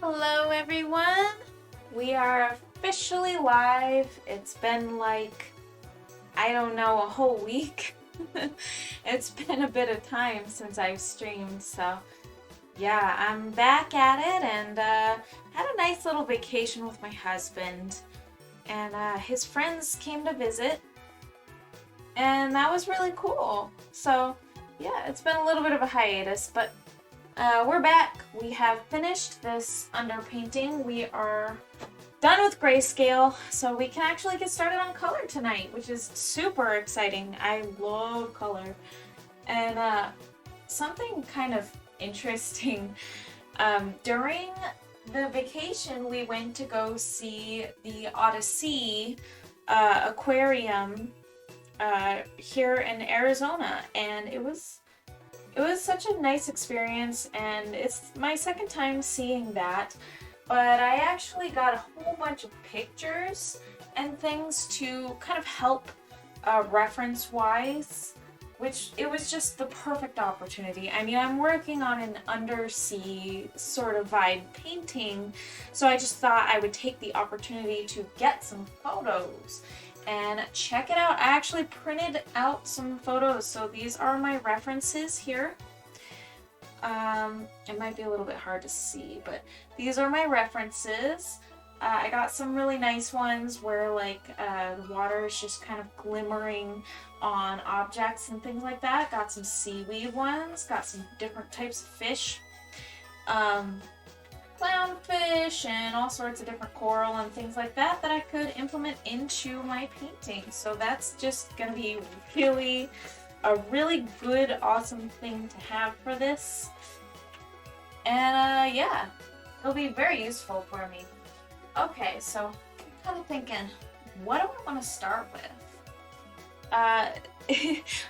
Hello everyone! We are officially live. It's been like, I don't know, a whole week. It's been a bit of time since I've streamed, so yeah, I'm back at it and had a nice little vacation with my husband. And his friends came to visit, and that was really cool. So yeah, it's been a little bit of a hiatus, but we're back. We have finished this underpainting. We are done with grayscale, so we can actually get started on color tonight, which is super exciting. I love color. And something kind of interesting. During the vacation, we went to go see the Odyssey aquarium here in Arizona, and it was such a nice experience, and it's my second time seeing that, but I actually got a whole bunch of pictures and things to kind of help reference-wise, which it was just the perfect opportunity. I mean, I'm working on an undersea sort of vibe painting, so I just thought I would take the opportunity to get some photos. And check it out. I actually printed out some photos, so these are my references here. It might be a little bit hard to see, but these are my references. I got some really nice ones where like the water is just kind of glimmering on objects and things like that. Got some seaweed ones, got some different types of fish. Clownfish and all sorts of different coral and things like that that I could implement into my painting. So that's just gonna be a really good, awesome thing to have for this. And yeah, it'll be very useful for me. Okay, so I'm kind of thinking, what do I want to start with?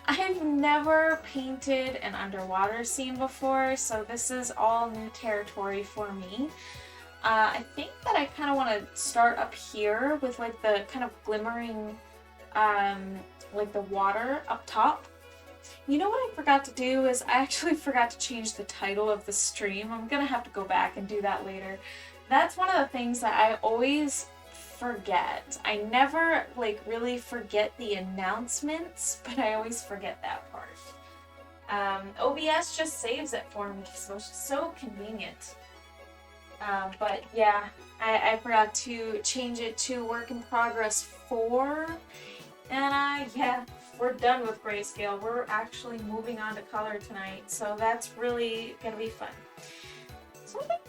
I've never painted an underwater scene before, so this is all new territory for me. I think that I kind of want to start up here with like the kind of glimmering, like the water up top. You know what I forgot to do is I actually forgot to change the title of the stream. I'm gonna have to go back and do that later. That's one of the things that I always forget. I never like really forget the announcements, but I always forget that part. OBS just saves it for me, so it's just so convenient. But yeah, I forgot to change it to work in progress 4. And yeah, we're done with grayscale. We're actually moving on to color tonight, so that's really gonna be fun. So I think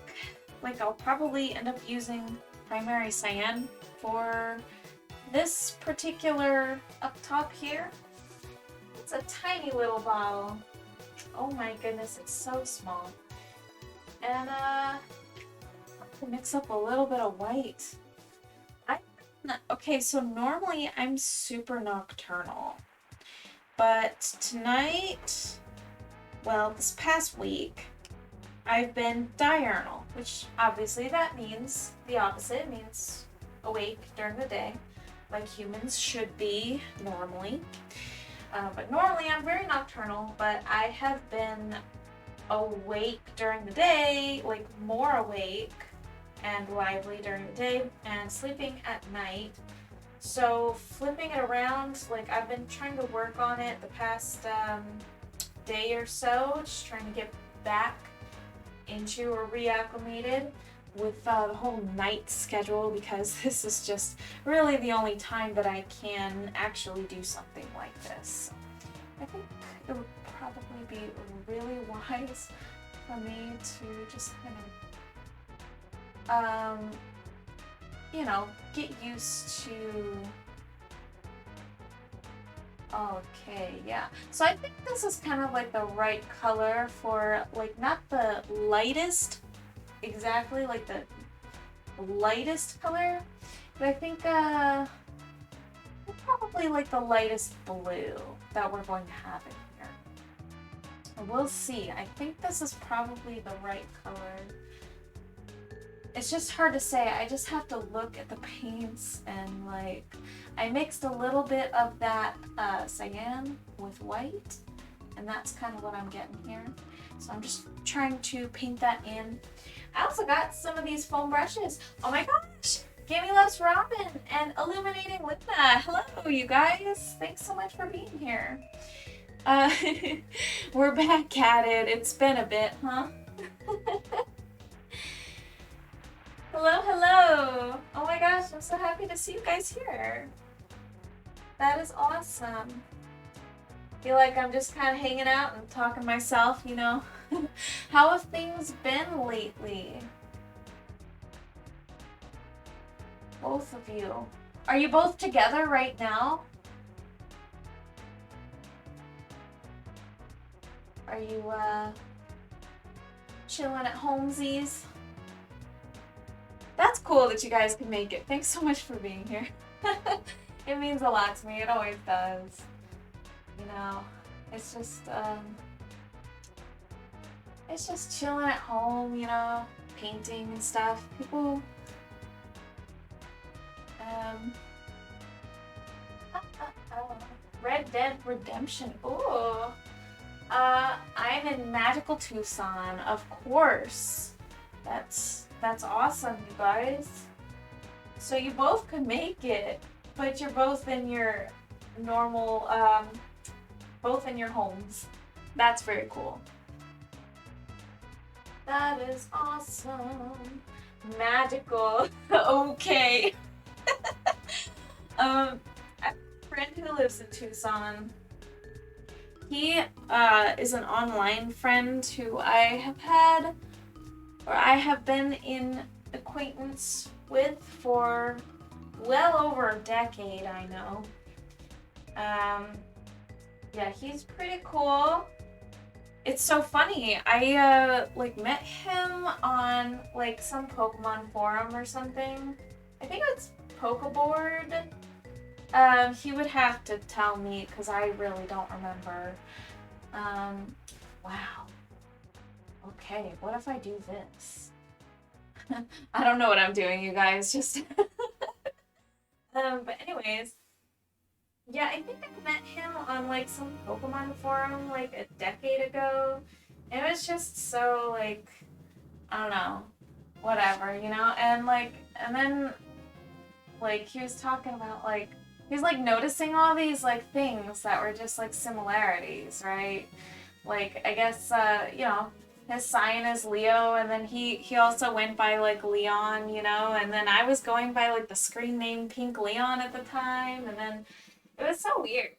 like I'll probably end up using primary cyan for this particular up top here. It's a tiny little bottle. Oh my goodness, it's so small. And I have to mix up a little bit of white. Okay, so normally I'm super nocturnal, but tonight, well, this past week, I've been diurnal, which obviously that means the opposite. It means awake during the day, like humans should be normally. But normally I'm very nocturnal, but I have been awake during the day, like more awake and lively during the day and sleeping at night. So flipping it around, like I've been trying to work on it the past day or so, just trying to get back into or reacclimated with the whole night schedule, because this is just really the only time that I can actually do something like this. I think it would probably be really wise for me to just kind of you know, get used to. Okay, yeah. So I think this is kind of like the right color for, like, not the lightest, exactly like the lightest color, but I think probably like the lightest blue that we're going to have in here. We'll see. I think this is probably the right color. It's just hard to say. I just have to look at the paints and like, I mixed a little bit of that cyan with white, and that's kind of what I'm getting here. So I'm just trying to paint that in. I also got some of these foam brushes. Oh my gosh! Gammy Loves Robin and Illuminating Luna. Hello, you guys. Thanks so much for being here. Uh, we're back at it. It's been a bit, huh? Hello, hello. Oh my gosh, I'm so happy to see you guys here. That is awesome. Feel like I'm just kind of hanging out and talking to myself, you know. How have things been lately? Both of you. Are you both together right now? Are you chilling at homesies? That's cool that you guys can make it. Thanks so much for being here. It means a lot to me. It always does. You know, it's just chilling at home, you know, painting and stuff. People, Red Dead Redemption. Ooh. I'm in Magical Tucson, of course. That's awesome, you guys. So you both could make it, but you're both in your normal, both in your homes. That's very cool. That is awesome. Magical. Okay. I have a friend who lives in Tucson. He is an online friend who I have been in acquaintance with for well over a decade, I know. Yeah, he's pretty cool. It's so funny. I met him on like some Pokemon forum or something. I think it's Pokeboard. He would have to tell me because I really don't remember. Wow. Okay, what if I do this? I don't know what I'm doing, you guys. Just but anyways, yeah, I think I met him on like some Pokemon forum like a decade ago. It was just so like, I don't know, whatever, you know? And then like he was talking about like he's like noticing all these like things that were just like similarities, right? Like I guess you know, his sign is Leo, and then he also went by like Leon, you know, and then I was going by like the screen name Pink Leon at the time, and then it was so weird.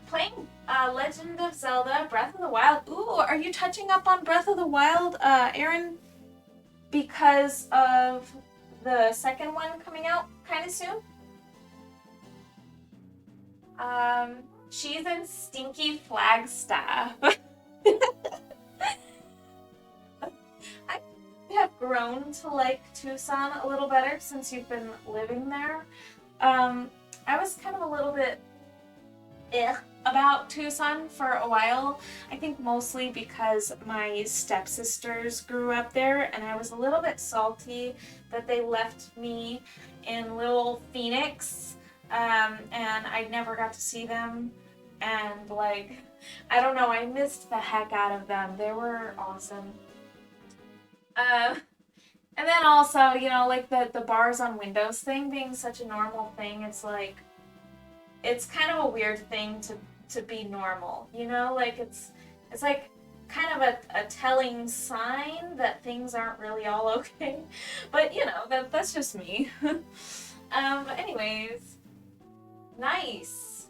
Playing Legend of Zelda Breath of the Wild. Ooh, are you touching up on Breath of the Wild, Aaron? Because of the second one coming out kind of soon? She's in Stinky Flagstaff. I have grown to like Tucson a little better since you've been living there. I was kind of a little bit about Tucson for a while. I think mostly because my stepsisters grew up there and I was a little bit salty that they left me in little Phoenix and I never got to see them, and like I don't know, I missed the heck out of them. They were awesome. And then also, you know, like the bars on windows thing being such a normal thing, it's like it's kind of a weird thing to be normal, you know? Like it's like kind of a telling sign that things aren't really all okay. But you know, that's just me. But anyways, nice.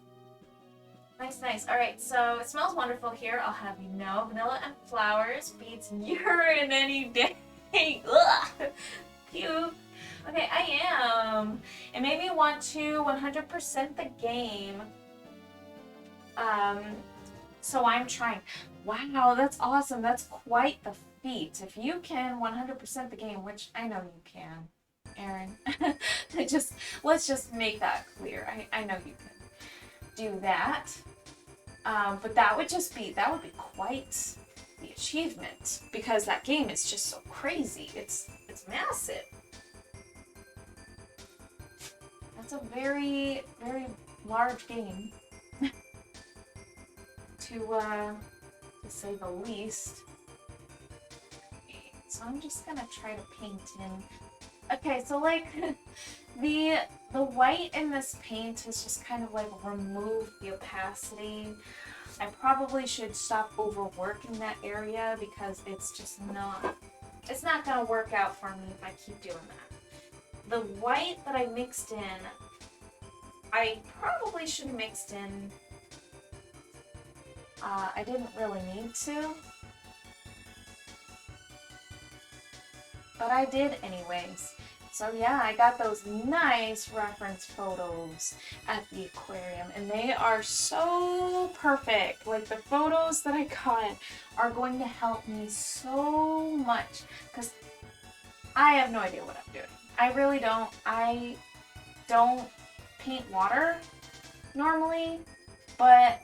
Nice. Alright, so it smells wonderful here, I'll have you know. Vanilla and flowers beats urine any day. Ugh. Puke. Okay, I am. It made me want to 100% the game. So I'm trying. Wow, that's awesome. That's quite the feat. If you can 100% the game, which I know you can, Aaron. Let's just make that clear. I know you can do that. But that would be quite the achievement, because that game is just so crazy. It's massive. That's a very, very large game, to say the least. so I'm just gonna try to paint in. Okay, so like the white in this paint has just kind of like removed the opacity. I probably should stop overworking that area because it's just it's not gonna work out for me if I keep doing that. The white that I mixed in, I probably should have mixed in, I didn't really need to, but I did anyways. So yeah, I got those nice reference photos at the aquarium, and they are so perfect. Like, the photos that I got are going to help me so much, because I have no idea what I'm doing. I really don't. I don't paint water normally, but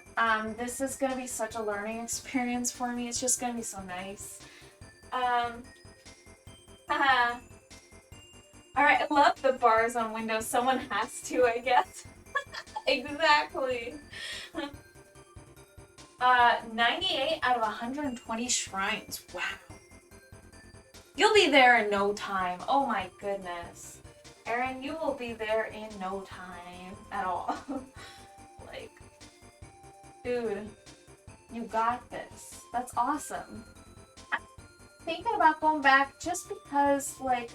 this is going to be such a learning experience for me. It's just going to be so nice. Alright, I love the bars on windows. Someone has to, I guess. Exactly. 98 out of 120 shrines. Wow. You'll be there in no time. Oh my goodness. Erin, you will be there in no time at all. Like, dude, you got this. That's awesome. I'm thinking about going back just because, like,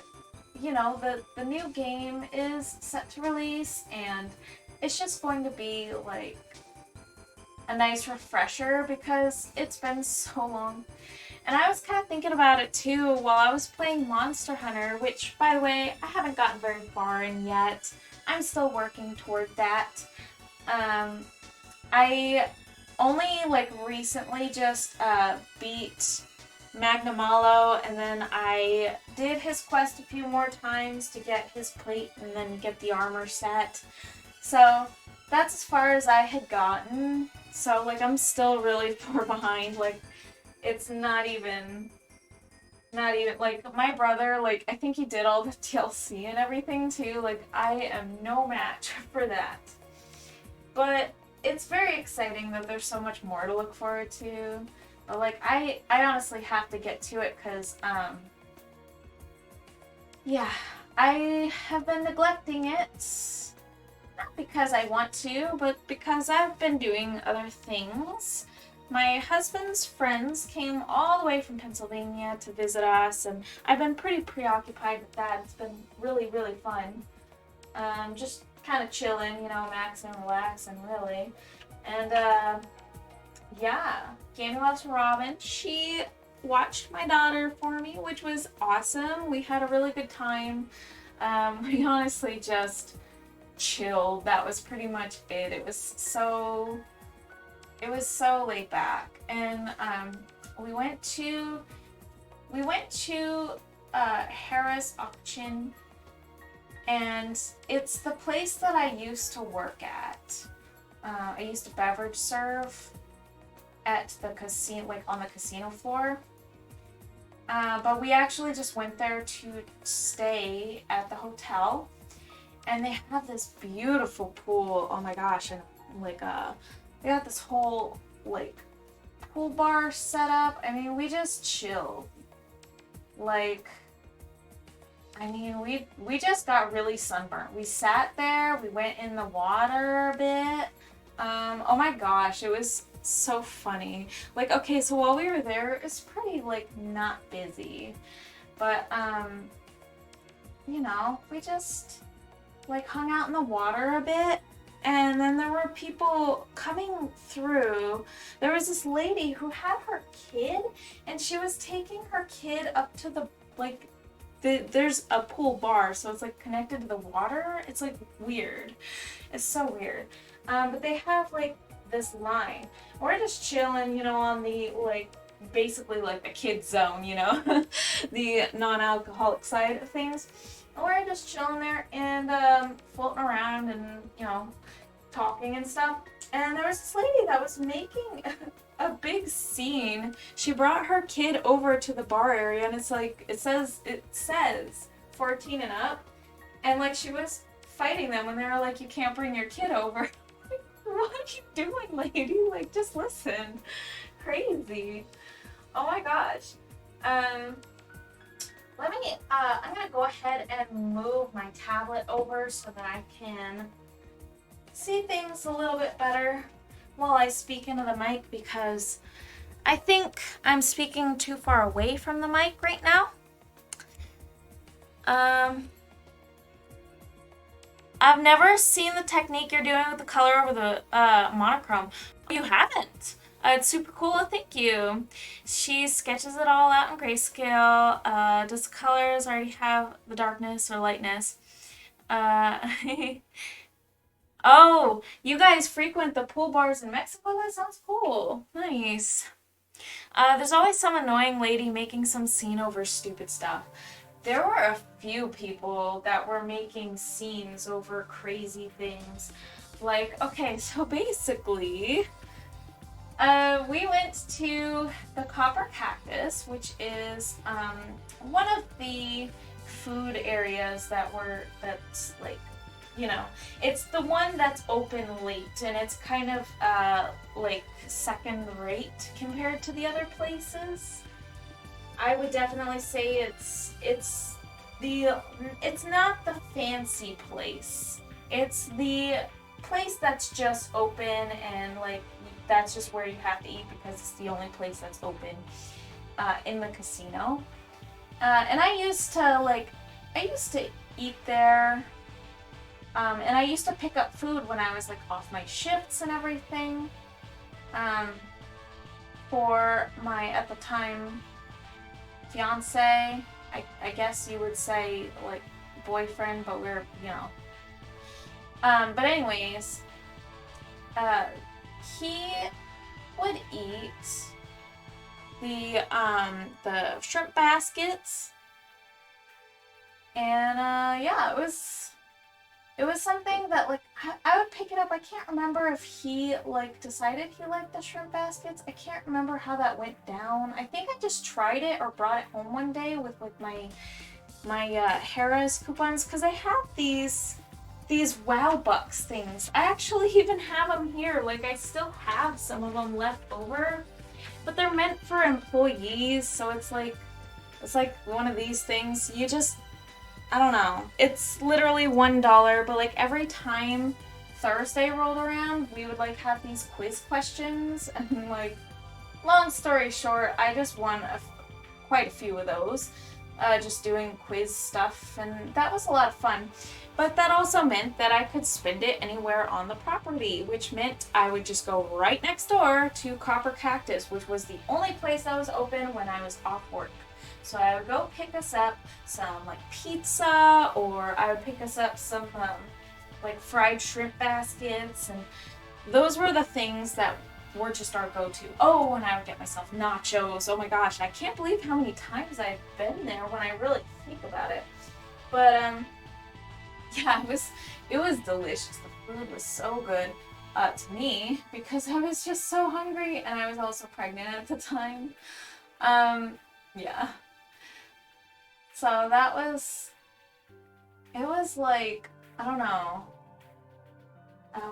you know, the new game is set to release, and it's just going to be like a nice refresher because it's been so long. And I was kind of thinking about it too while I was playing Monster Hunter, which, by the way, I haven't gotten very far in yet. I'm still working toward that. I only like recently just beat Magnamalo, and then I did his quest a few more times to get his plate and then get the armor set. So that's as far as I had gotten. So like, I'm still really far behind. Like, it's not even like, my brother, like, I think he did all the DLC and everything too. Like, I am no match for that. But it's very exciting that there's so much more to look forward to. But like, I honestly have to get to it because, yeah, I have been neglecting it. Not because I want to, but because I've been doing other things. My husband's friends came all the way from Pennsylvania to visit us, and I've been pretty preoccupied with that. It's been really, really fun. Just kind of chilling, you know, maxing, relaxing, really. And, yeah, Gammy Loves Robin, she watched my daughter for me, which was awesome. We had a really good time. We honestly just chilled. That was pretty much it. It was so laid back. And we went to Harris Auction, and it's the place that I used to work at. I used to beverage serve at the casino, like on the casino floor. But we actually just went there to stay at the hotel, and they have this beautiful pool. Oh my gosh, and like they got this whole like pool bar set up. I mean, we just chilled. Like, I mean, we just got really sunburnt. We sat there, we went in the water a bit. Oh my gosh, it was so funny. Like, okay, so while we were there, it's pretty like not busy, but you know, we just like hung out in the water a bit. And then there were people coming through. There was this lady who had her kid, and she was taking her kid up to the, like, there's a pool bar, so it's like connected to the water. It's like weird. It's so weird. But they have like this line. We're just chilling, you know, on the, like, basically like the kids zone, you know, the non-alcoholic side of things. And we're just chilling there and floating around and, you know, talking and stuff. And there was this lady that was making a big scene. She brought her kid over to the bar area, and it's like, it says 14 and up, and like she was fighting them when they were like, you can't bring your kid over. What are you doing, lady? Like, just listen. Crazy. Oh my gosh. Let me, I'm gonna go ahead and move my tablet over so that I can see things a little bit better while I speak into the mic, because I think I'm speaking too far away from the mic right now. I've never seen the technique you're doing with the color over the monochrome. You haven't. It's super cool, thank you. She sketches it all out in grayscale. Does the colors already have the darkness or lightness? Oh, you guys frequent the pool bars in Mexico? That sounds cool. Nice. There's always some annoying lady making some scene over stupid stuff. There were a few people that were making scenes over crazy things. Like, okay, so basically, we went to the Copper Cactus, which is one of the food areas that's like, you know, it's the one that's open late, and it's kind of like second rate compared to the other places. I would definitely say it's not the fancy place. It's the place that's just open, and like that's just where you have to eat because it's the only place that's open in the casino. And I used to eat there. And I used to pick up food when I was like off my shifts and everything. For my, at the time, fiance, I guess you would say like boyfriend, but we're, you know. But anyways, he would eat the shrimp baskets, and yeah, it was something that, like, I would pick it up. I can't remember if he, like, decided he liked the shrimp baskets. I can't remember how that went down. I think I just tried it or brought it home one day with, like, my Harrah's coupons, because I have these Wow Bucks things. I actually even have them here. Like, I still have some of them left over, but they're meant for employees, so it's like one of these things. You just, I don't know. It's literally $1, but like every time Thursday rolled around, we would like have these quiz questions, and like, long story short, I just won quite a few of those, just doing quiz stuff, and that was a lot of fun. But that also meant that I could spend it anywhere on the property, which meant I would just go right next door to Copper Cactus, which was the only place that was open when I was off work. So I would go pick us up some like pizza, or I would pick us up some like fried shrimp baskets, and those were the things that were just our go-to. Oh, and I would get myself nachos. Oh my gosh, I can't believe how many times I've been there when I really think about it. But yeah, it was delicious. The food was so good to me because I was just so hungry, and I was also pregnant at the time. Yeah. So it was like, I don't know.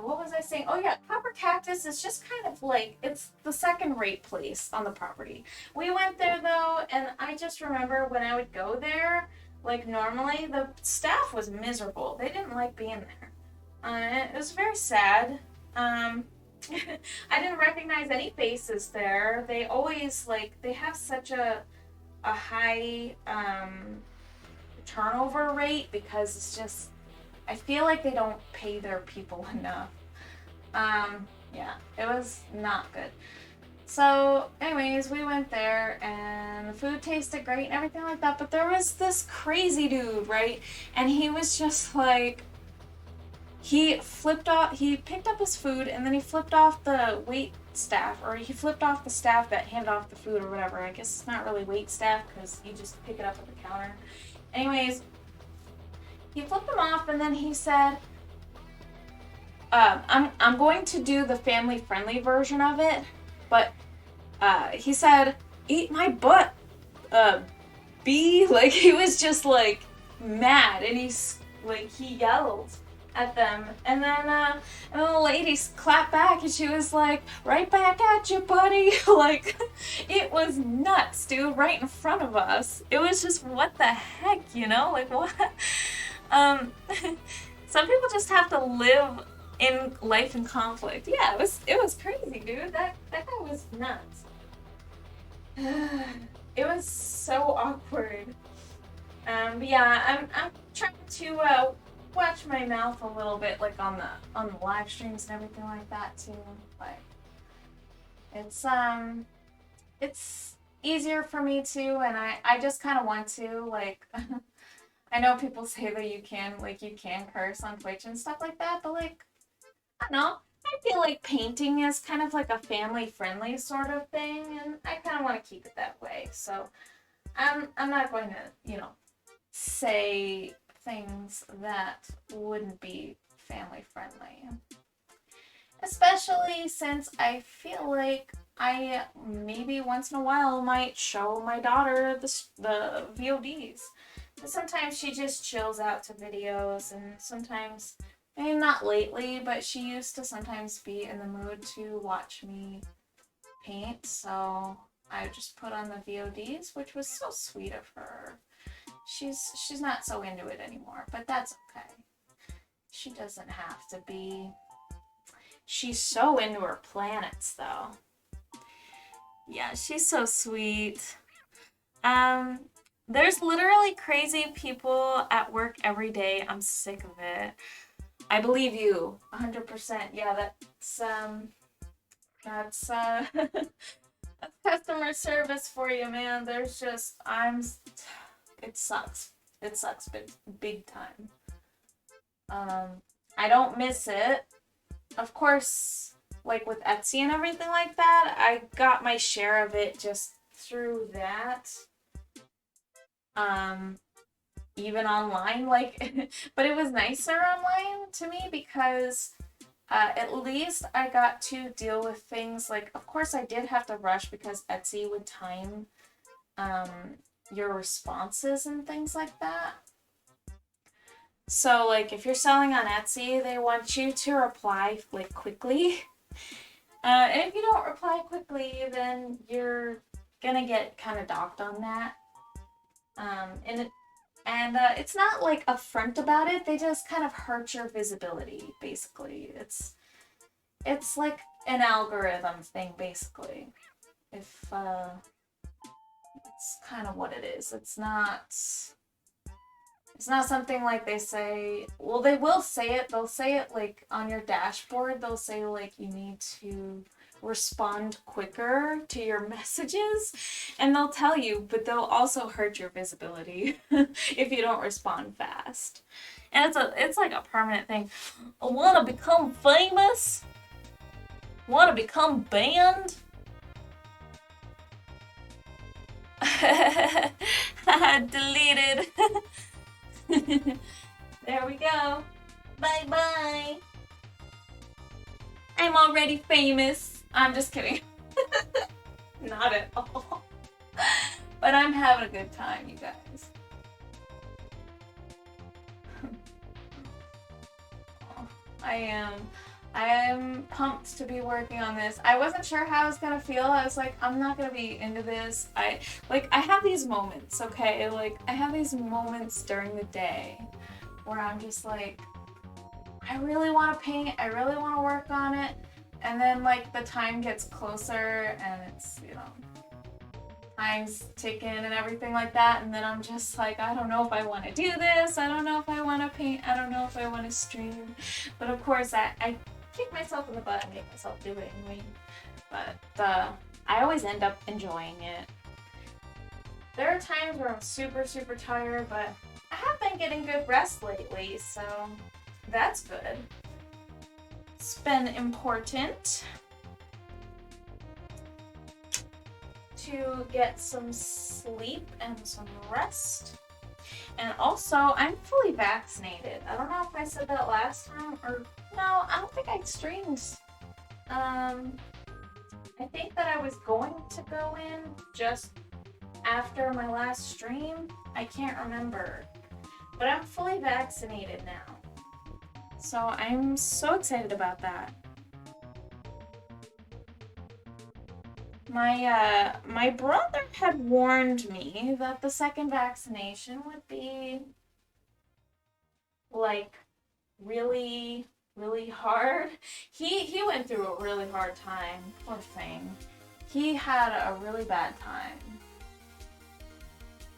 What was I saying? Oh yeah, Copper Cactus is just kind of like, it's the second rate place on the property. We went there though, and I just remember when I would go there, like normally the staff was miserable. They didn't like being there. It was very sad. I didn't recognize any faces there. They always, like, they have such a high turnover rate because it's just, I feel like they don't pay their people enough. Yeah, it was not good. So anyways, we went there and the food tasted great and everything like that, but there was this crazy dude, right? And he was just like, he picked up his food, and then he flipped off the wait staff, or he flipped off the staff that handed off the food or whatever. I guess it's not really wait staff because you just pick it up at the counter. Anyways, he flipped them off, and then he said, I'm going to do the family friendly version of it, but he said, "Eat my butt, B." Like, he was just like mad, and he yelled at them, and then the lady clapped back, and she was like, "Right back at you, buddy!" Like, it was nuts, dude, right in front of us. It was just, what the heck, you know? Like, what? Um, some people just have to live in life in conflict. Yeah, it was crazy, dude. That guy was nuts. It was so awkward. But yeah, I'm trying to watch my mouth a little bit, like on the live streams and everything like that too. Like, it's easier for me too, and I just kind of want to, like. I know people say that you can curse on Twitch and stuff like that, but like, I don't know. I feel like painting is kind of like a family-friendly sort of thing, and I kind of want to keep it that way. So I'm not going to, say things that wouldn't be family-friendly. Especially since I feel like I maybe once in a while might show my daughter the VODs. But sometimes she just chills out to videos, and sometimes, maybe not lately, but she used to sometimes be in the mood to watch me paint, so I just put on the VODs, which was so sweet of her. She's not so into it anymore, but that's okay. She doesn't have to be. She's so into her planets, though. Yeah, she's so sweet. There's literally crazy people at work every day. I'm sick of it. I believe you, 100%. Yeah, that's that's customer service for you, man. There's just it sucks. It sucks big time. I don't miss it. Of course, like with Etsy and everything like that, I got my share of it just through that. Even online, like, but it was nicer online to me because at least I got to deal with things like, of course I did have to rush because Etsy would time your responses and things like that. So like if you're selling on Etsy, they want you to reply like quickly. And if you don't reply quickly, then you're gonna get kind of docked on that. And it's not like upfront about it. They just kind of hurt your visibility, basically. It's like an algorithm thing, basically. If it's kind of what it is. It's not something like they say. Well, they will say it. They'll say it like on your dashboard. They'll say like you need to respond quicker to your messages, and they'll tell you, but they'll also hurt your visibility if you don't respond fast. And it's like a permanent thing. I want to become famous? Want to become banned? Deleted. There we go. Bye bye. I'm already famous. I'm just kidding. Not at all. But I'm having a good time, you guys. I am pumped to be working on this. I wasn't sure how I was gonna feel. I was like, I'm not gonna be into this. I have these moments, okay? Like, I have these moments during the day where I'm just like, I really want to paint. I really want to work on it. And then, like, the time gets closer and it's, time's ticking and everything like that. And then I'm just like, I don't know if I want to do this. I don't know if I want to paint. I don't know if I want to stream. But of course, I kick myself in the butt and make myself do it anyway. But I always end up enjoying it. There are times where I'm super, super tired, but I have been getting good rest lately, so that's good. It's been important to get some sleep and some rest. And also, I'm fully vaccinated. I don't know if I said that last time or no, I don't think I streamed. I think that I was going to go in just after my last stream. I can't remember. But I'm fully vaccinated now. So I'm so excited about that. My brother had warned me that the second vaccination would be like really, really hard. He went through a really hard time. Poor thing. He had a really bad time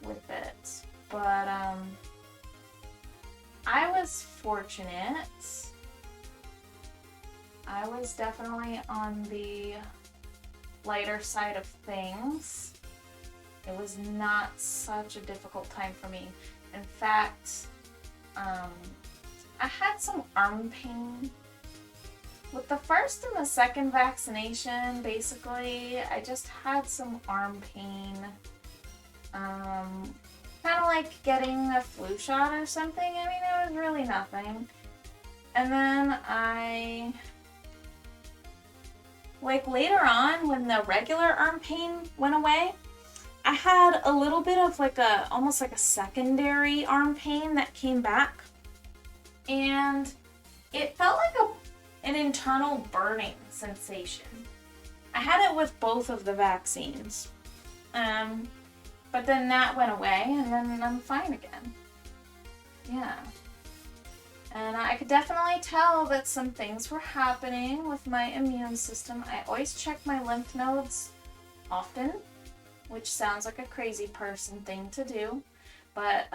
with it. But I was fortunate. I was definitely on the lighter side of things. It was not such a difficult time for me. In fact, I had some arm pain. With the first and the second vaccination, basically, I just had some arm pain. Kind of like getting a flu shot or something. I mean, it was really nothing. And then like later on, when the regular arm pain went away, I had a little bit of like almost like a secondary arm pain that came back. And it felt like an internal burning sensation. I had it with both of the vaccines. But then that went away, and then I'm fine again. Yeah. And I could definitely tell that some things were happening with my immune system. I always check my lymph nodes often, which sounds like a crazy person thing to do. But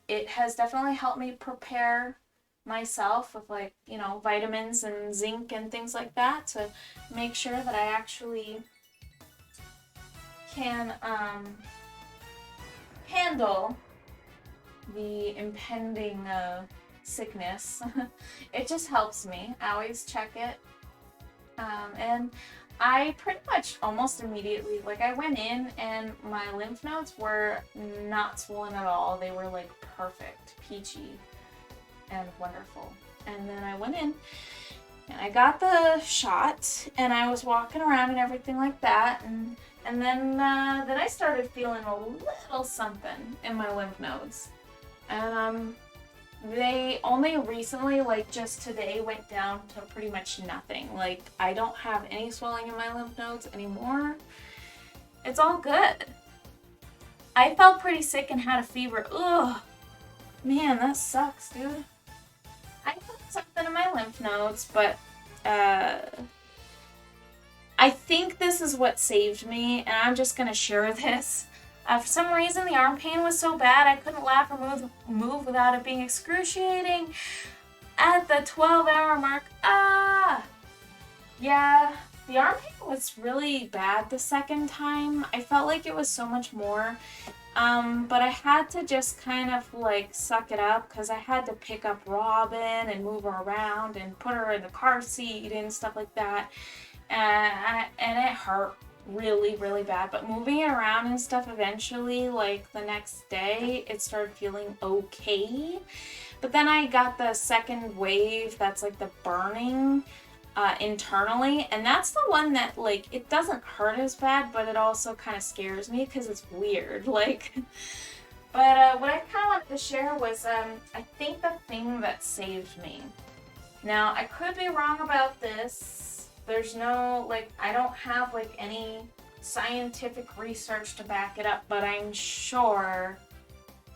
it has definitely helped me prepare myself with, like, you know, vitamins and zinc and things like that to make sure that I actually can handle the impending sickness. It just helps me. I always check it. And I pretty much almost immediately, like, I went in and my lymph nodes were not swollen at all. They were like perfect, peachy, and wonderful. And then I went in and I got the shot and I was walking around and everything like that. And then I started feeling a little something in my lymph nodes. And they only recently, like just today, went down to pretty much nothing. Like, I don't have any swelling in my lymph nodes anymore. It's all good. I felt pretty sick and had a fever. Ugh. Man, that sucks, dude. I felt something in my lymph nodes, but I think this is what saved me, and I'm just gonna share this. For some reason, the arm pain was so bad I couldn't laugh or move without it being excruciating. At the 12-hour mark, yeah, the arm pain was really bad the second time. I felt like it was so much more. But I had to just kind of like suck it up because I had to pick up Robin and move her around and put her in the car seat and stuff like that. And it hurt really, really bad. But moving it around and stuff, eventually, like the next day, it started feeling okay. But then I got the second wave that's like the burning internally, and that's the one that, like, it doesn't hurt as bad, but it also kind of scares me because it's weird, like. But what I kind of wanted to share was I think the thing that saved me. Now, I could be wrong about this. There's no, like, I don't have like any scientific research to back it up, but I'm sure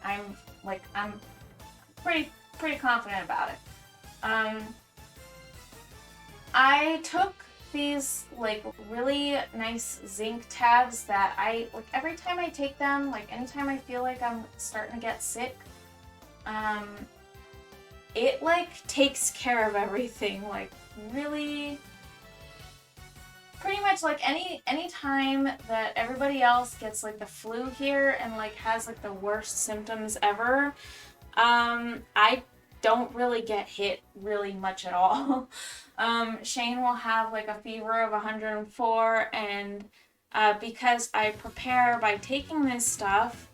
I'm pretty confident about it. I took these like really nice zinc tabs that I, like, every time I take them, like anytime I feel like I'm starting to get sick, it like takes care of everything, like really pretty much like any time that everybody else gets like the flu here and like has like the worst symptoms ever, I don't really get hit really much at all. Shane will have like a fever of 104, and because I prepare by taking this stuff,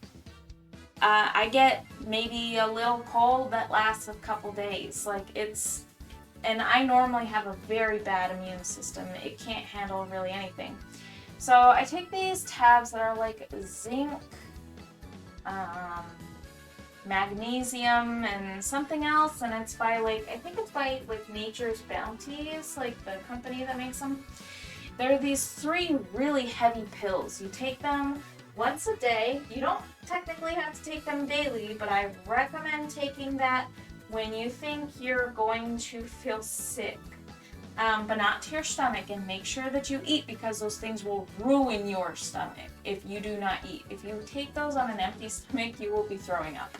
I get maybe a little cold that lasts a couple days. Like, it's, and I normally have a very bad immune system. It can't handle really anything. So I take these tabs that are like zinc, magnesium and something else, and it's by like, I think it's by like Nature's Bounties, like the company that makes them. There are these 3 really heavy pills. You take them once a day. You don't technically have to take them daily, but I recommend taking that when you think you're going to feel sick. But not to your stomach, and make sure that you eat, because those things will ruin your stomach if you do not eat. If you take those on an empty stomach, you will be throwing up.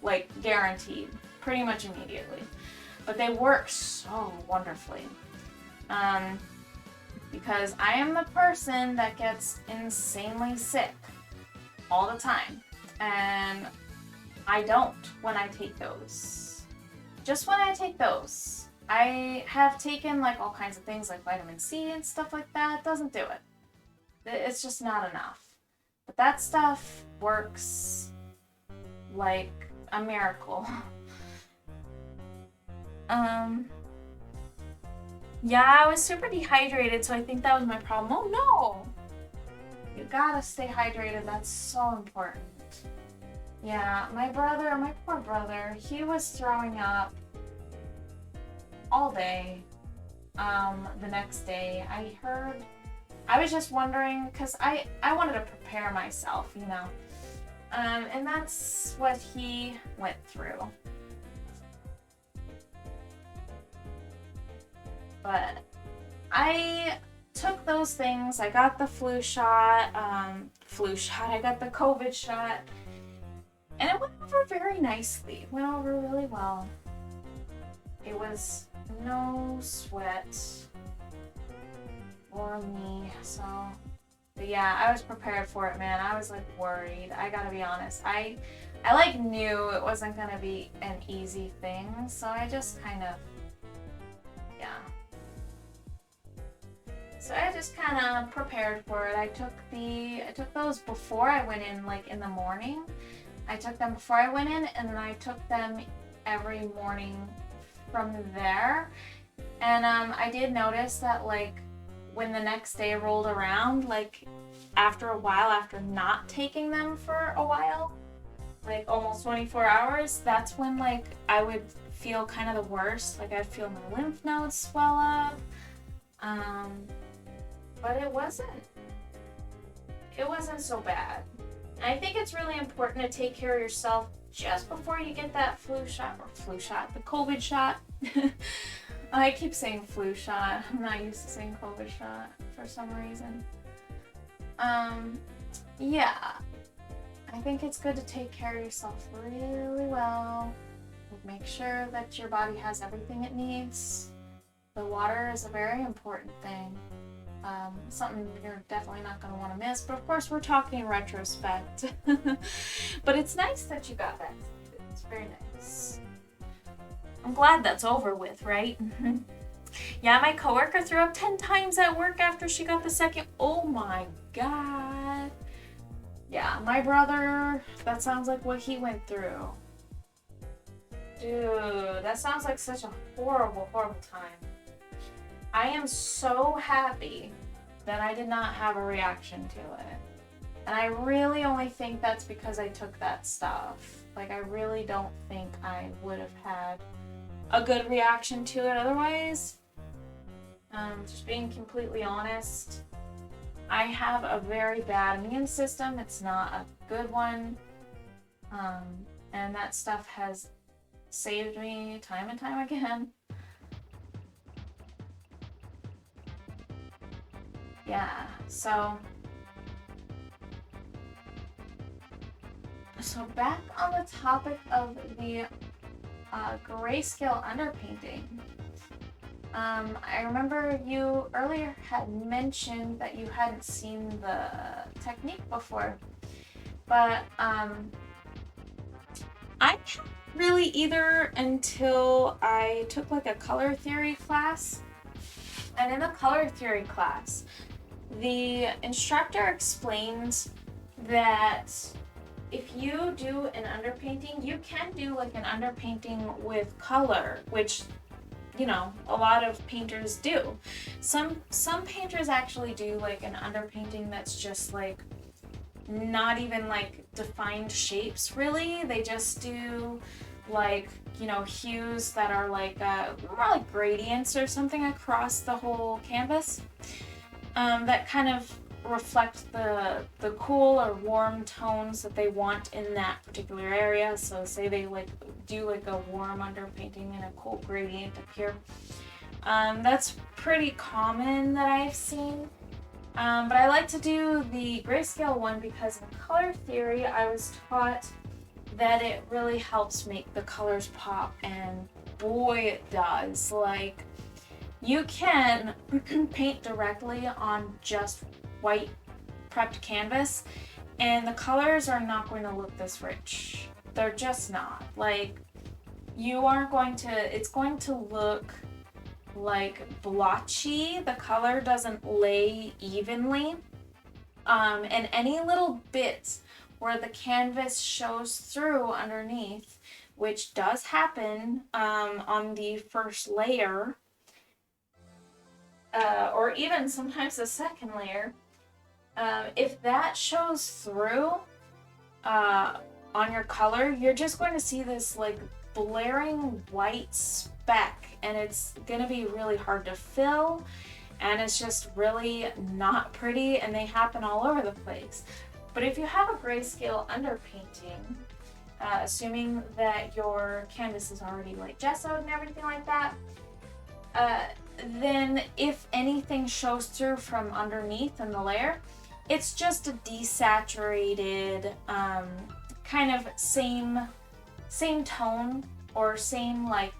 Like, guaranteed. Pretty much immediately. But they work so wonderfully. Because I am the person that gets insanely sick all the time. And I don't when I take those. Just when I take those. I have taken like all kinds of things like vitamin C and stuff like that. It doesn't do it. It's just not enough. But that stuff works like a miracle. Yeah, I was super dehydrated, so I think that was my problem. Oh no! You gotta stay hydrated, that's so important. Yeah, my poor brother, he was throwing up all day. The next day, I was just wondering, because I wanted to prepare myself, you know. And that's what he went through. But I took those things. I got the flu shot. I got the COVID shot. And it went over very nicely. It went over really well. It was no sweat for me. So, but yeah, I was prepared for it, man. I was like worried. I gotta be honest. I like knew it wasn't gonna be an easy thing. So I just kind of, yeah. So I just kind of prepared for it. I took those before I went in, like in the morning. I took them before I went in, and then I took them every morning from there. And I did notice that like when the next day rolled around, like after a while, after not taking them for a while, like almost 24 hours, that's when like I would feel kind of the worst. Like I'd feel my lymph nodes swell up. But it wasn't so bad. And I think it's really important to take care of yourself just before you get that the COVID shot. I keep saying flu shot. I'm not used to saying COVID shot for some reason. Yeah. I think it's good to take care of yourself really well. Make sure that your body has everything it needs. The water is a very important thing. Something you're definitely not going to want to miss. But of course, we're talking in retrospect. But it's nice that you got that. It's very nice. I'm glad that's over with, right? Yeah, my coworker threw up 10 times at work after she got the second. Oh my god. Yeah, my brother, that sounds like what he went through. Dude, that sounds like such a horrible, horrible time. I am so happy that I did not have a reaction to it. And I really only think that's because I took that stuff. Like, I really don't think I would have had a good reaction to it otherwise. Just being completely honest, I have a very bad immune system. It's not a good one. And that stuff has saved me time and time again. Yeah, so back on the topic of the grayscale underpainting. I remember you earlier had mentioned that you hadn't seen the technique before, but I hadn't really either until I took like a color theory class. And in the color theory class, the instructor explains that if you do an underpainting, you can do like an underpainting with color, which, you know, a lot of painters do. Some painters actually do like an underpainting that's just like not even like defined shapes really. They just do like, you know, hues that are like more like gradients or something across the whole canvas that kind of reflect the cool or warm tones that they want in that particular area. So say they like do like a warm underpainting and a cool gradient up here. That's pretty common that I've seen. But I like to do the grayscale one because in color theory I was taught that it really helps make the colors pop, and boy it does. Like, you can paint directly on just white prepped canvas and the colors are not going to look this rich. They're just not. Like, you aren't going to, it's going to look like blotchy. The color doesn't lay evenly. And any little bits where the canvas shows through underneath, which does happen on the first layer, or even sometimes the second layer, if that shows through on your color, you're just going to see this like blaring white speck, and it's going to be really hard to fill, and it's just really not pretty, and they happen all over the place. But if you have a grayscale underpainting, assuming that your canvas is already like gessoed and everything like that, then if anything shows through from underneath in the layer, it's just a desaturated kind of same tone or same like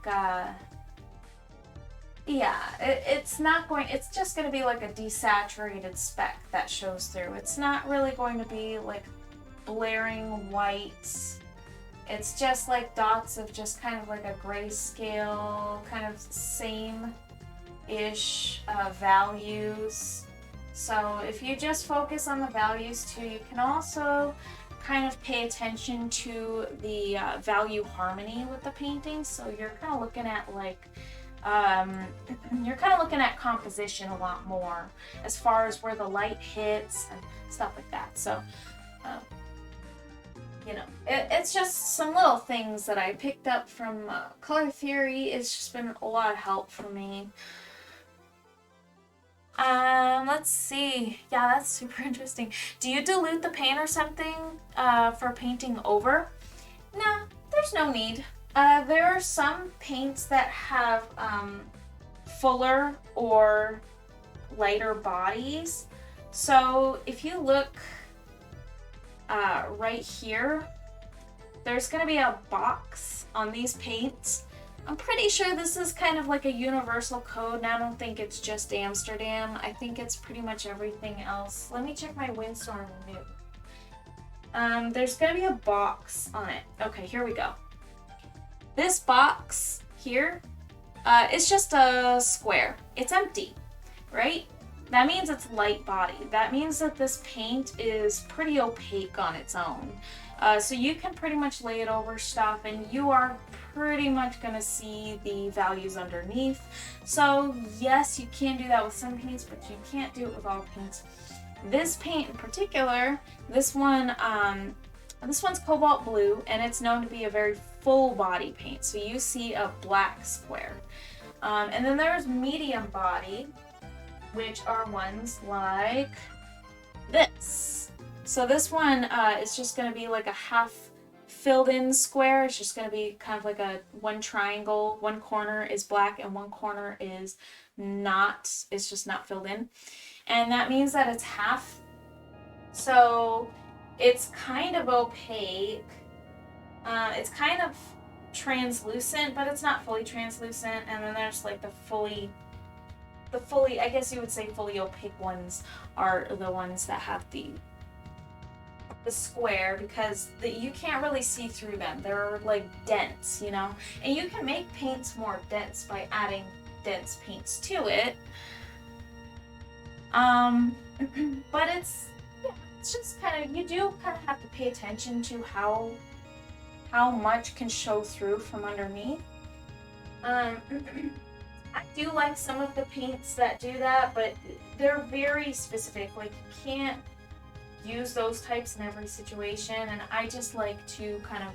it's just going to be like a desaturated speck that shows through. It's not really going to be like blaring whites. It's just like dots of just kind of like a grayscale, kind of same-ish values. So if you just focus on the values too, you can also kind of pay attention to the value harmony with the painting. So you're kind of looking at like composition a lot more as far as where the light hits and stuff like that. So you know, it's just some little things that I picked up from color theory. It's just been a lot of help for me. Let's see. Yeah, that's super interesting. Do you dilute the paint or something for painting over? Nah, there's no need. There are some paints that have fuller or lighter bodies. So if you look right here, there's going to be a box on these paints. I'm pretty sure this is kind of like a universal code, and I don't think it's just Amsterdam. I think it's pretty much everything else. Let me check my Windstorm New. There's going to be a box on it. Okay, here we go. This box here, it's just a square. It's empty, right? That means it's light body. That means that this paint is pretty opaque on its own. So you can pretty much lay it over stuff and you are pretty much gonna see the values underneath. So yes, you can do that with some paints, but you can't do it with all paints. This paint in particular, this one's cobalt blue, and it's known to be a very full body paint. So you see a black square. And then there's medium body, which are ones like this. So this one is just going to be like a half filled in square. It's just going to be kind of like a one triangle. One corner is black and one corner is not. It's just not filled in. And that means that it's half. So it's kind of opaque. It's kind of translucent, but it's not fully translucent. And then there's like the fully, I guess you would say fully opaque ones are the ones that have the square, because you can't really see through them. They're like dense, you know? And you can make paints more dense by adding dense paints to it. But it's just kind of, you do kind of have to pay attention to how much can show through from underneath. I do like some of the paints that do that, but they're very specific. Like, you can't use those types in every situation, and I just like to kind of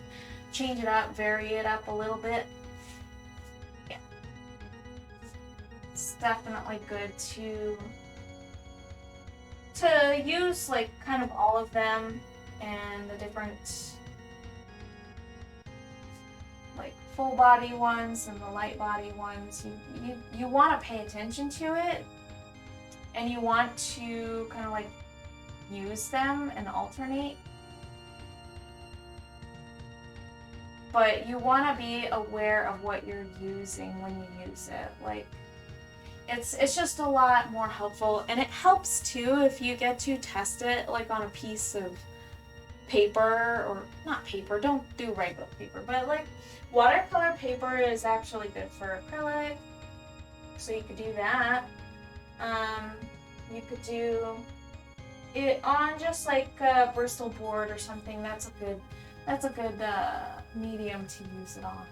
change it up, vary it up a little bit. Yeah. It's definitely good to use like kind of all of them and the different like full body ones and the light body ones. You want to pay attention to it, and you want to kind of like use them and alternate, but you want to be aware of what you're using when you use it. Like it's just a lot more helpful, and it helps too if you get to test it like on a piece of paper, or not paper, don't do regular paper, but like watercolor paper is actually good for acrylic, so you could do that. You could do it on just like a Bristol board or something. That's a good medium to use it on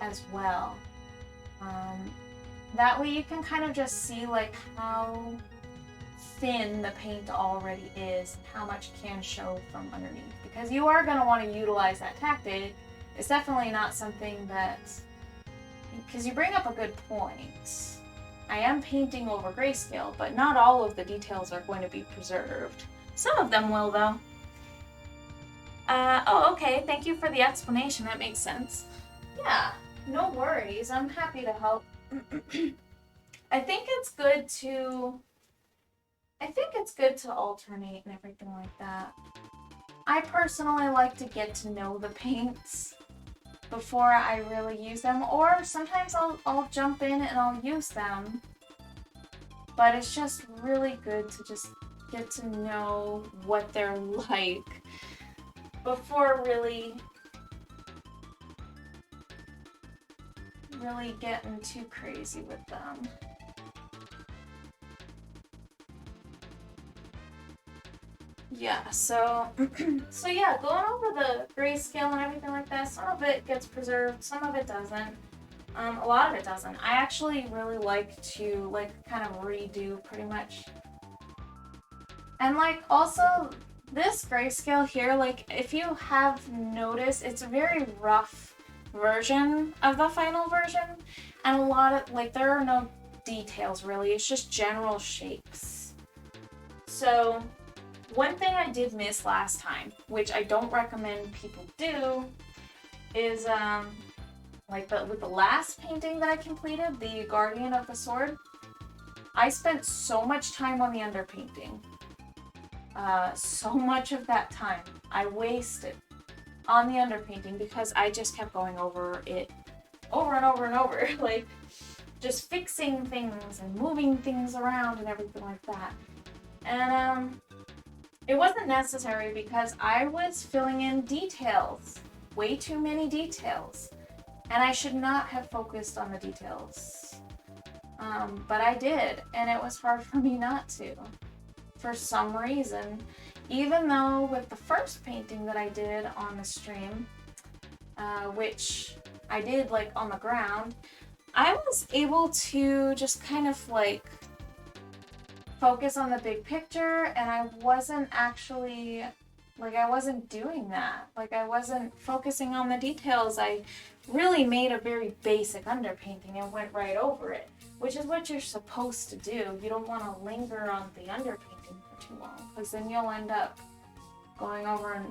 as well. That way you can kind of just see like how thin the paint already is and how much can show from underneath, because you are going to want to utilize that tactic. It's definitely not something that, because you bring up a good point. I am painting over grayscale, but not all of the details are going to be preserved. Some of them will, though. Oh, okay. Thank you for the explanation. That makes sense. Yeah, no worries. I'm happy to help. I think it's good to alternate and everything like that. I personally like to get to know the paints before I really use them, or sometimes I'll jump in and I'll use them. But it's just really good to just get to know what they're like before really getting too crazy with them. Yeah, so yeah, going over the grayscale and everything like that, some of it gets preserved, some of it doesn't. A lot of it doesn't. I actually really like to kind of redo pretty much. And like also this grayscale here, like if you have noticed, it's a very rough version of the final version, and a lot of like there are no details really, it's just general shapes. So one thing I did miss last time, which I don't recommend people do, is with the last painting that I completed, the Guardian of the Sword, I spent so much time on the underpainting. So much of that time I wasted on the underpainting because I just kept going over it over and over and over, like just fixing things and moving things around and everything like that. And it wasn't necessary because I was filling in details, way too many details, and I should not have focused on the details. But I did, and it was hard for me not to, for some reason. Even though with the first painting that I did on the stream, which I did like on the ground, I was able to just kind of like focus on the big picture, and I wasn't actually, I wasn't doing that. Like I wasn't focusing on the details. I really made a very basic underpainting and went right over it, which is what you're supposed to do. You don't want to linger on the underpainting for too long, because then you'll end up going over and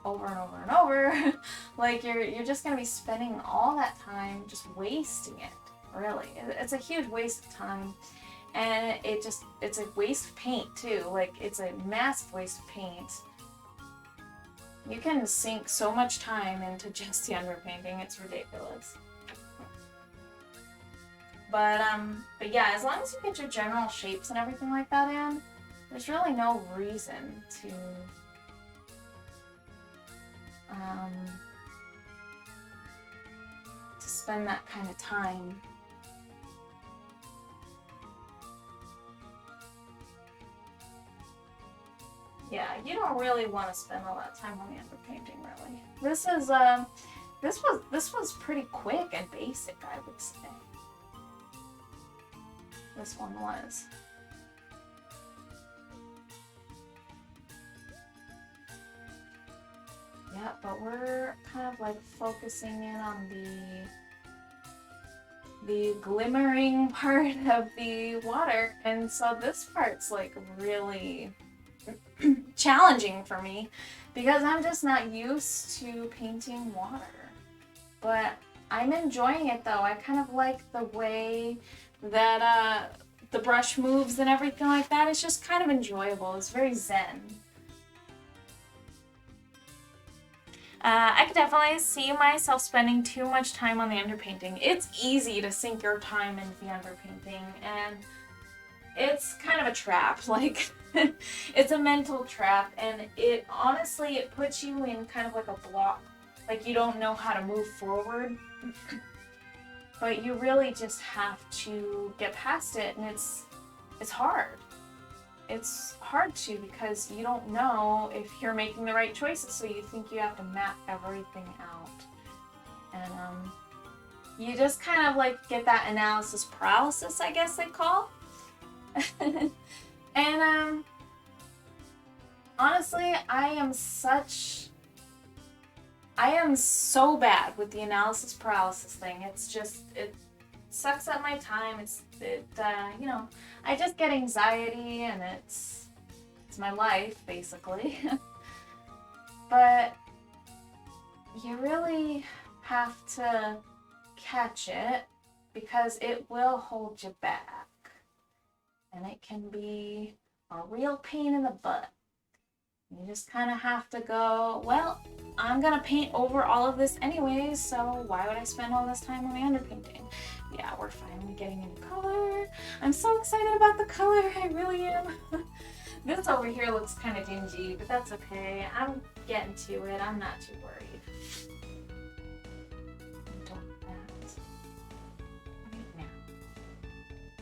over and over and over. Like you're just going to be spending all that time just wasting it, really. It's a huge waste of time. And it's a waste of paint too. Like it's a massive waste of paint. You can sink so much time into just the underpainting, it's ridiculous. But yeah, as long as you get your general shapes and everything like that in, there's really no reason to spend that kind of time. Yeah, you don't really want to spend all that time on the underpainting, really. This was pretty quick and basic, I would say. This one was. Yeah, but we're kind of like focusing in on the glimmering part of the water. And so this part's like really challenging for me because I'm just not used to painting water. But I'm enjoying it though. I kind of like the way that the brush moves and everything like that. It's just kind of enjoyable. It's very zen. I could definitely see myself spending too much time on the underpainting. It's easy to sink your time into the underpainting, and it's kind of a trap. Like, it's a mental trap, and it honestly, it puts you in kind of like a block. Like, you don't know how to move forward, but you really just have to get past it, and it's hard. It's hard to because you don't know if you're making the right choices, so you think you have to map everything out. And you just kind of like get that analysis paralysis, I guess they call. And honestly, I am so bad with the analysis paralysis thing. It's just, it sucks up my time. You know, I just get anxiety, and it's my life basically. But you really have to catch it because it will hold you back, and it can be a real pain in the butt. You just kind of have to go, well, I'm gonna paint over all of this anyways, so why would I spend all this time on the underpainting? Yeah, we're finally getting into color. I'm so excited about the color, I really am. This over here looks kind of dingy, but that's okay. I'm getting to it, I'm not too worried.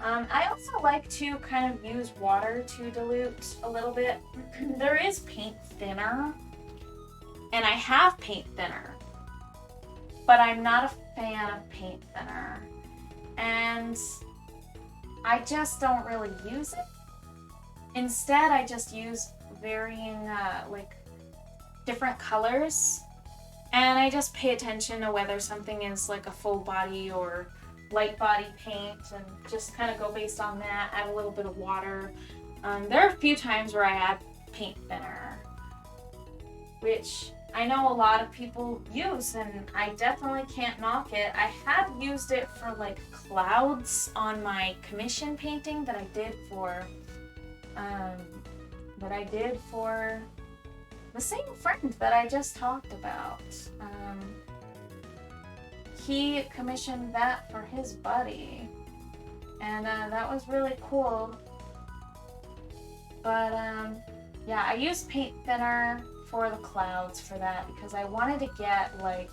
I also like to kind of use water to dilute a little bit. There is paint thinner, and I have paint thinner, but I'm not a fan of paint thinner, and I just don't really use it. Instead, I just use varying, like, different colors, and I just pay attention to whether something is like a full body or light body paint, and just kind of go based on that, add a little bit of water. There are a few times where I add paint thinner, which I know a lot of people use, and I definitely can't knock it. I have used it for like clouds on my commission painting that I did for the same friend that I just talked about. He commissioned that for his buddy, and that was really cool. But yeah, I used paint thinner for the clouds for that because I wanted to get like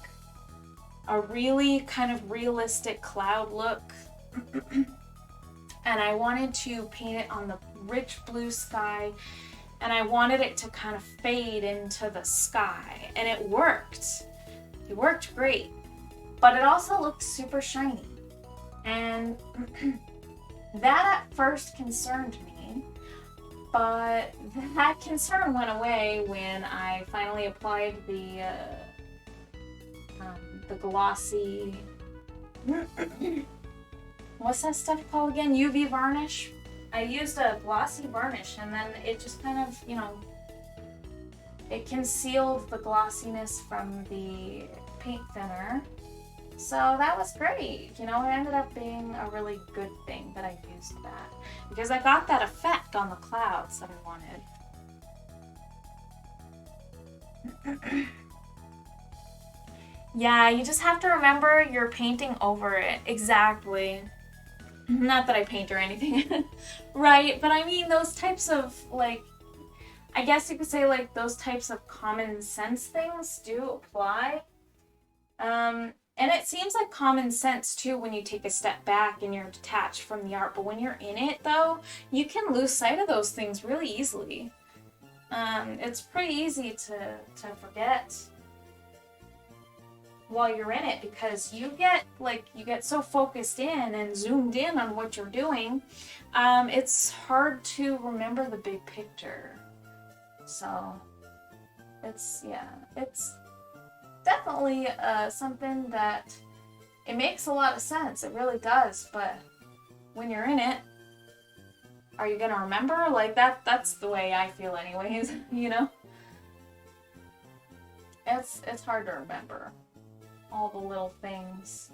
a really kind of realistic cloud look. And I wanted to paint it on the rich blue sky, and I wanted it to kind of fade into the sky, and it worked. It worked great. But it also looked super shiny. And that at first concerned me, but that concern went away when I finally applied the glossy, what's that stuff called again? UV varnish. I used a glossy varnish, and then it just kind of, you know, it concealed the glossiness from the paint thinner. So that was great. You know, it ended up being a really good thing that I used that, because I got that effect on the clouds that I wanted. Yeah, you just have to remember you're painting over it. Exactly. Not that I paint or anything. Right, but I mean those types of, like, I guess you could say like those types of common sense things do apply. And it seems like common sense too when you take a step back and you're detached from the art, but when you're in it though, you can lose sight of those things really easily. It's pretty easy to forget while you're in it, because you get so focused in and zoomed in on what you're doing, it's hard to remember the big picture. So it's definitely something that it makes a lot of sense. It really does. But when you're in it, are you gonna remember? Like that's the way I feel anyways, you know? It's hard to remember all the little things.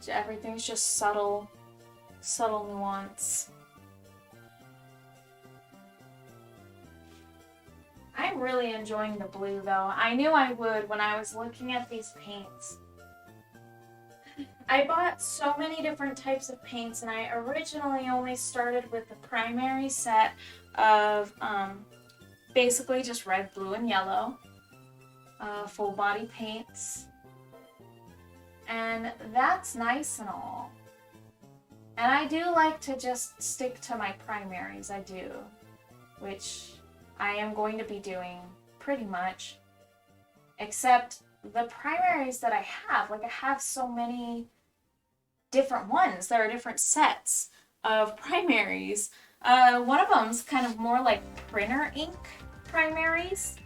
Everything's just subtle nuance. I'm really enjoying the blue though. I knew I would when I was looking at these paints. I bought so many different types of paints, and I originally only started with the primary set of basically just red, blue, and yellow full body paints. And that's nice and all. And I do like to just stick to my primaries, I do. Which I am going to be doing pretty much. Except the primaries that I have, like I have so many different ones. There are different sets of primaries. One of them's kind of more like printer ink primaries.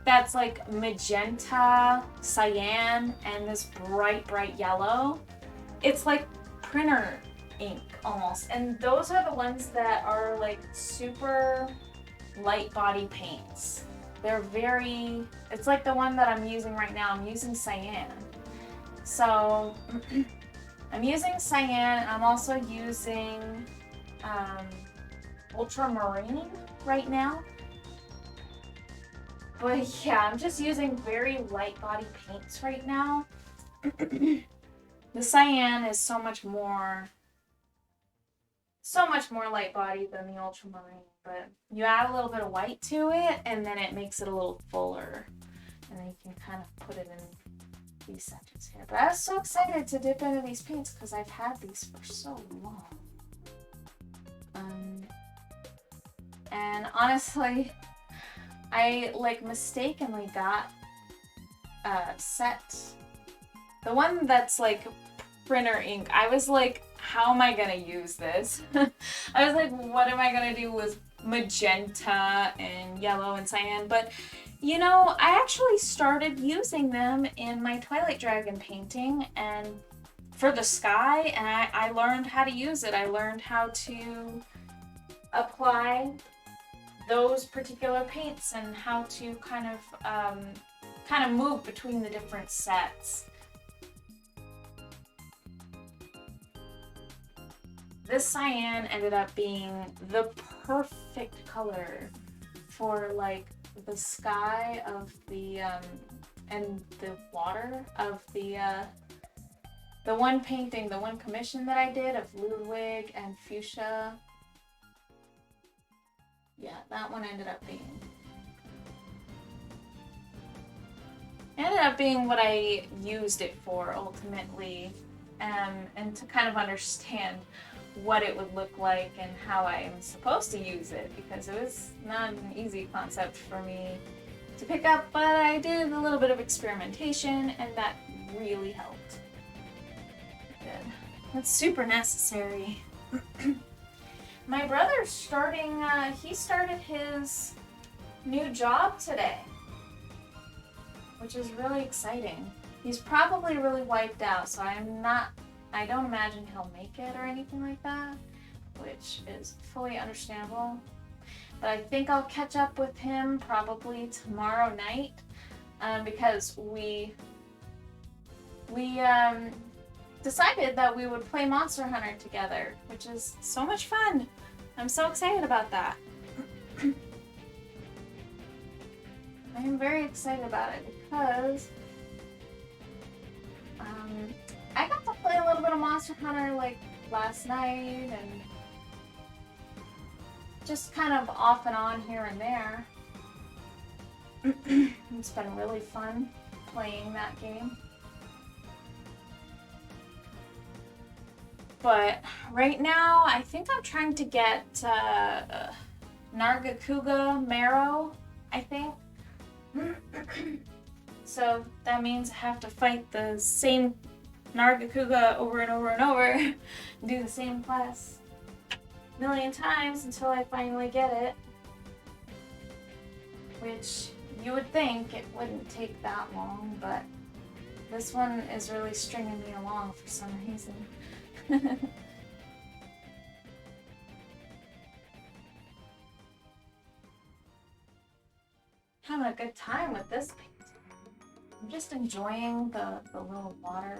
That's like magenta, cyan, and this bright yellow. It's like printer ink almost. And those are the ones that are like super light body paints. They're very, it's like the one that I'm using right now. I'm using cyan. So I'm using cyan. I'm also using ultramarine right now. But yeah, I'm just using very light body paints right now. The cyan is so much more light body than the ultramarine, but you add a little bit of white to it and then it makes it a little fuller. And then you can kind of put it in these sections here. But I was so excited to dip into these paints because I've had these for so long. And honestly, I like mistakenly got set. The one that's like printer ink. I was like, how am I gonna use this? I was like, what am I gonna do with magenta and yellow and cyan? But you know, I actually started using them in my Twilight Dragon painting and for the sky, and I learned how to use it. I learned how to apply those particular paints and how to kind of move between the different sets. This cyan ended up being the perfect color for like the sky of the and the water of the one painting, the one commission that I did of Ludwig and Fuchsia. Yeah, that one ended up being what I used it for ultimately, and to kind of understand what it would look like and how I'm supposed to use it, because it was not an easy concept for me to pick up, but I did a little bit of experimentation and that really helped. It did. That's super necessary. My brother's starting, he started his new job today, which is really exciting. He's probably really wiped out, so I don't imagine he'll make it or anything like that, which is fully understandable. But I think I'll catch up with him probably tomorrow night, because we decided that we would play Monster Hunter together, which is so much fun. I'm so excited about that. I am very excited about it because I got to play a little bit of Monster Hunter like last night and just kind of off and on here and there. It's been really fun playing that game. But right now, I think I'm trying to get Nargacuga Marrow, I think. So that means I have to fight the same Nargacuga over and over and over, do the same quest a million times until I finally get it. Which, You would think it wouldn't take that long, but this one is really stringing me along for some reason. Having a good time with this paint. I'm just enjoying the little water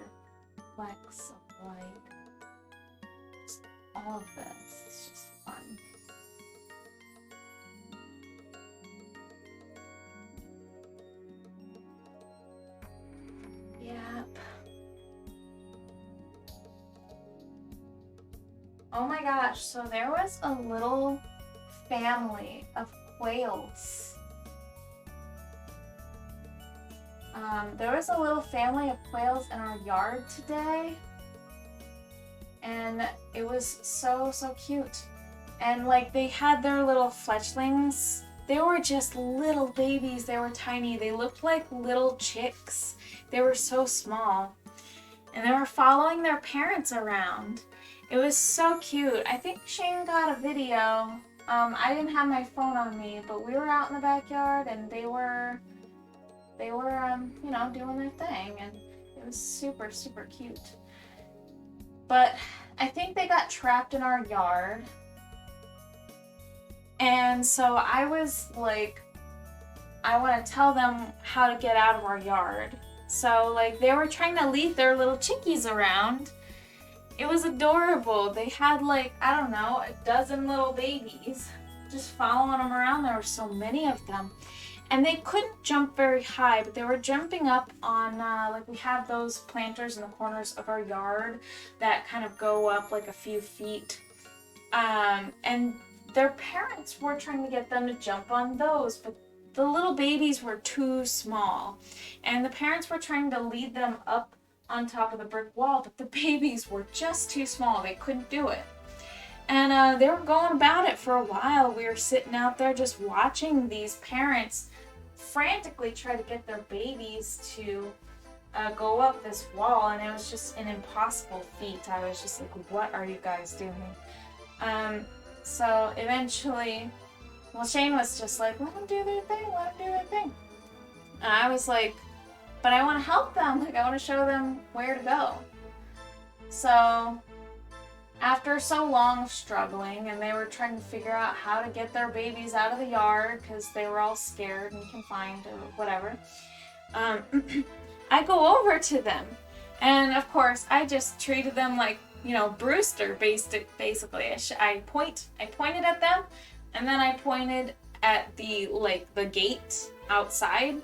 flecks of light. Just all of this. It's just fun. Yep. Oh my gosh, so there was a little family of quails. There was a little family of quails in our yard today, and it was so cute. And like they had their little fledglings. They were just little babies. They were tiny. They looked like little chicks. They were so small, and they were following their parents around. It was so cute. I think Shane got a video. I didn't have my phone on me, but we were out in the backyard, and they were you know, doing their thing, and it was super cute. But I think they got trapped in our yard, and so I was like, I want to tell them how to get out of our yard. So like they were trying to lead their little chickies around. It was adorable. They had like, I don't know, a dozen little babies just following them around. There were so many of them. And they couldn't jump very high, but they were jumping up on, like we have those planters in the corners of our yard that kind of go up like a few feet. And their parents were trying to get them to jump on those, but the little babies were too small. And the parents were trying to lead them up on top of the brick wall, but the babies were just too small. They couldn't do it. And they were going about it for a while. We were sitting out there just watching these parents frantically try to get their babies to go up this wall, and it was just an impossible feat. I was just like, what are you guys doing? So eventually, well, Shane was just like, let them do their thing, let them do their thing. And I was like, but I want to help them. Like, I want to show them where to go. So after so long of struggling, and they were trying to figure out how to get their babies out of the yard because they were all scared and confined or whatever, I go over to them, and of course I just treated them like, you know, Brewster basically. I pointed at them, and then I pointed at the gate outside,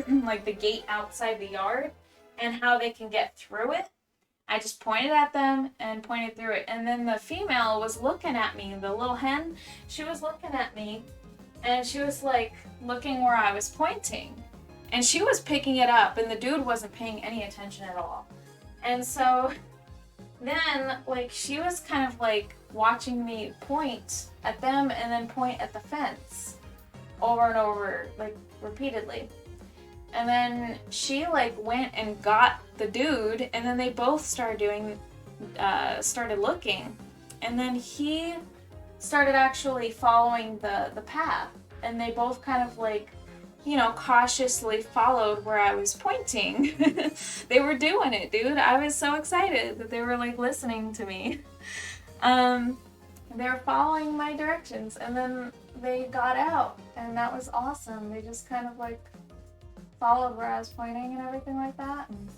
like the gate outside the yard, and how they can get through it. I just pointed at them and pointed through it. And then the female was looking at me, the little hen, she was looking at me, and she was like looking where I was pointing. And she was picking it up, and the dude wasn't paying any attention at all. And so then like she was kind of like watching me point at them and then point at the fence over and over, like repeatedly. And then she like went and got the dude, and then they both started looking, and then he started actually following the path, and they both kind of like, you know, cautiously followed where I was pointing. They were doing it, dude. I was so excited that they were like listening to me. They were following my directions, and then they got out, and that was awesome. They just kind of like followed where I was pointing and everything like that. And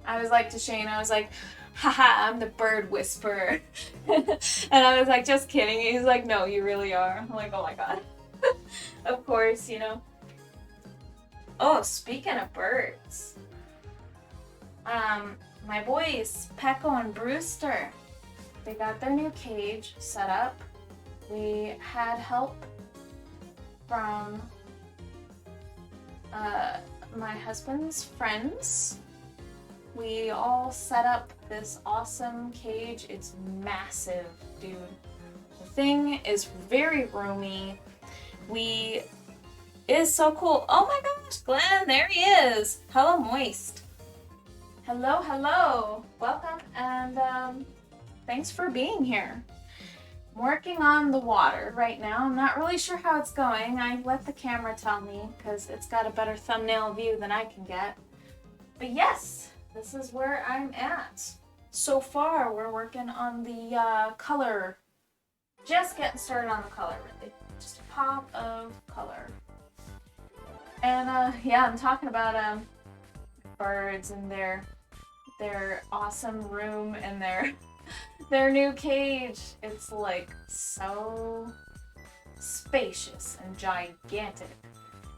I was like to Shane, I was like, haha, I'm the bird whisperer. And I was like, just kidding. He's like, no, you really are. I'm like, oh my god. Of course, you know. Oh, speaking of birds, my boys, Pecco and Brewster, they got their new cage set up. We had help from my husband's friends. We all set up this awesome cage. It's massive, dude. The thing is very roomy. It is so cool. Oh my gosh, Glenn, there he is. Hello, Moist. Hello. Welcome, and thanks for being here. I'm working on the water right now. I'm not really sure how it's going. I let the camera tell me because it's got a better thumbnail view than I can get. But yes, this is where I'm at. So far, we're working on the color. Just getting started on the color, really. Just a pop of color. And yeah, I'm talking about birds and their awesome room and their new cage. It's like so spacious and gigantic.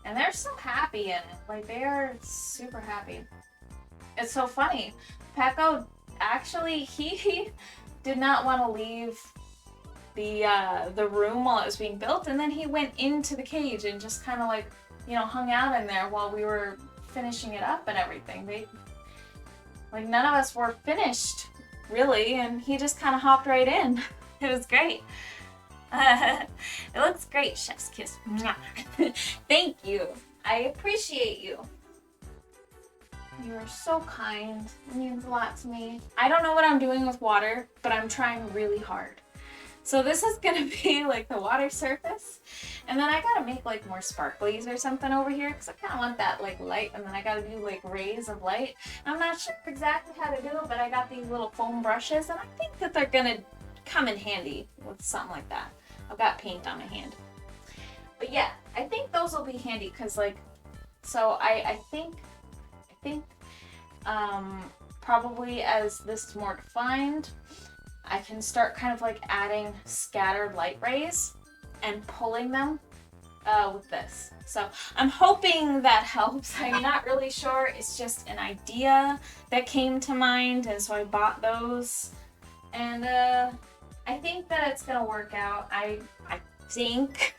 And they're so happy in it. Like, they are super happy. It's so funny. Pecco, actually, he did not want to leave the room while it was being built, and then he went into the cage and just kind of like, you know, hung out in there while we were finishing it up and everything. Like, none of us were finished, really, and he just kind of hopped right in. It was great. It looks great, chef's kiss. Thank you. I appreciate you. You are so kind. It means a lot to me. I don't know what I'm doing with water, but I'm trying really hard. So this is gonna be like the water surface, and then I gotta make like more sparklies or something over here because I kind of want that like light, and then I gotta do like rays of light. I'm not sure exactly how to do it, but I got these little foam brushes, and I think that they're gonna come in handy with something like that. I've got paint on my hand, but yeah, I think those will be handy because like, so I think probably as this is more defined, I can start kind of like adding scattered light rays and pulling them with this. So I'm hoping that helps. I'm not really sure. It's just an idea that came to mind, and so I bought those. And I think that it's gonna work out. I think.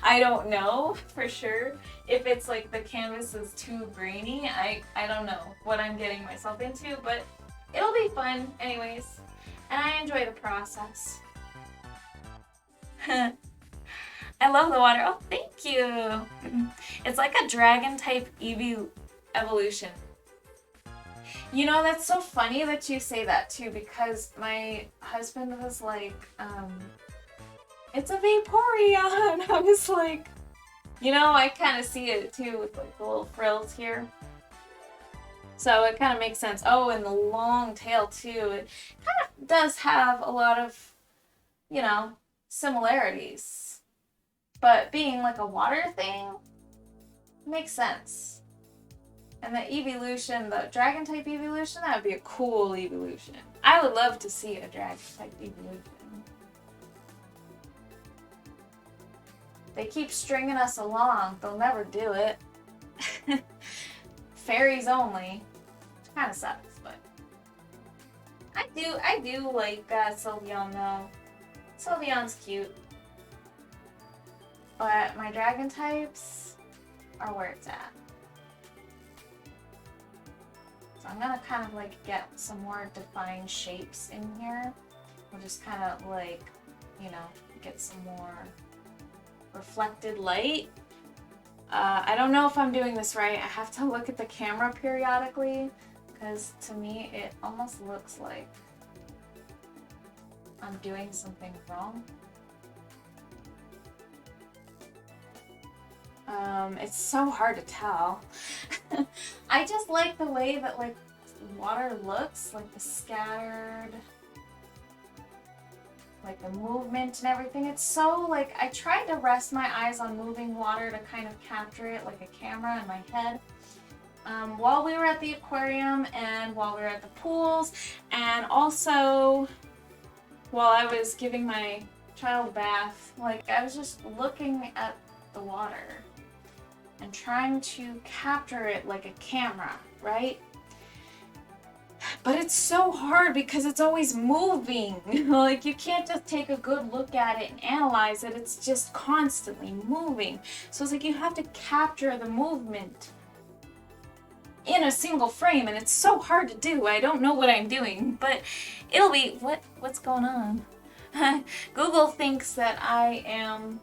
I don't know for sure if it's like the canvas is too grainy. I don't know what I'm getting myself into, but it'll be fun anyways. And I enjoy the process. I love the water. Oh, thank you. It's like a dragon type Eevee evolution. You know, that's so funny that you say that too, because my husband was like, it's a Vaporeon. I was like, you know, I kind of see it too with like the little frills here. So it kind of makes sense. Oh, and the long tail too. It kind of does have a lot of, you know, similarities. But being like a water thing makes sense. And the evolution, the dragon type evolution, that would be a cool evolution. I would love to see a dragon type evolution. They keep stringing us along. They'll never do it. Fairies only. Which kind of sucks, but I do like Sylveon though. Sylveon's cute. But my dragon types are where it's at. So I'm gonna kind of like get some more defined shapes in here. We'll just kind of like, you know, get some more reflected light. I don't know if I'm doing this right. I have to look at the camera periodically because to me it almost looks like I'm doing something wrong. It's so hard to tell. I just like the way that like water looks, like the scattered, like the movement and everything. It's so like, I tried to rest my eyes on moving water to kind of capture it like a camera in my head. While we were at the aquarium and while we were at the pools, and also while I was giving my child a bath, like I was just looking at the water and trying to capture it like a camera, right? But it's so hard because it's always moving. Like you can't just take a good look at it and analyze it. It's just constantly moving. So it's like you have to capture the movement in a single frame, and it's so hard to do. I don't know what I'm doing, but it'll be, what's going on? Google thinks that I am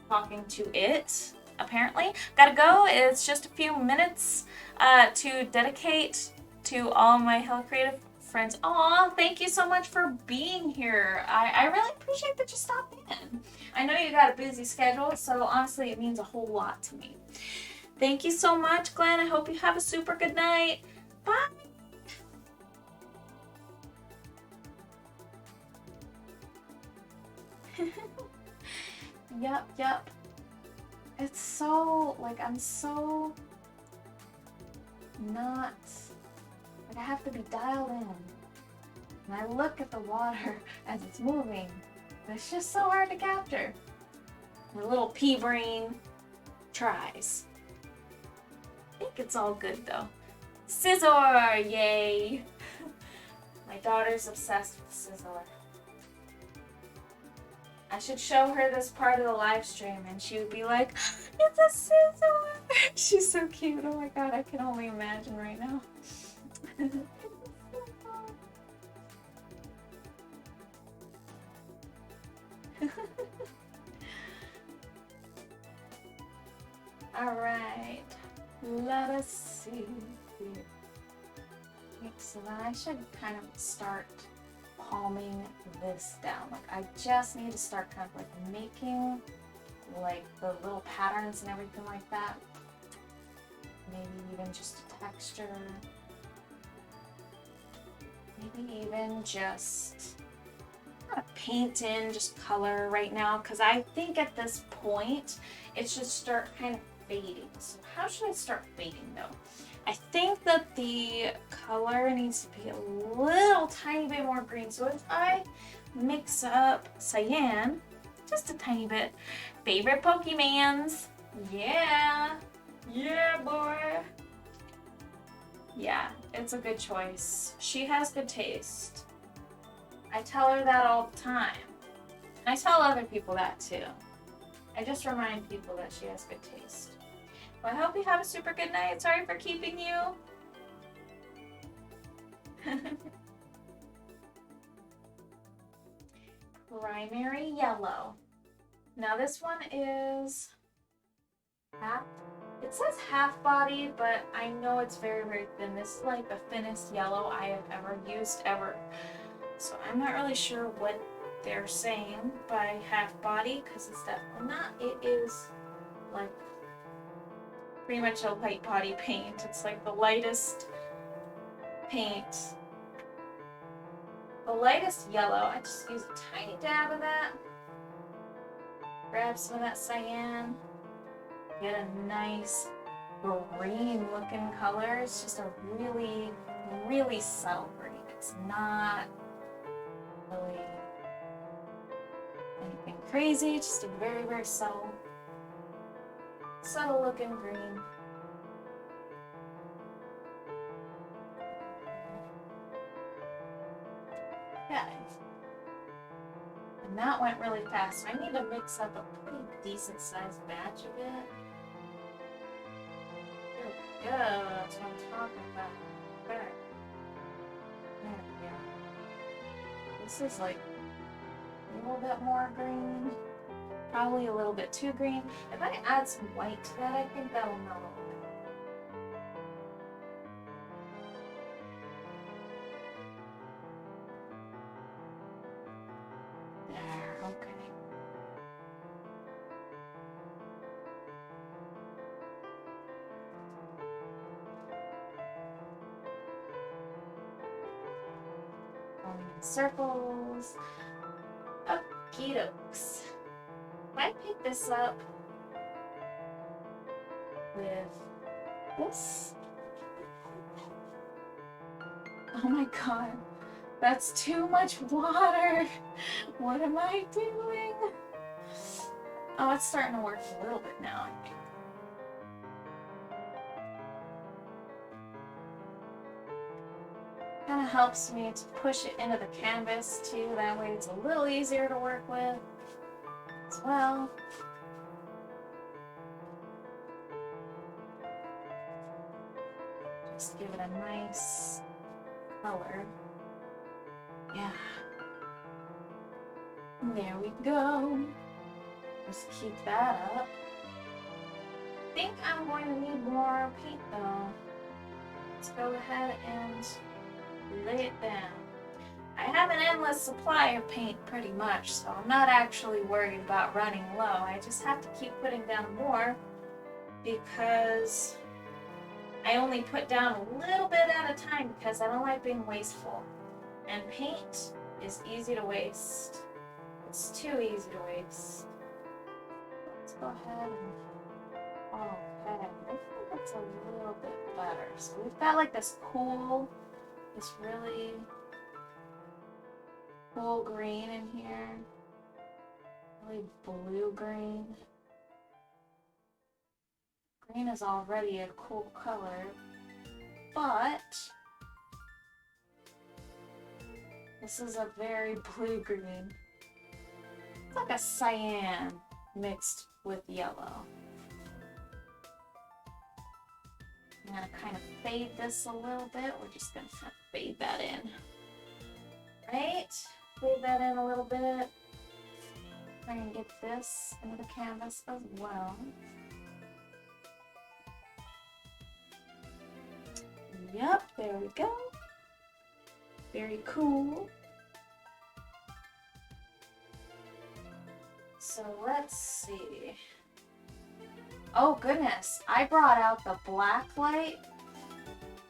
talking to it, apparently. Gotta go. It's just a few minutes to dedicate to all my Hello Creative friends. Aw, thank you so much for being here. I really appreciate that you stopped in. I know you got a busy schedule, so honestly, it means a whole lot to me. Thank you so much, Glenn. I hope you have a super good night. Bye. Yep. It's so, like, I'm so not, like, I have to be dialed in. And I look at the water as it's moving. And it's just so hard to capture. My little pea brain tries. I think it's all good though. Scissor! Yay! My daughter's obsessed with scissor. I should show her this part of the live stream and she would be like, it's a scissor! She's so cute. Oh my god, I can only imagine right now. Alright, let us see. So then I should kind of start palming this down. Like I just need to start kind of like making like the little patterns and everything like that. Maybe even just a texture. Maybe even just not paint in just color right now, because I think at this point it should start kind of fading. So how should I start fading though? I think that the color needs to be a little tiny bit more green. So if I mix up cyan, just a tiny bit. Favorite Pokemans. Yeah. Yeah, boy. Yeah, it's a good choice. She has good taste. I tell her that all the time. I tell other people that too. I just remind people that she has good taste. Well, I hope you have a super good night. Sorry for keeping you. Primary yellow. Now this one is half. It says half body, but I know it's very, very thin. This is like the thinnest yellow I have ever used ever. So I'm not really sure what they're saying by half body, because it's definitely not. It is like pretty much a light body paint. It's like the lightest paint. The lightest yellow. I just use a tiny dab of that. Grab some of that cyan. Get a nice green looking color. It's just a really, really subtle green. It's not really anything crazy. Just a very, very subtle looking green. Okay. And that went really fast. So I need to mix up a pretty decent sized batch of it. There we go. That's what I'm talking about. There we go. This is like a little bit more green. Probably a little bit too green. If I add some white to that, I think that'll melt a little bit. There, okay. Going in circles. Okie dokes. If I pick this up with this. Oh my god, that's too much water. What am I doing? Oh, it's starting to work a little bit now, I think. Kind of helps me to push it into the canvas too. That way it's a little easier to work with as well. Just give it a nice color. Yeah. There we go. Just keep that up. I think I'm going to need more paint though. Let's go ahead and lay it down. I have an endless supply of paint pretty much, so I'm not actually worried about running low. I just have to keep putting down more because I only put down a little bit at a time because I don't like being wasteful. And paint is easy to waste. It's too easy to waste. Let's go ahead and... okay, I think that's a little bit better. So we've got like this really cool green in here. Really blue green. Green is already a cool color, but this is a very blue green. It's like a cyan mixed with yellow. I'm gonna kind of fade this a little bit. We're just gonna kind of fade that in. Right? Fade that in a little bit. Try and get this into the canvas as well. Yep, there we go. Very cool. So let's see. Oh goodness, I brought out the black light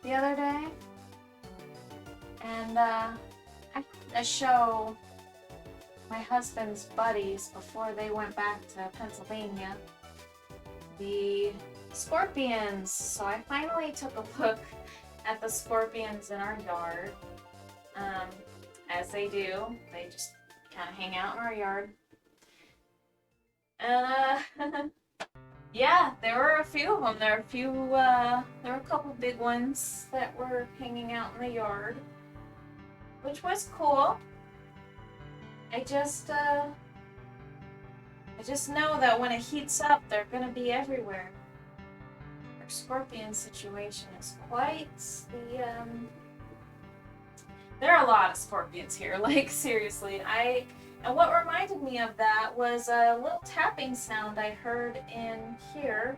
the other day. And I had to show my husband's buddies before they went back to Pennsylvania the scorpions. So I finally took a look at the scorpions in our yard. As they do, they just kind of hang out in our yard. And yeah, there were a few of them. There were a couple big ones that were hanging out in the yard, which was cool. I just know that when it heats up, they're gonna be everywhere. Our scorpion situation is quite the there are a lot of scorpions here, like seriously. And what reminded me of that was a little tapping sound I heard in here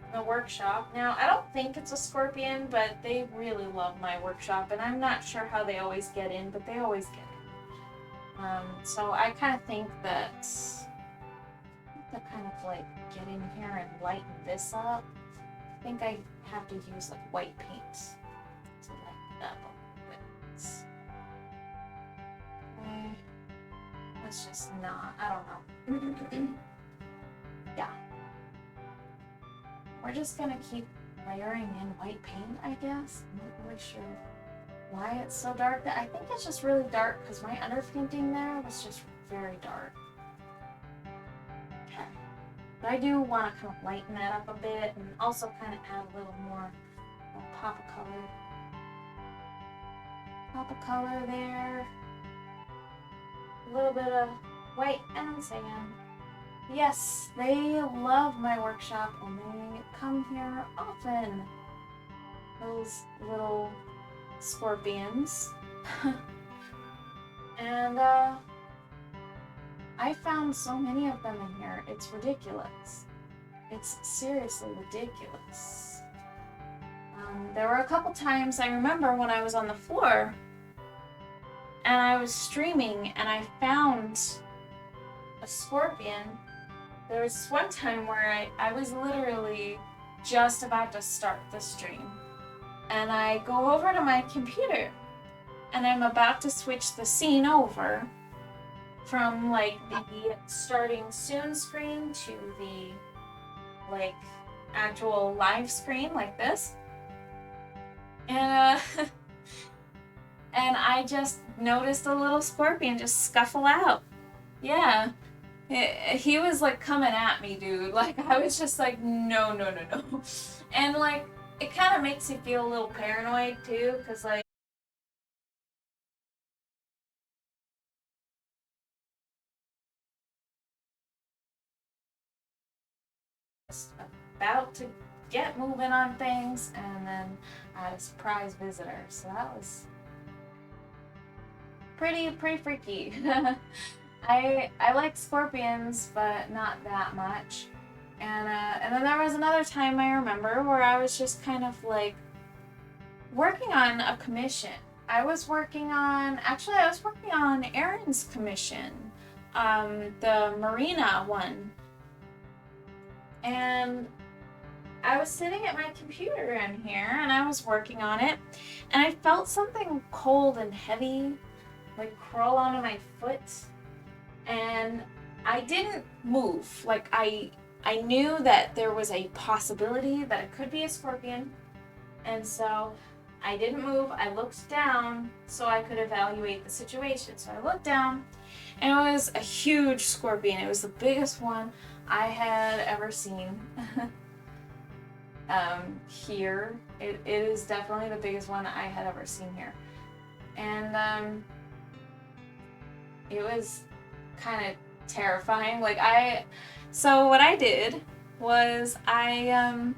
in the workshop. Now, I don't think it's a scorpion, but they really love my workshop, and I'm not sure how they always get in, but they always get in. So I kind of think that to kind of like get in here and lighten this up, I think I have to use like white paint to lighten it up a little bit. Okay. Let's just not, I don't know. Yeah. We're just gonna keep layering in white paint, I guess. I'm not really sure why it's so dark. I think it's just really dark because my underpainting there was just very dark. Okay. But I do want to kind of lighten that up a bit and also kind of add a little more pop of color. Pop of color there. A little bit of white and sand. Yes, they love my workshop and they come here often. Those little scorpions. And I found so many of them in here. It's ridiculous. It's seriously ridiculous. There were a couple times I remember when I was on the floor and I was streaming and I found a scorpion. There was one time where I was literally just about to start the stream. And I go over to my computer and I'm about to switch the scene over from like the starting soon screen to the like actual live screen like this. And and I just noticed a little scorpion just scuffle out. Yeah. He was like coming at me, dude. Like I was just like, no. And like it kind of makes you feel a little paranoid too, because like just about to get moving on things, and then I had a surprise visitor, so that was pretty freaky. I like scorpions, but not that much. And then there was another time I remember where I was just kind of like working on a commission, I was working on Aaron's commission, the Marina one. And I was sitting at my computer in here and I was working on it, and I felt something cold and heavy like crawl onto my foot, and I didn't move. Like I knew that there was a possibility that it could be a scorpion, and so I didn't move. I looked down so I could evaluate the situation. So I looked down, and it was a huge scorpion. It was the biggest one I had ever seen. Here. It is definitely the biggest one I had ever seen here. And it was kind of terrifying. So what I did was I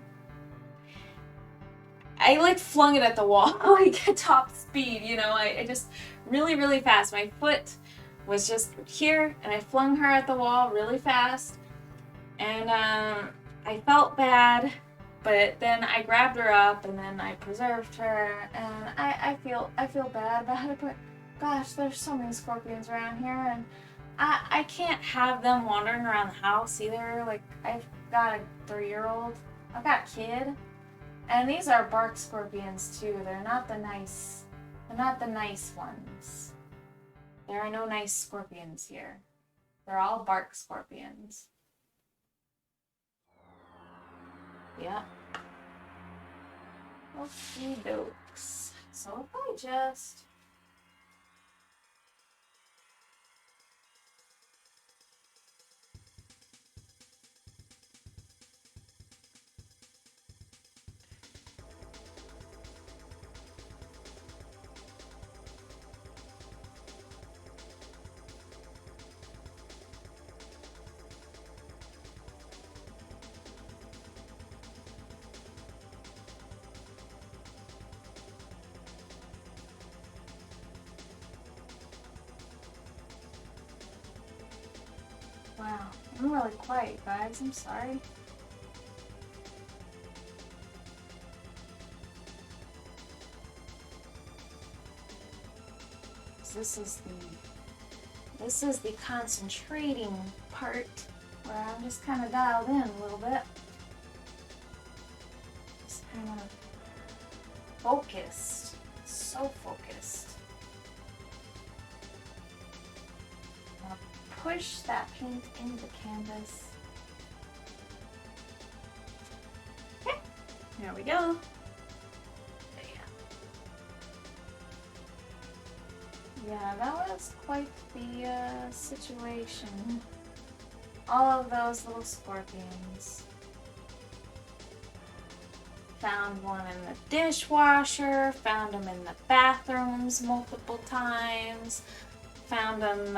like flung it at the wall, like at top speed, you know. I just really, really fast. My foot was just here, and I flung her at the wall really fast. And I felt bad, but then I grabbed her up, and then I preserved her. And I feel bad about it, but gosh, there's so many scorpions around here, and I can't have them wandering around the house either. Like, I've got a 3-year-old, I've got a kid. And these are bark scorpions too. They're not the nice ones. There are no nice scorpions here. They're all bark scorpions. Yeah. Okie dokes. So if I just... Wow, I'm really quiet, guys. I'm sorry. This is the concentrating part where I'm just kind of dialed in a little bit. Just kind of focused. So focused. Push that paint into canvas. Okay, there we go. Yeah, that was quite the situation. All of those little scorpions. Found one in the dishwasher, found them in the bathrooms multiple times. Found them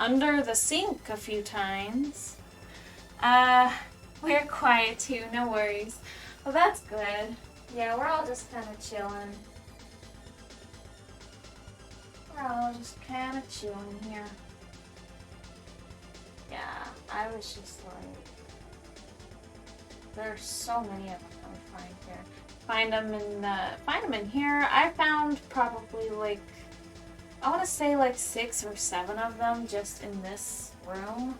under the sink a few times. We're quiet too, no worries. Well, that's good. Yeah, we're all just kind of chilling. We're all just kind of chilling here. Yeah, I was just like... There's so many of them that we find here. Find them in here. I found probably like... I want to say like 6 or 7 of them just in this room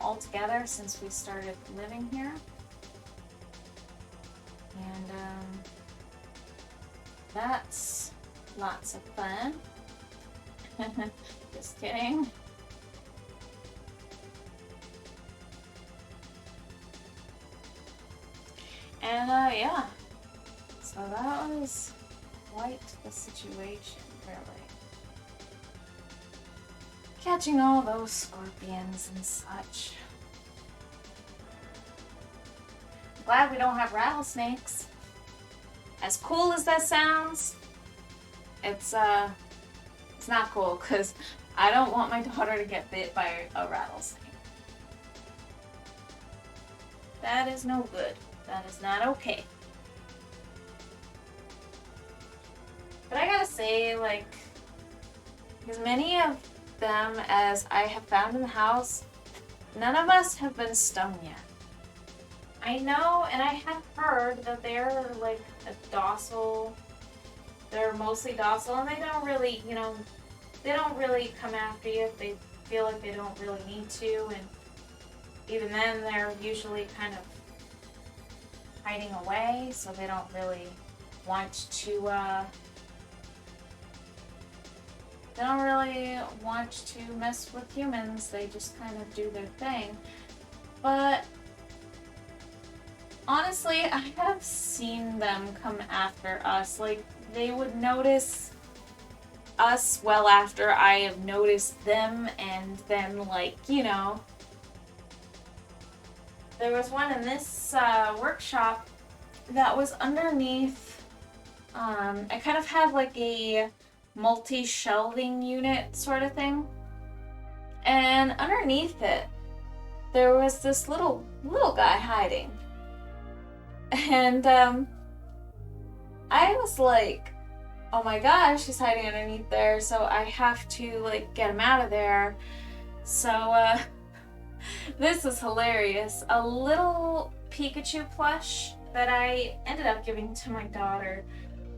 altogether since we started living here. And that's lots of fun. Just kidding. And yeah, so that was quite the situation. Really. Catching all those scorpions and such. Glad we don't have rattlesnakes. As cool as that sounds, it's not cool because I don't want my daughter to get bit by a rattlesnake. That is no good. That is not okay. But I gotta say, like, as many of them as I have found in the house, none of us have been stung yet. I know, and I have heard that they're like a docile They're mostly docile, and they don't really, you know, they don't really come after you if they feel like they don't really need to, and even then they're usually kind of hiding away, so they don't really want to, they don't really want to mess with humans. They just kind of do their thing. But honestly, I have seen them come after us. Like, they would notice us well after I have noticed them, and then, like, you know, there was one in this workshop that was underneath, I kind of had like a multi-shelving unit sort of thing, and underneath it there was this little guy hiding, and I was like, oh my gosh, he's hiding underneath there, so I have to like get him out of there. So this is hilarious. A little Pikachu plush that I ended up giving to my daughter.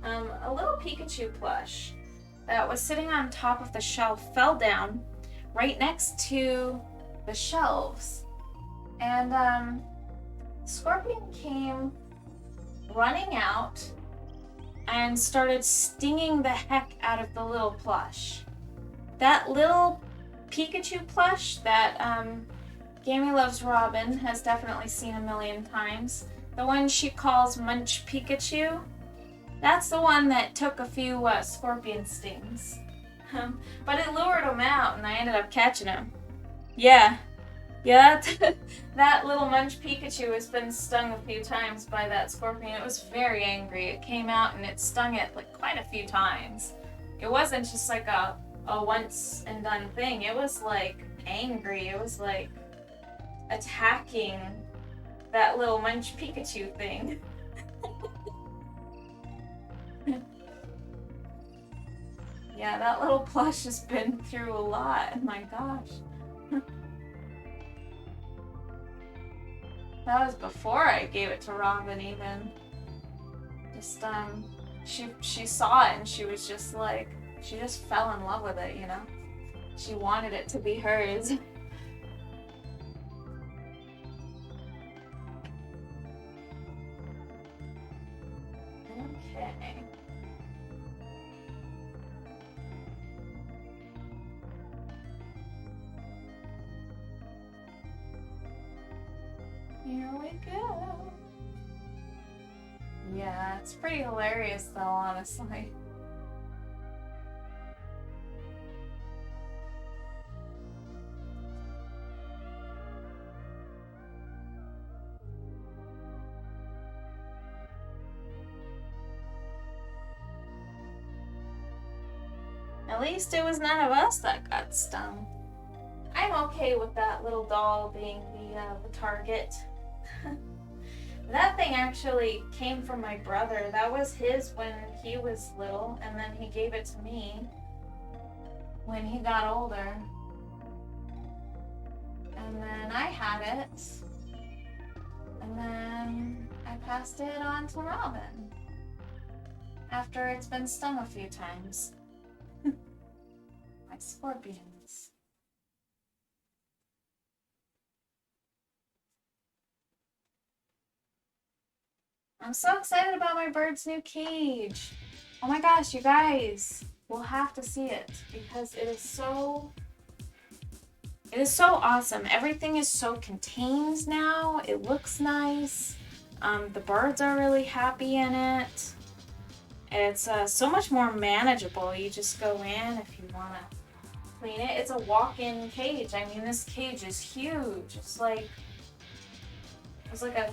A little Pikachu plush that was sitting on top of the shelf fell down right next to the shelves. And Scorpion came running out and started stinging the heck out of the little plush. That little Pikachu plush that Gammy Loves Robin has definitely seen a million times. The one she calls Munch Pikachu. That's the one that took a few scorpion stings. But it lured him out and I ended up catching him. Yeah, that little Munch Pikachu has been stung a few times by that scorpion. It was very angry. It came out and it stung it like quite a few times. It wasn't just like a once and done thing. It was like angry. It was like attacking that little Munch Pikachu thing. Yeah, that little plush has been through a lot. My gosh. That was before I gave it to Robin even. Just, she saw it and she was just like, she just fell in love with it, you know? She wanted it to be hers. Okay. Here we go. Yeah, it's pretty hilarious though, honestly. At least it was none of us that got stung. I'm okay with that little doll being the target. That thing actually came from my brother. That was his when he was little, and then he gave it to me when he got older. And then I had it, and then I passed it on to Robin after it's been stung a few times. My scorpions. I'm so excited about my bird's new cage. Oh my gosh, you guys will have to see it because it is so awesome. Everything is so contained now. It looks nice. The birds are really happy in it. It's so much more manageable. You just go in if you want to clean it. It's a walk-in cage. I mean, this cage is huge. It's like a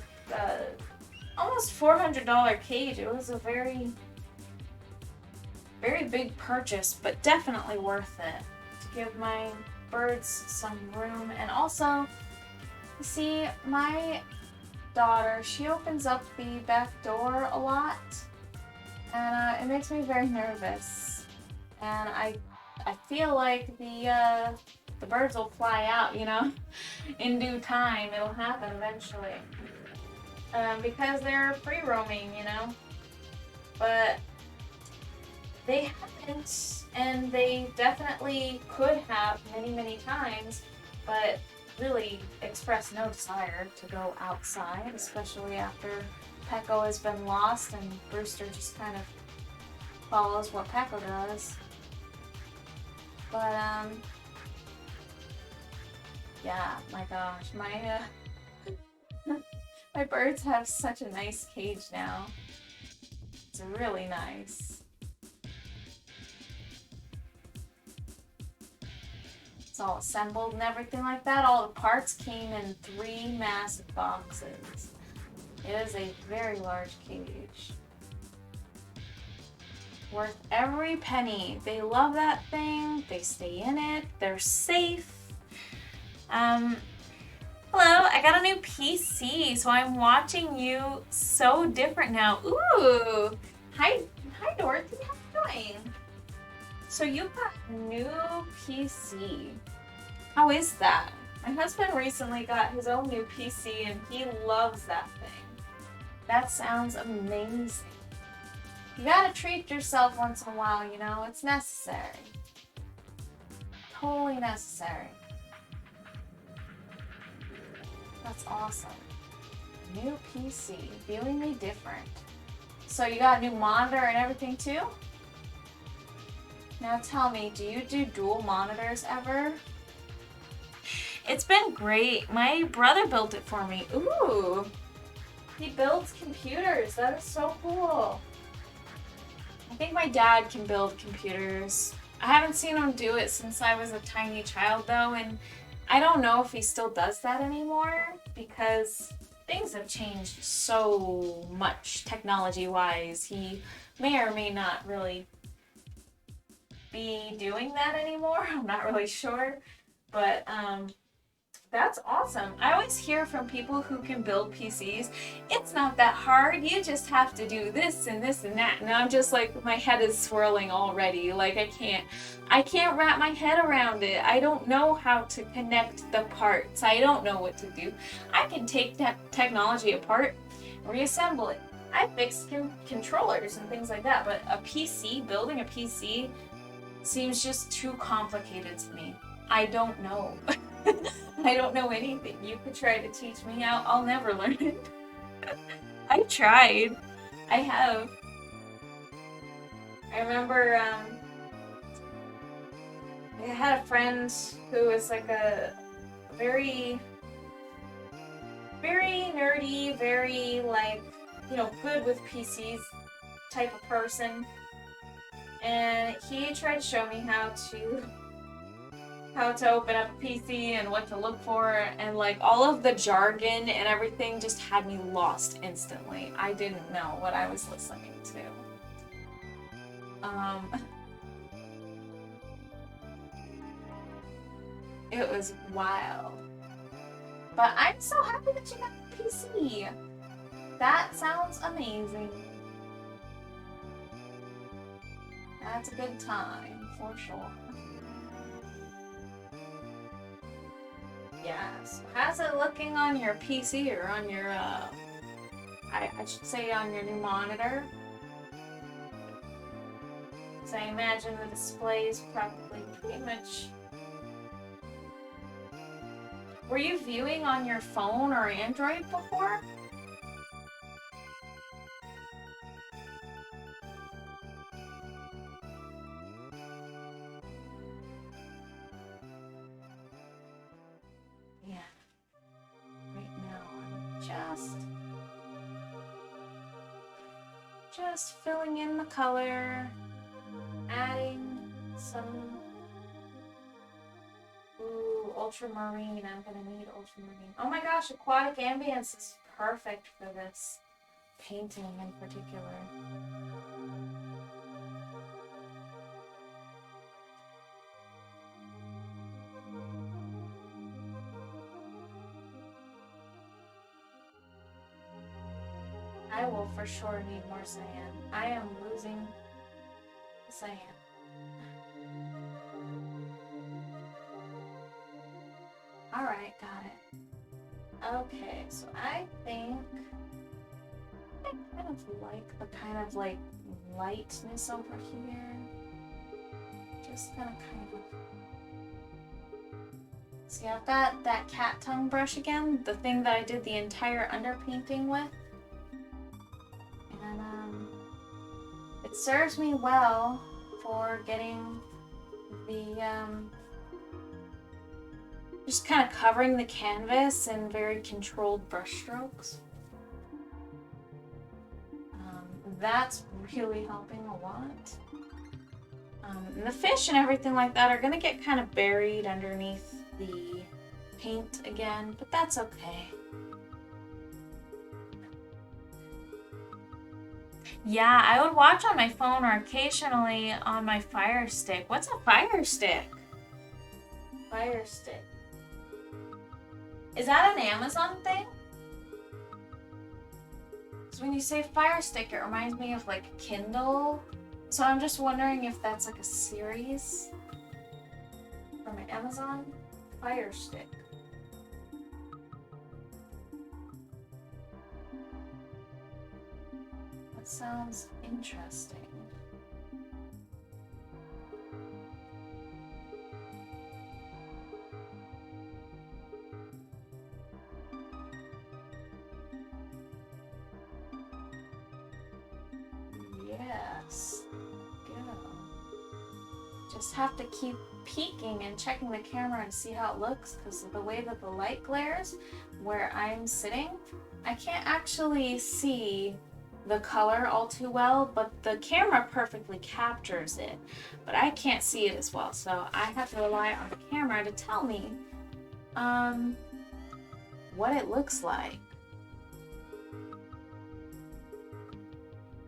almost $400 cage. It was a very, very big purchase, but definitely worth it to give my birds some room. And also, you see, my daughter, she opens up the back door a lot, and it makes me very nervous. And I feel like the birds will fly out, you know, in due time. It'll happen eventually. Because they're free roaming, you know. But They haven't, and they definitely could have many, many times, but really express no desire to go outside, especially after Pecco has been lost and Brewster just kind of follows what Pecco does. But, yeah, my gosh, my birds have such a nice cage now. It's really nice. It's all assembled and everything like that. All the parts came in 3 massive boxes. It is a very large cage. Worth every penny. They love that thing. They stay in it. They're safe. Hello, I got a new PC, so I'm watching you so different now. Ooh, hi Dorothy, how you doing? So you got a new PC. How is that? My husband recently got his own new PC and he loves that thing. That sounds amazing. You gotta treat yourself once in a while, you know, it's necessary. Totally necessary. That's awesome. New PC, feeling different. So you got a new monitor and everything too? Now tell me, do you do dual monitors ever? It's been great. My brother built it for me. Ooh, he builds computers. That is so cool. I think my dad can build computers. I haven't seen him do it since I was a tiny child though, and I don't know if he still does that anymore because things have changed so much technology-wise. He may or may not really be doing that anymore. I'm not really sure, but that's awesome. I always hear from people who can build PCs, it's not that hard. You just have to do this and this and that. And I'm just like, my head is swirling already. Like I can't wrap my head around it. I don't know how to connect the parts. I don't know what to do. I can take that technology apart, reassemble it. I fixed controllers and things like that, but a PC, building a PC seems just too complicated to me. I don't know. I don't know anything. You could try to teach me. I'll never learn it. I tried. I have. I remember I had a friend who was like a very, very nerdy, very like, you know, good with PCs type of person. And he tried to show me how to open up a PC and what to look for, and like all of the jargon and everything just had me lost instantly. I didn't know what I was listening to. It was wild. But I'm so happy that you got a PC. That sounds amazing. That's a good time, for sure. Yes. How's it looking on your PC or on your, I should say on your new monitor? So I imagine the display is probably pretty much... Were you viewing on your phone or Android before? Yeah. Right now I'm just filling in the color, adding some ultramarine. I'm gonna need ultramarine. Oh my gosh, aquatic ambience is perfect for this painting in particular. I will for sure need more cyan. I am losing cyan. Alright, got it. Okay, so I think I kind of like the kind of like lightness over here. Just gonna kind of... See, I've got that cat tongue brush again, the thing that I did the entire underpainting with. And it serves me well for getting the, just kind of covering the canvas in very controlled brush strokes. That's really helping a lot. And the fish and everything like that are gonna get kind of buried underneath the paint again, but that's okay. Yeah, I would watch on my phone or occasionally on my Fire Stick. What's a Fire Stick? Fire Stick. Is that an Amazon thing? Because when you say Fire Stick, it reminds me of like Kindle. So I'm just wondering if that's like a series from Amazon. Fire Stick. That sounds interesting. Yes. Go. Just have to keep peeking and checking the camera and see how it looks, because of the way that the light glares where I'm sitting, I can't actually see the color all too well, but the camera perfectly captures it, but I can't see it as well, so I have to rely on the camera to tell me what it looks like.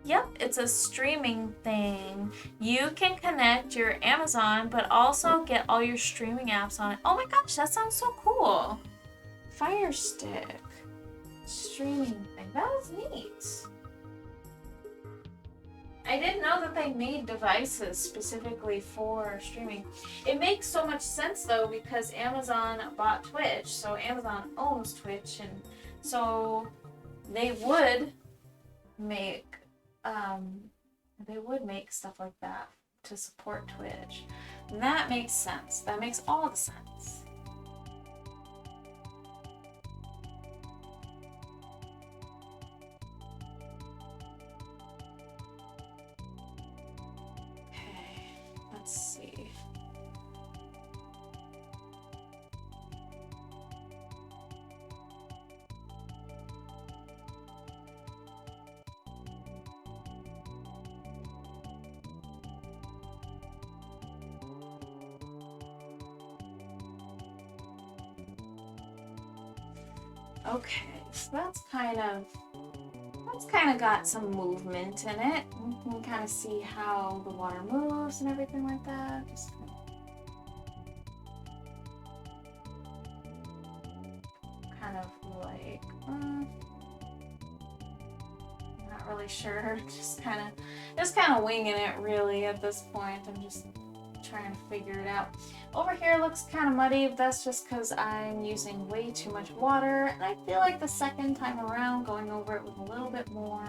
Yep, it's a streaming thing. You can connect your Amazon, but also get all your streaming apps on it. Oh my gosh, that sounds so cool. Fire Stick. Streaming thing. That was neat. I didn't know that they made devices specifically for streaming. It makes so much sense though, because Amazon bought Twitch, so Amazon owns Twitch, and so they would make stuff like that to support Twitch. And that makes sense. That makes all the sense. Okay, let's see. Okay, so that's kind of got some movement in it. You can kind of see how the water moves and everything like that. Just kind of like, not really sure. Just kind of winging it really at this point. I'm just trying to figure it out. Over here looks kind of muddy, but that's just because I'm using way too much water, and I feel like the second time around going over it with a little bit more,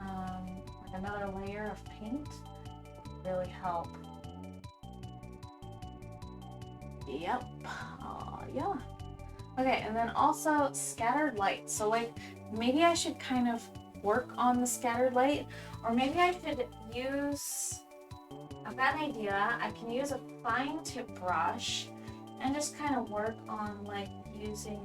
like another layer of paint would really help. Yep. Yeah. Okay, and then also scattered light. So like maybe I should kind of work on the scattered light, or maybe I should use... I've got an idea. I can use a fine tip brush and just kind of work on like using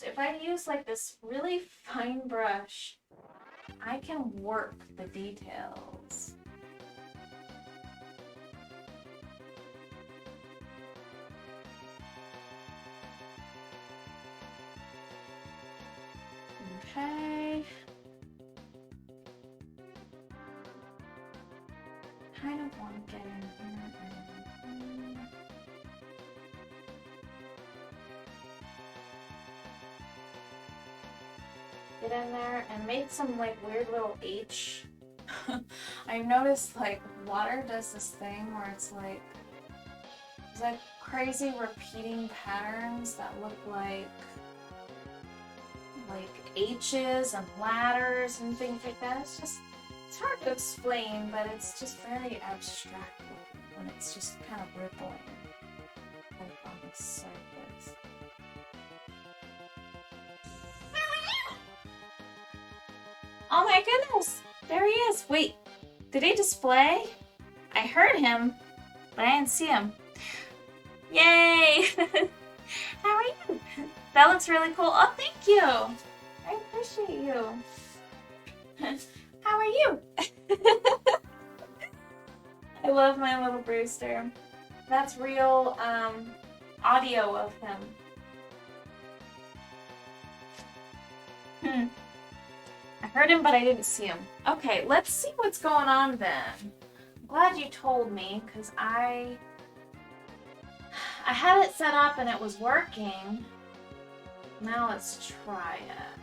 if I use like this really fine brush, I can work the details. Okay. Kind of want to get in here and get in there and make some like weird little H. I've noticed like water does this thing where it's like crazy repeating patterns that look like H's and ladders and things like that. It's hard to explain, but it's just very abstract when it's just kind of rippling like on the surface. Oh my goodness! There he is! Wait, did he display? I heard him, but I didn't see him. Yay! How are you? That looks really cool. Oh, thank you! I appreciate you. How are you? I love my little Brewster. That's real audio of him. I heard him, but I didn't see him. Okay, let's see what's going on then. I'm glad you told me, because I had it set up and it was working. Now let's try it.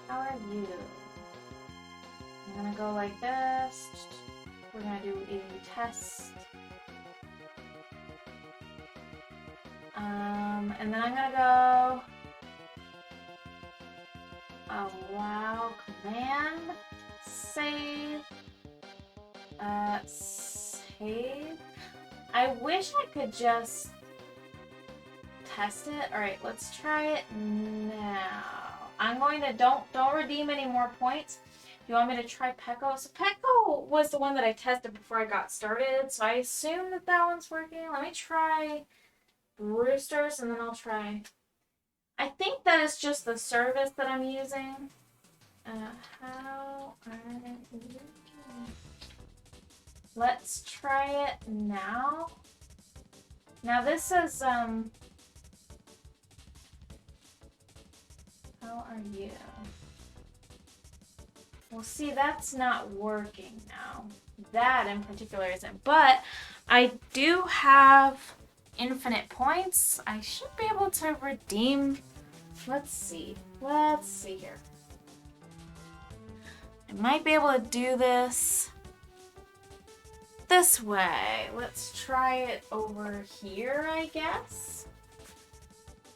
How are you? I'm gonna go like this. We're gonna do a test. And then I'm gonna go allow command, save, save. I wish I could just test it. All right, let's try it now. I'm going to don't redeem any more points. Do you want me to try Pecco? So Pecco was the one that I tested before I got started, so I assume that that one's working. Let me try Brewster's, and then I'll try. I think that is just the service that I'm using. How are you? Let's try it now. Now this is how are you? Well, see, that's not working now. That in particular isn't. But I do have infinite points. I should be able to redeem. Let's see. Let's see here. I might be able to do this way. Let's try it over here, I guess.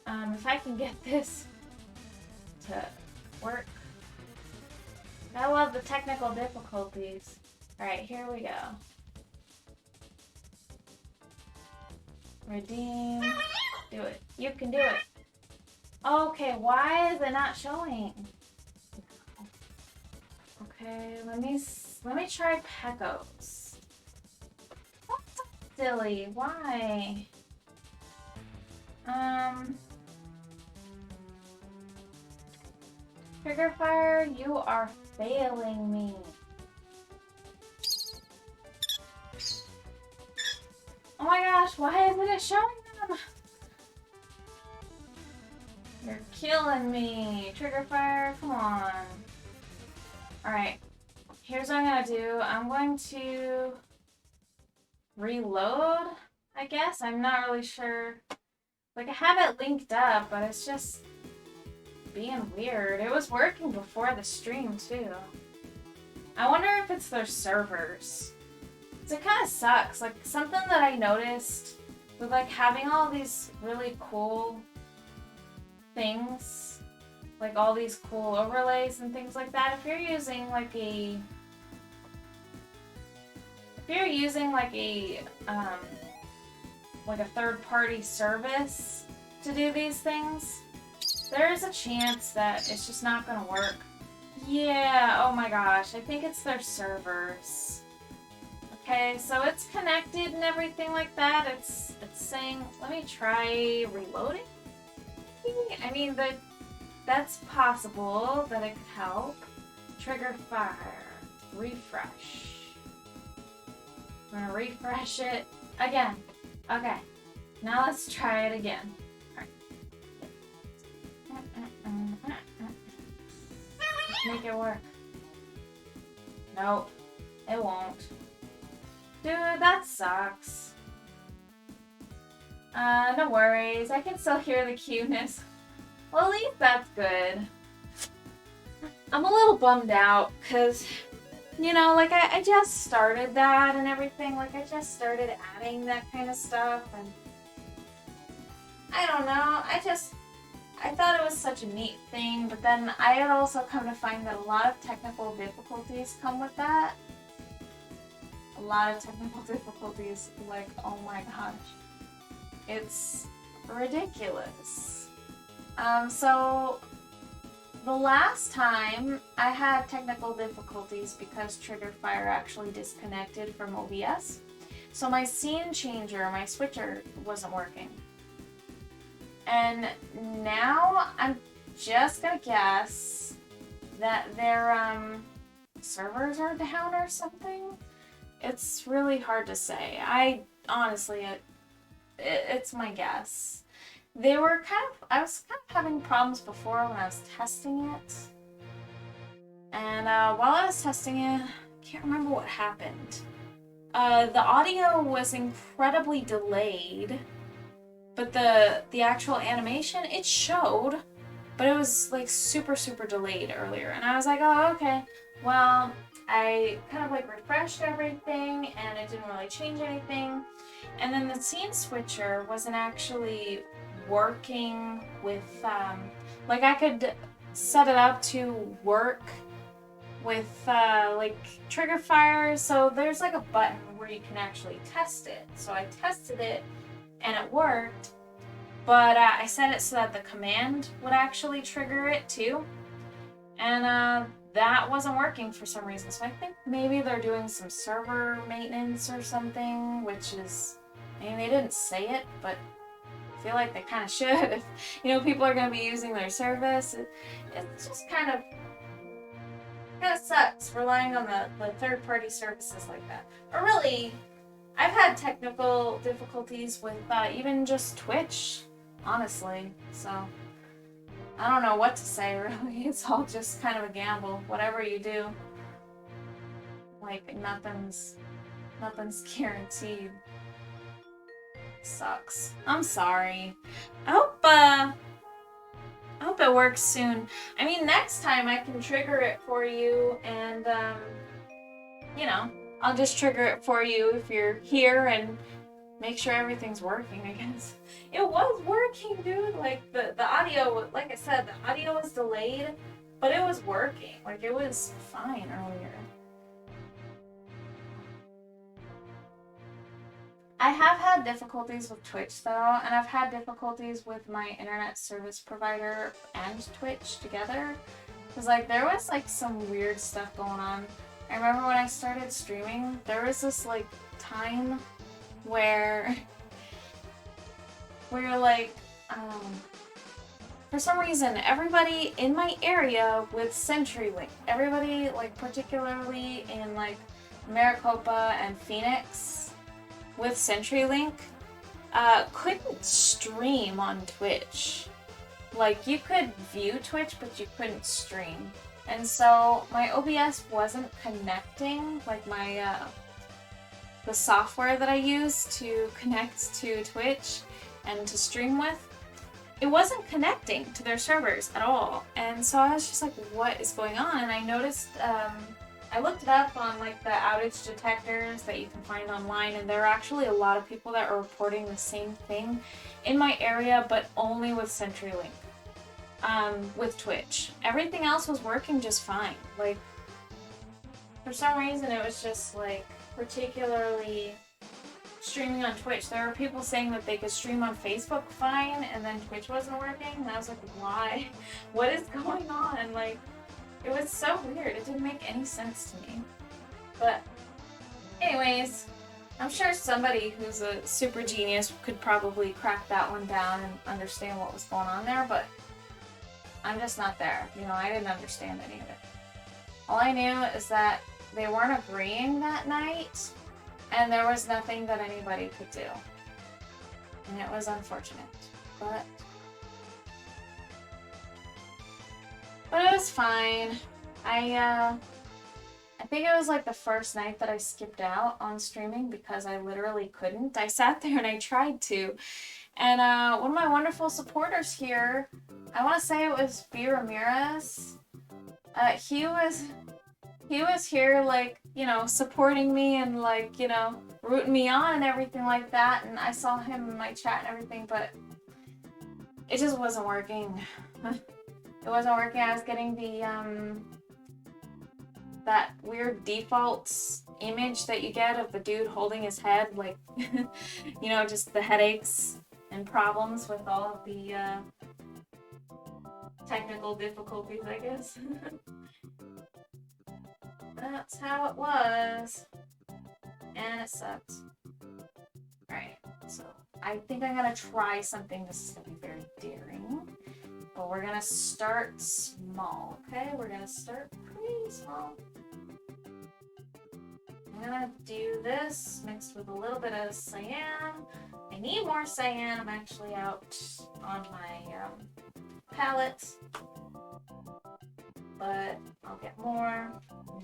If I can get this to work. I love the technical difficulties. Alright, here we go. Redeem. Do it. You can do it. Okay, why is it not showing? Okay, let me try Pecco's. That's so silly. Why? Trigger Fire, you are failing me. Oh my gosh, why isn't it showing them? You're killing me. Trigger Fire, come on. Alright, here's what I'm gonna do. I'm going to reload, I guess. I'm not really sure. Like, I have it linked up, but it's just being weird. It was working before the stream, too. I wonder if it's their servers. It kind of sucks. Like, something that I noticed with, like, having all these really cool things, like all these cool overlays and things like that, if you're using, like, a third-party service to do these things, there's a chance that it's just not gonna work. Yeah, oh my gosh, I think it's their servers. Okay, so it's connected and everything like that. It's saying, let me try reloading. I mean, that's possible that it could help. Trigger Fire. Refresh. I'm gonna refresh it again. Okay, now let's try it again. Make it work. Nope, it won't. Dude, that sucks. No worries. I can still hear the cuteness. Well, at least that's good. I'm a little bummed out because, you know, like I just started that and everything. Like I just started adding that kind of stuff, and I don't know. I thought it was such a neat thing, but then I had also come to find that a lot of technical difficulties come with that. A lot of technical difficulties, like, oh my gosh. It's ridiculous. So the last time I had technical difficulties because Trigger Fire actually disconnected from OBS. So my scene changer, my switcher, wasn't working. And now I'm just gonna guess that their servers are down or something. It's really hard to say. Honestly, it's my guess. I was kind of having problems before when I was testing it. And while I was testing it, I can't remember what happened. The audio was incredibly delayed, but the actual animation, it showed, but it was like super, super delayed earlier. And I was like, oh, okay. Well, I kind of like refreshed everything and it didn't really change anything. And then the scene switcher wasn't actually working with, like I could set it up to work with like Trigger Fire. So there's like a button where you can actually test it. So I tested it and it worked, but I set it so that the command would actually trigger it too. And that wasn't working for some reason. So I think maybe they're doing some server maintenance or something, which is, I mean, they didn't say it, but I feel like they kind of should. If, you know, people are going to be using their service. It just kind of sucks relying on the third-party services like that. Or really, I've had technical difficulties with even just Twitch, honestly. So I don't know what to say, really. It's all just kind of a gamble. Whatever you do, like nothing's guaranteed. Sucks. I'm sorry. I hope it works soon. I mean, next time I can trigger it for you, and you know, I'll just trigger it for you if you're here and make sure everything's working, I guess. It was working, dude. Like, the audio, like I said, the audio was delayed, but it was working. Like, it was fine earlier. I have had difficulties with Twitch, though, and I've had difficulties with my internet service provider and Twitch together. Because, like, there was, like, some weird stuff going on. I remember when I started streaming, there was this, like, time where like for some reason everybody in my area with CenturyLink, everybody like particularly in like Maricopa and Phoenix with CenturyLink couldn't stream on Twitch. Like, you could view Twitch, but you couldn't stream. And so my OBS wasn't connecting, like my the software that I use to connect to Twitch and to stream with, it wasn't connecting to their servers at all. And so I was just like, what is going on? And I noticed, I looked it up on like the outage detectors that you can find online, and there are actually a lot of people that are reporting the same thing in my area, but only with CenturyLink, with Twitch. Everything else was working just fine. Like, for some reason it was just like, particularly streaming on Twitch. There were people saying that they could stream on Facebook fine, and then Twitch wasn't working, and I was like, why? What is going on? Like, it was so weird. It didn't make any sense to me. But anyways, I'm sure somebody who's a super genius could probably crack that one down and understand what was going on there, but I'm just not there. You know, I didn't understand any of it. All I knew is that they weren't agreeing that night, and there was nothing that anybody could do. And it was unfortunate. But it was fine. I think it was like the first night that I skipped out on streaming because I literally couldn't. I sat there and I tried to. And one of my wonderful supporters here, I want to say it was B. Ramirez, he was here, like, you know, supporting me and, like, you know, rooting me on and everything like that, and I saw him in my chat and everything, but it just wasn't working. It wasn't working. I was getting the that weird default image that you get of the dude holding his head, like, you know, just the headaches and problems with all of the technical difficulties, I guess. That's how it was. And it sucked. Right, so I think I'm gonna try something. This is gonna be very daring. But we're gonna start small, okay? We're gonna start pretty small. I'm gonna do this mixed with a little bit of cyan. I need more cyan. I'm actually out on my palette. But I'll get more.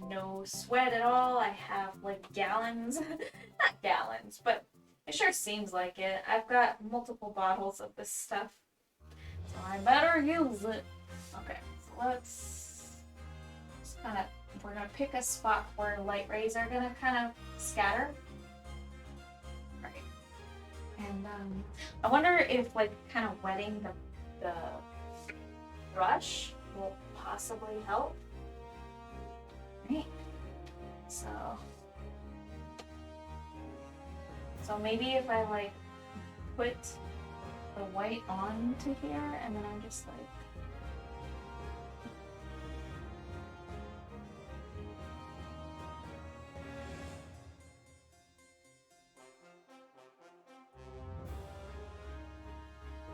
No sweat at all. I have like gallons. Not gallons, but it sure seems like it. I've got multiple bottles of this stuff. So I better use it. Okay, so let's just kind of, we're going to pick a spot where light rays are going to kind of scatter. Right. And I wonder if like kind of wetting the brush will possibly help. Right. So maybe if I like put the white onto here and then I'm just like,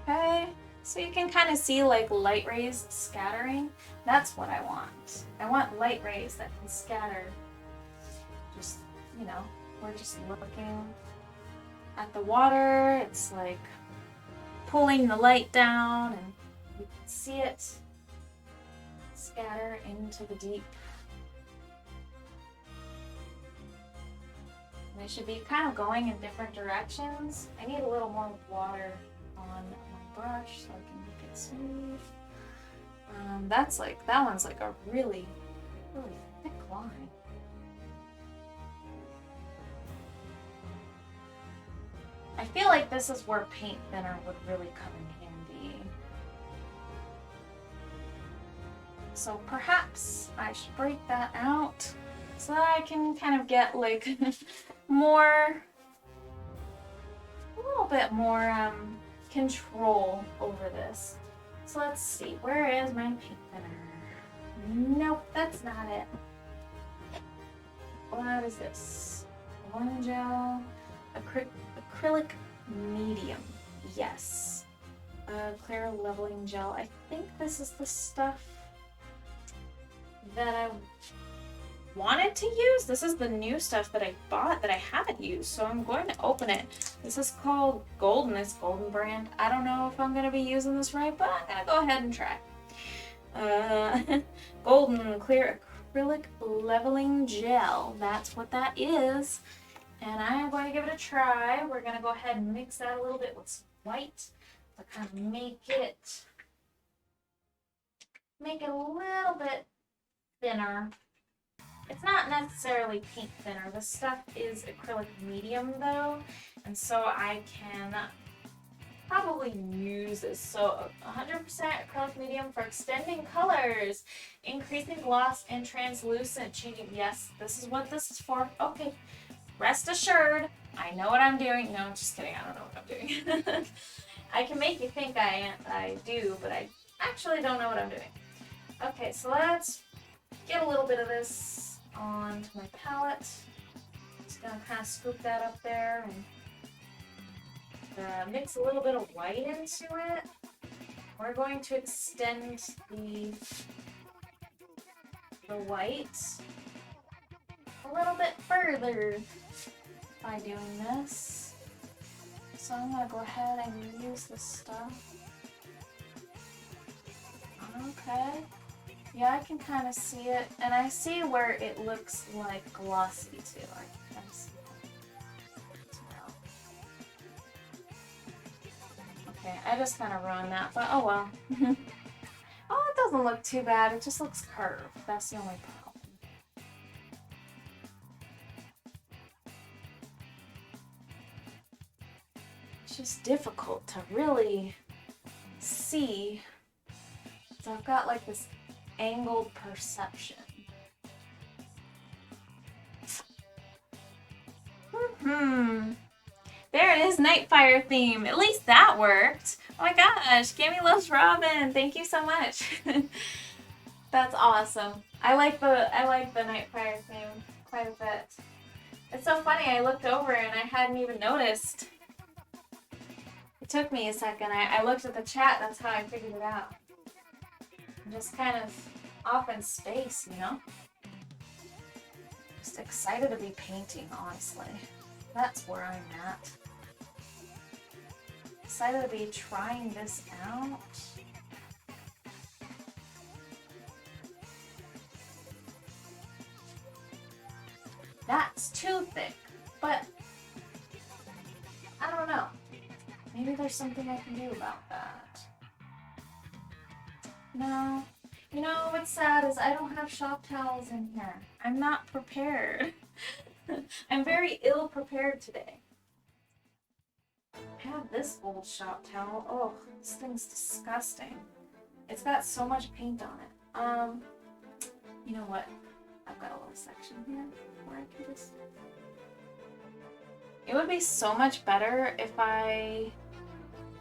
okay, so you can kind of see like light rays scattering. That's what I want. I want light rays that can scatter. Just, you know, we're just looking at the water. It's like pulling the light down and you can see it scatter into the deep. And they should be kind of going in different directions. I need a little more water on my brush so I can make it smooth. That one's like a really, really thick line. I feel like this is where paint thinner would really come in handy. So perhaps I should break that out so that I can kind of get like more, a little bit more control over this. So let's see, where is my paint thinner? Nope, that's not it. What is this? One gel, acrylic medium. Yes. Clear leveling gel. I think this is the stuff that I wanted to use. This is the new stuff that I bought that I haven't used, so I'm going to open it. This is called Golden. It's Golden brand. I don't know if I'm going to be using this right, but I'm going to go ahead and try. Golden Clear Acrylic Leveling Gel. That's what that is. And I am going to give it a try. We're going to go ahead and mix that a little bit with some white to kind of make it a little bit thinner. It's not necessarily paint thinner. This stuff is acrylic medium though, and so I can probably use this. So 100% acrylic medium for extending colors, increasing gloss and translucent, changing. Yes, this is what this is for. Okay, rest assured, I know what I'm doing. No, just kidding. I don't know what I'm doing. I can make you think I do, but I actually don't know what I'm doing. Okay, so let's get a little bit of this onto my palette. Just gonna kind of scoop that up there and mix a little bit of white into it. We're going to extend the white a little bit further by doing this. So I'm gonna go ahead and use this stuff. Okay. Yeah, I can kind of see it, and I see where it looks like glossy too. I can kind of see that. Okay, I just kind of ruined that, but oh well. Oh, it doesn't look too bad. It just looks curved. That's the only problem. It's just difficult to really see. So I've got like this angled perception. There it is, Nightfire theme. At least that worked. Oh my gosh, Gammy loves Robin. Thank you so much. That's awesome. I like the Nightfire theme quite a bit. It's so funny, I looked over and I hadn't even noticed. It took me a second. I looked at the chat, that's how I figured it out. I'm just kind of off in space, you know? Just excited to be painting, honestly. That's where I'm at. Excited to be trying this out. That's too thick, but I don't know. Maybe there's something I can do about that. No. You know what's sad is I don't have shop towels in here. I'm not prepared. I'm very ill prepared today. I have this old shop towel. Oh, this thing's disgusting. It's got so much paint on it. You know what? I've got a little section here where I can just... It would be so much better if I...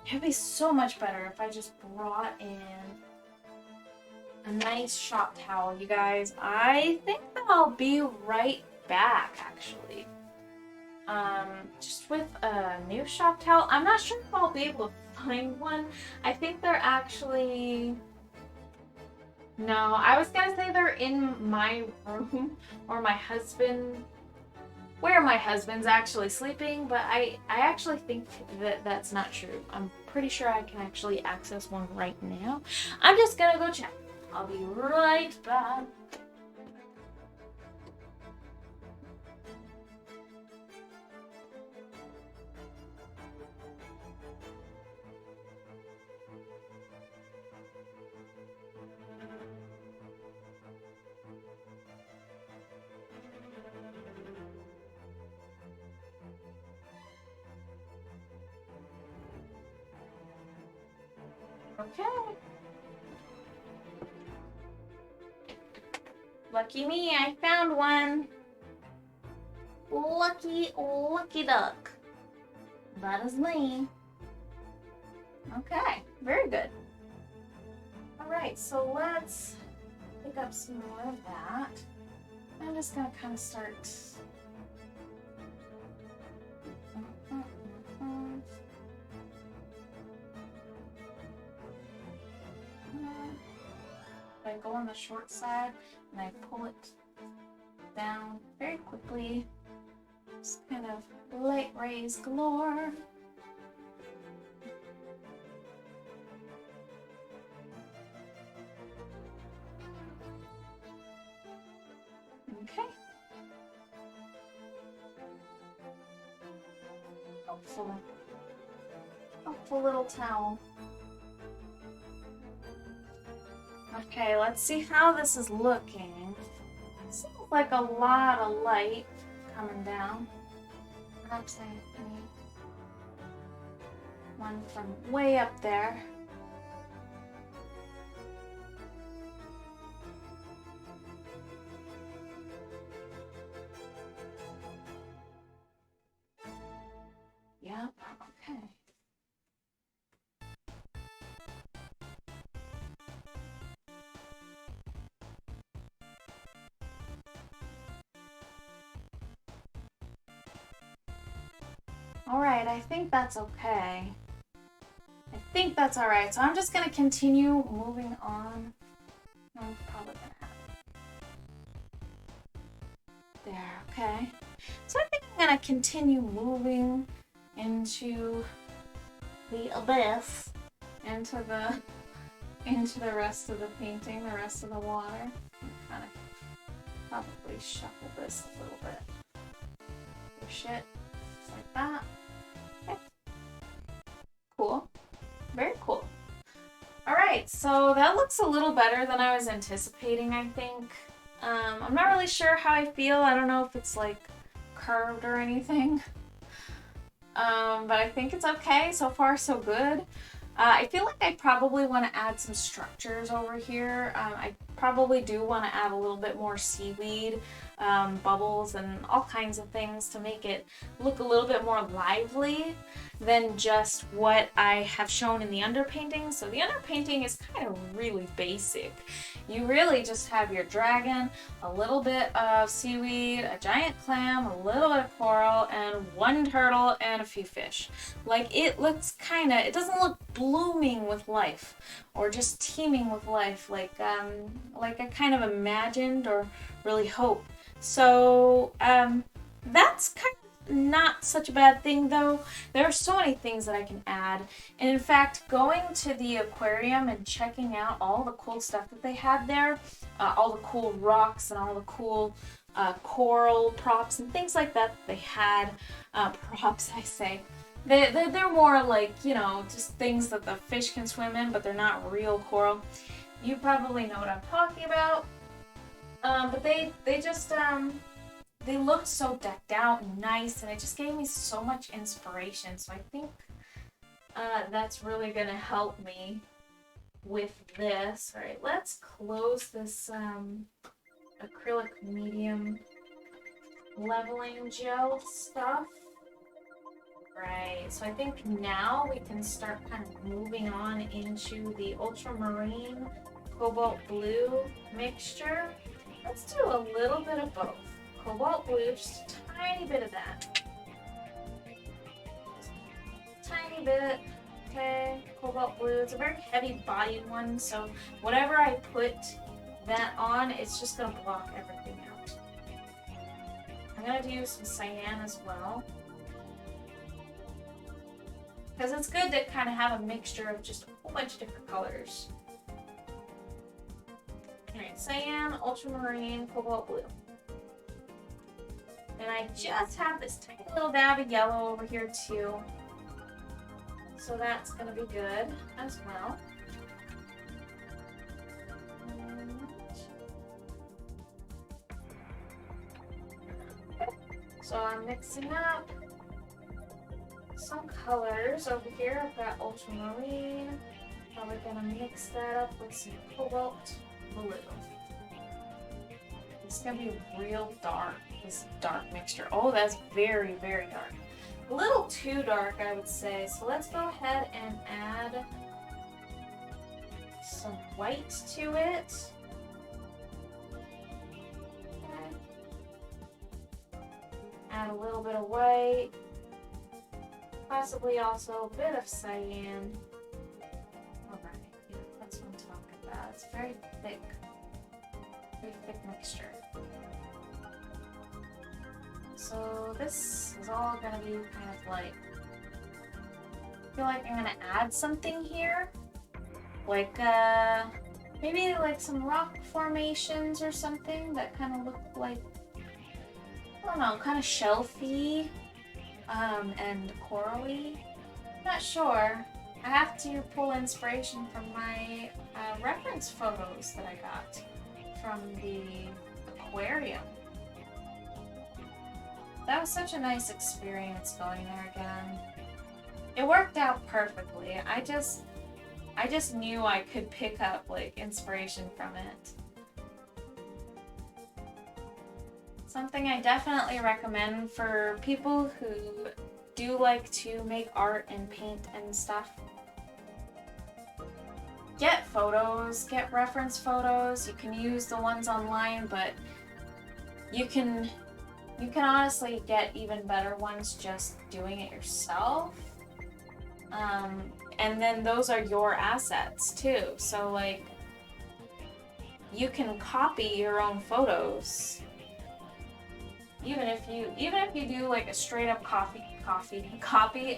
It would be so much better if I just brought in a nice shop towel, you guys. I think that I'll be right back, actually. Just with a new shop towel. I'm not sure if I'll be able to find one. I think they're actually... No, I was gonna say they're in my room or my husband, where my husband's actually sleeping, but I actually think that that's not true. I'm pretty sure I can actually access one right now. I'm just gonna go check. I'll be right back. Okay. Lucky me, I found one. Lucky duck. That is me. Okay, very good. Alright, so let's pick up some more of that. I'm just gonna kind of start... I go on the short side and I pull it down very quickly. Just kind of light rays galore. Okay. Helpful little towel. Okay, let's see how this is looking. Seems like a lot of light coming down. Perhaps I need one from way up there. Yep, okay. Alright, I think that's okay. I think that's alright. So I'm just going to continue moving on. I'm probably going to have it. There, okay. So I think I'm going to continue moving into the abyss, into the rest of the painting, the rest of the water. Kind of probably shuffle this a little bit. Push it like that. Okay. Cool. Very cool. Alright, so that looks a little better than I was anticipating, I think. I'm not really sure how I feel. I don't know if it's like curved or anything. But I think it's okay. So far, so good. I feel like I probably want to add some structures over here. I probably do want to add a little bit more seaweed, bubbles, and all kinds of things to make it look a little bit more lively than just what I have shown in the underpainting. So the underpainting is kind of really basic. You really just have your dragon, a little bit of seaweed, a giant clam, a little bit of coral, and one turtle and a few fish. Like, it looks it doesn't look blooming with life or just teeming with life like I kind of imagined or really hope. So that's kind of not such a bad thing, though. There are so many things that I can add, and in fact, going to the aquarium and checking out all the cool stuff that they had there, all the cool rocks and all the cool coral props and things like that they had. Props, I say. They're more like, you know, just things that the fish can swim in, but they're not real coral. You probably know what I'm talking about. But they just they looked so decked out and nice, and it just gave me so much inspiration. So I think that's really gonna help me with this. All right, let's close this acrylic medium leveling gel stuff. Right, so I think now we can start kind of moving on into the ultramarine cobalt blue mixture. Let's do a little bit of both. Cobalt blue, just a tiny bit of that. Tiny bit, okay, cobalt blue. It's a very heavy bodied one, so whatever I put that on, it's just gonna block everything out. I'm gonna do some cyan as well, because it's good to kind of have a mixture of just a whole bunch of different colors. Alright, cyan, ultramarine, cobalt blue. And I just have this tiny little dab of yellow over here too. So that's going to be good as well. So I'm mixing up some colors over here. I've got ultramarine. Probably gonna mix that up with some cobalt blue. It's gonna be real dark, this dark mixture. Oh, that's very, very dark. A little too dark, I would say. So let's go ahead and add some white to it. Okay. Add a little bit of white. Possibly also a bit of cyan. Alright, yeah, that's what I'm talking about. It's very thick mixture. So this is all gonna be kind of like, I feel like I'm gonna add something here. Like, maybe like some rock formations or something that kind of look like, I don't know, kind of shelfy. And corally. Not sure. I have to pull inspiration from my reference photos that I got from the aquarium. That was such a nice experience going there again. It worked out perfectly. I just knew I could pick up like inspiration from it. Something I definitely recommend for people who do like to make art and paint and stuff. Get photos, get reference photos. You can use the ones online, but you can honestly get even better ones just doing it yourself. And then those are your assets too. So like, you can copy your own photos. Even if you do like a straight up copy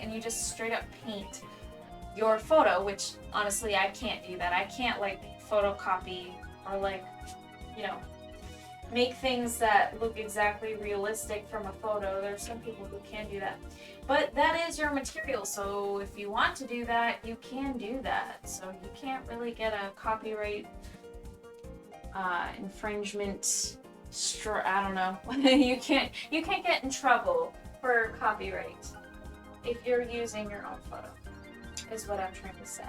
and you just straight up paint your photo, which honestly I can't do that. I can't like photocopy or like, you know, make things that look exactly realistic from a photo. There's some people who can do that. But that is your material, so if you want to do that, you can do that. So you can't really get a copyright infringement. I don't know. you can't get in trouble for copyright if you're using your own photo. is what I'm trying to say.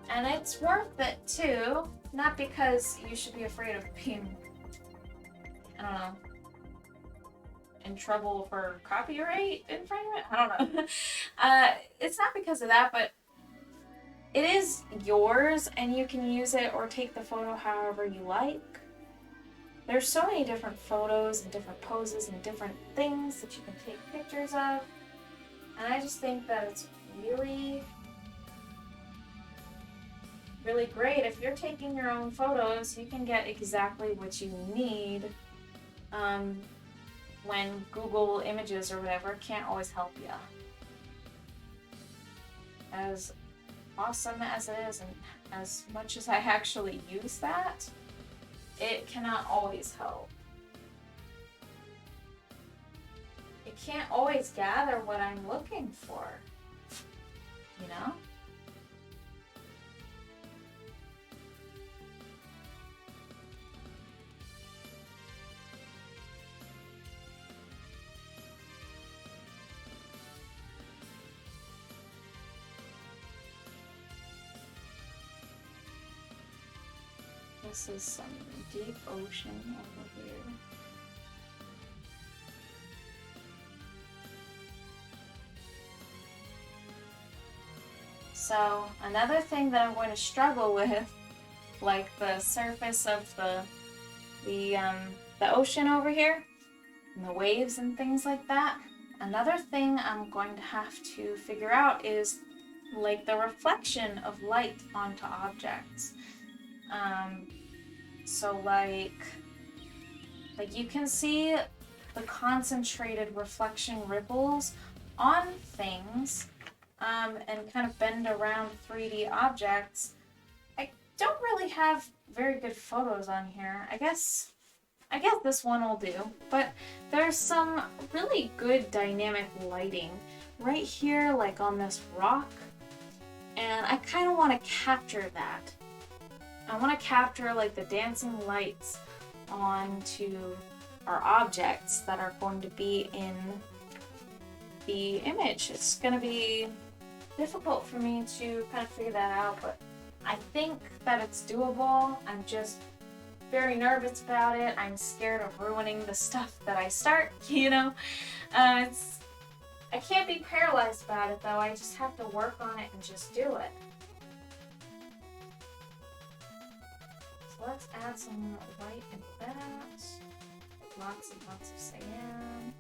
And it's worth it too, not because you should be afraid of being, I don't know, in trouble for copyright infringement? I don't know. It's not because of that, but it is yours and you can use it or take the photo however you like. There's so many different photos and different poses and different things that you can take pictures of. And I just think that it's really, really great. If you're taking your own photos, you can get exactly what you need when Google Images or whatever can't always help you. As awesome as it is, and as much as I actually use that, it cannot always help. It can't always gather what I'm looking for, you know? This is some deep ocean over here. So another thing that I'm going to struggle with, like the surface of the ocean over here, and the waves and things like that. Another thing I'm going to have to figure out is like the reflection of light onto objects. So like you can see the concentrated reflection ripples on things and kind of bend around 3D objects. I don't really have very good photos on here. I guess this one will do, but there's some really good dynamic lighting right here, like on this rock, and I kind of want to capture that. I want to capture like the dancing lights onto our objects that are going to be in the image. It's going to be difficult for me to kind of figure that out, but I think that it's doable. I'm just very nervous about it. I'm scared of ruining the stuff that I start, you know? I can't be paralyzed about it though. I just have to work on it and just do it. So let's add some white into that. Lots and lots of cyan.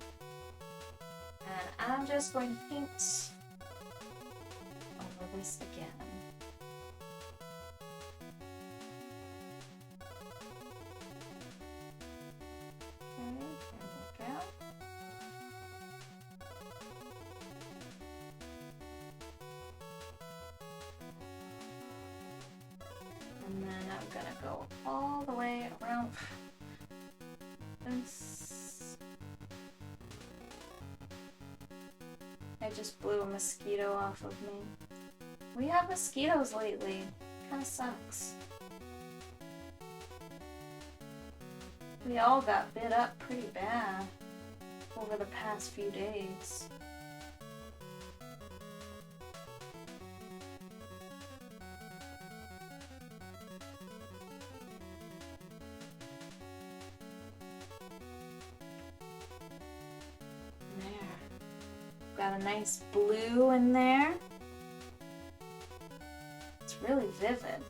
And I'm just going to paint over this again. Okay, there we go. And then I'm gonna go all the way around this. I just blew a mosquito off of me. We have mosquitoes lately. Kinda sucks. We all got bit up pretty bad over the past few days. Got a nice blue in there. It's really vivid.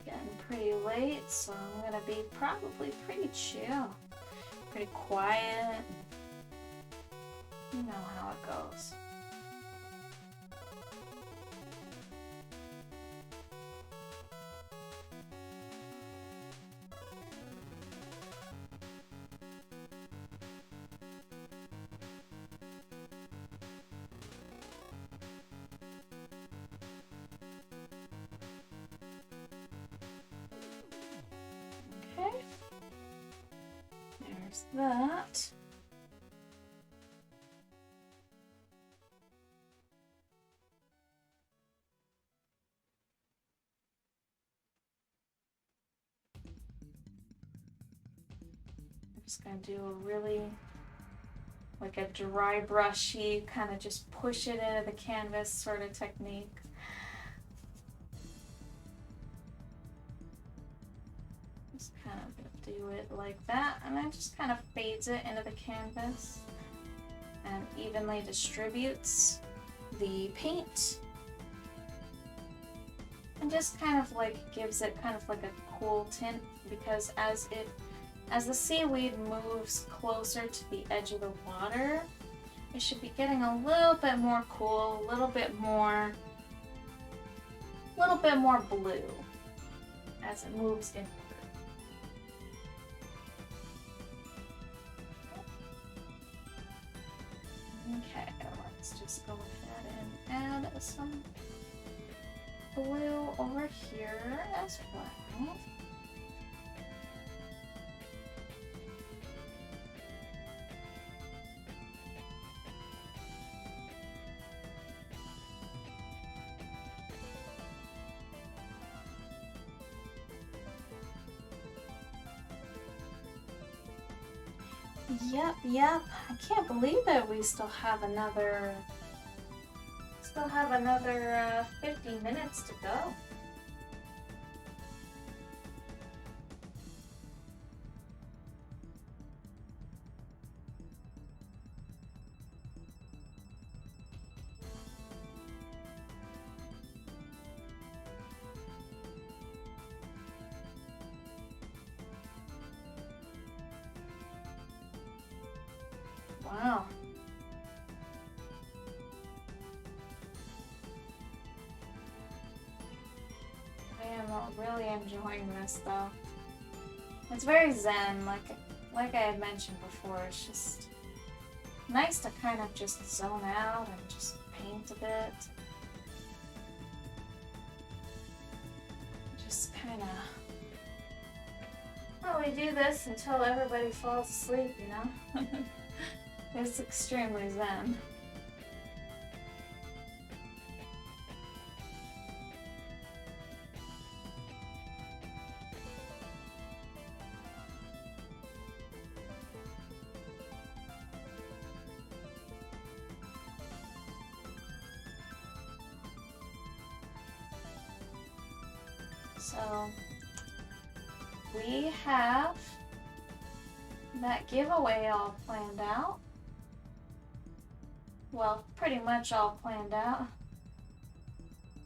Getting pretty late, so I'm gonna be probably pretty chill, pretty quiet. You know how it goes. Okay. There there's that. I'm just gonna do a really, like a dry brushy, kind of just push it into the canvas sort of technique. Just kind of do it like that, and then just kind of fades it into the canvas and evenly distributes the paint. And just kind of like gives it kind of like a cool tint, because as the seaweed moves closer to the edge of the water, it should be getting a little bit more cool, a little bit more blue as it moves inward. Okay, let's just go ahead and add some blue over here as well. Yep. I can't believe that we still have another 50 minutes to go. Wow. I am really enjoying this though. It's very zen, like I had mentioned before. It's just nice to kind of just zone out and just paint a bit. Just kind of, well, we do this until everybody falls asleep, you know? It's extremely zen. So we have that giveaway all planned out. Well, pretty much all planned out.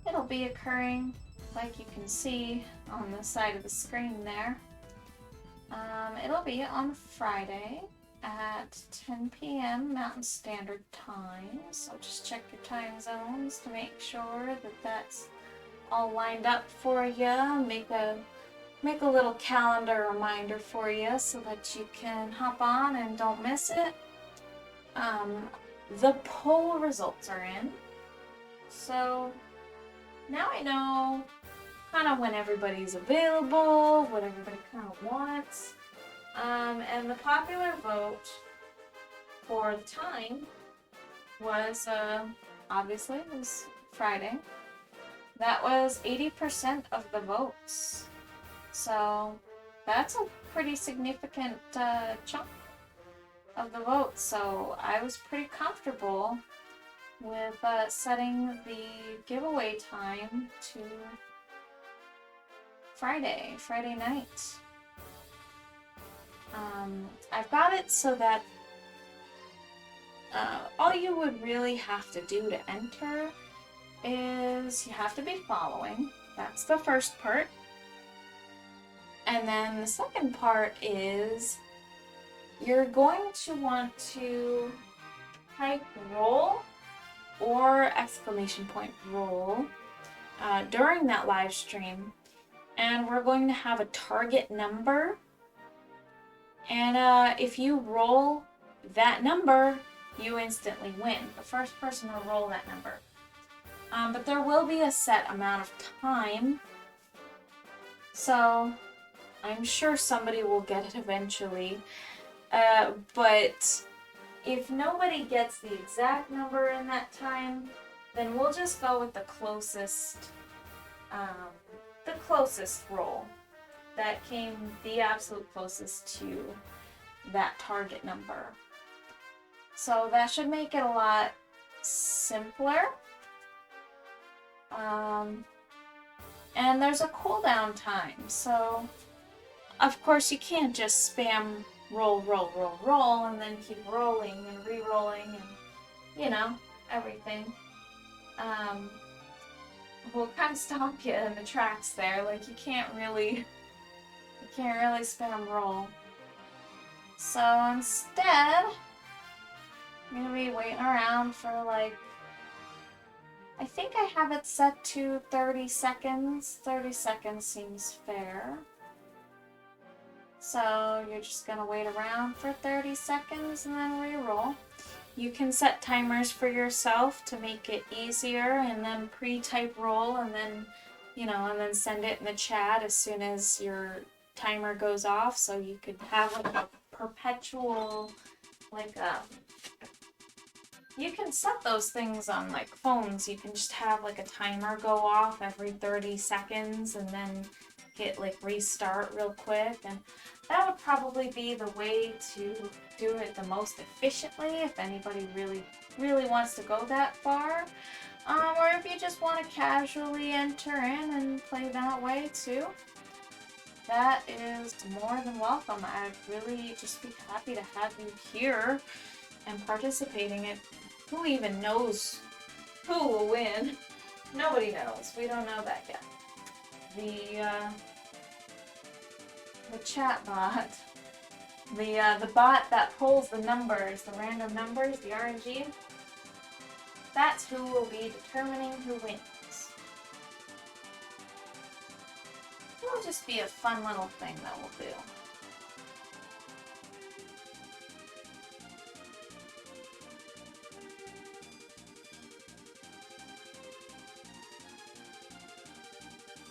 It'll be occurring, like you can see on the side of the screen there. It'll be on Friday at 10 p.m. Mountain Standard Time. So just check your time zones to make sure that that's all lined up for you. Make a little calendar reminder for you so that you can hop on and don't miss it. The poll results are in, so now I know kind of when everybody's available, what everybody kind of wants, and the popular vote for the time was, obviously, it was Friday. That was 80% of the votes, so that's a pretty significant chunk of the vote, so I was pretty comfortable with setting the giveaway time to Friday night. I've got it so that all you would really have to do to enter is you have to be following. That's the first part. And then the second part is you're going to want to type roll or !roll during that live stream, and we're going to have a target number, and if you roll that number, you instantly win. The first person to roll that number. But there will be a set amount of time, so I'm sure somebody will get it eventually. But if nobody gets the exact number in that time, then we'll just go with the closest roll that came the absolute closest to that target number. So that should make it a lot simpler. And there's a cooldown time, so of course you can't just spam roll, roll, roll, roll, and then keep rolling and re-rolling and, you know, everything. Will kind of stop you in the tracks there. Like, you can't really spam roll. So instead, I'm gonna be waiting around for like, I think I have it set to 30 seconds. 30 seconds seems fair. So you're just gonna wait around for 30 seconds and then re-roll. You can set timers for yourself to make it easier, and then pre-type roll, and then, you know, and then send it in the chat as soon as your timer goes off, so you could have like a perpetual, like you can set those things on like phones. You can just have like a timer go off every 30 seconds and then hit like restart real quick, and that would probably be the way to do it the most efficiently if anybody really wants to go that far. Or if you just want to casually enter in and play that way too, that is more than welcome. I'd really just be happy to have you here and participating in. Who even knows who will win? Nobody knows. We don't know that yet. The chat bot, the bot that pulls the numbers, the random numbers, the RNG, that's who will be determining who wins. It'll just be a fun little thing that we'll do.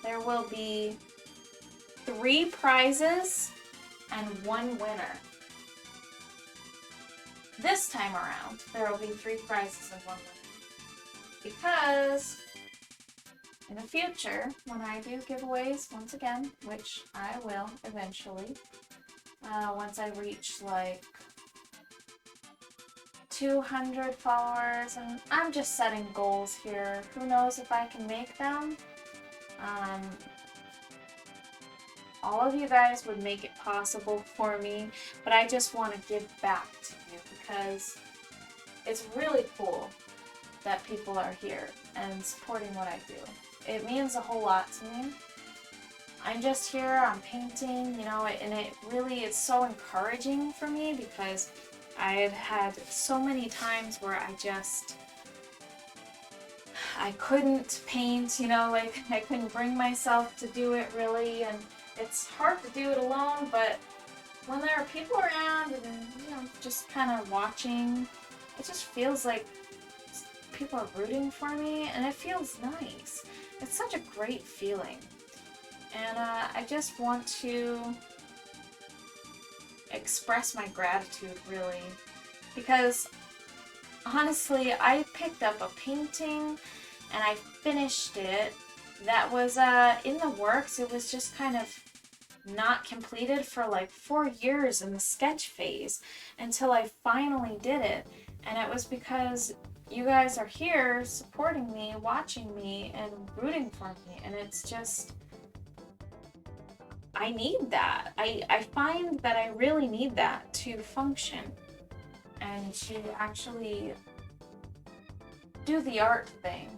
There will be 3 prizes and 1 winner. This time around, there will be 3 prizes and 1 winner. Because in the future, when I do giveaways once again, which I will eventually, once I reach like 200 followers, and I'm just setting goals here. Who knows if I can make them? All of you guys would make it possible for me, but I just want to give back to you because it's really cool that people are here and supporting what I do. It means a whole lot to me. I'm just here, I'm painting, you know, and it really is so encouraging for me because I've had so many times where I couldn't paint, you know, like I couldn't bring myself to do it really, and it's hard to do it alone, but when there are people around and, you know, just kind of watching, it just feels like people are rooting for me, and it feels nice. It's such a great feeling. And I just want to express my gratitude, really, because honestly, I picked up a painting and I finished it. That was in the works. It was just kind of not completed for like 4 years in the sketch phase until I finally did it. And it was because you guys are here supporting me, watching me, and rooting for me. And it's just, I need that. I find that I really need that to function and to actually do the art thing.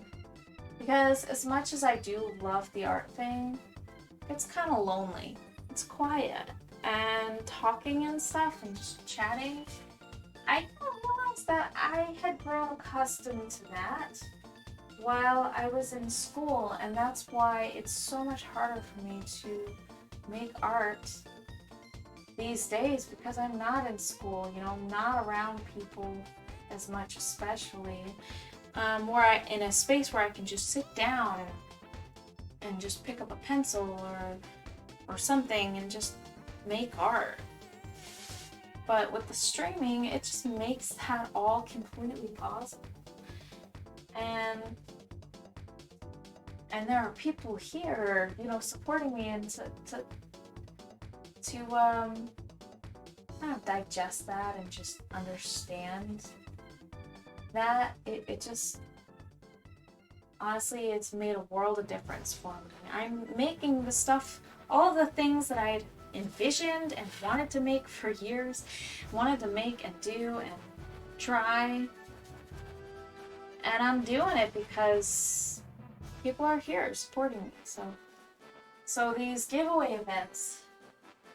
Because as much as I do love the art thing, it's kind of lonely. It's quiet. And talking and stuff and just chatting, I realized that I had grown accustomed to that while I was in school, and that's why it's so much harder for me to make art these days, because I'm not in school, you know, I'm not around people as much, especially in a space where I can just sit down and just pick up a pencil or something and just make art. But with the streaming, it just makes that all completely possible. And there are people here, you know, supporting me and to kind of digest that and just understand that. It just, honestly, it's made a world of difference for me. I'm making the stuff, all the things that I'd envisioned and wanted to make for years, wanted to make and do and try, and I'm doing it because people are here supporting me. So these giveaway events,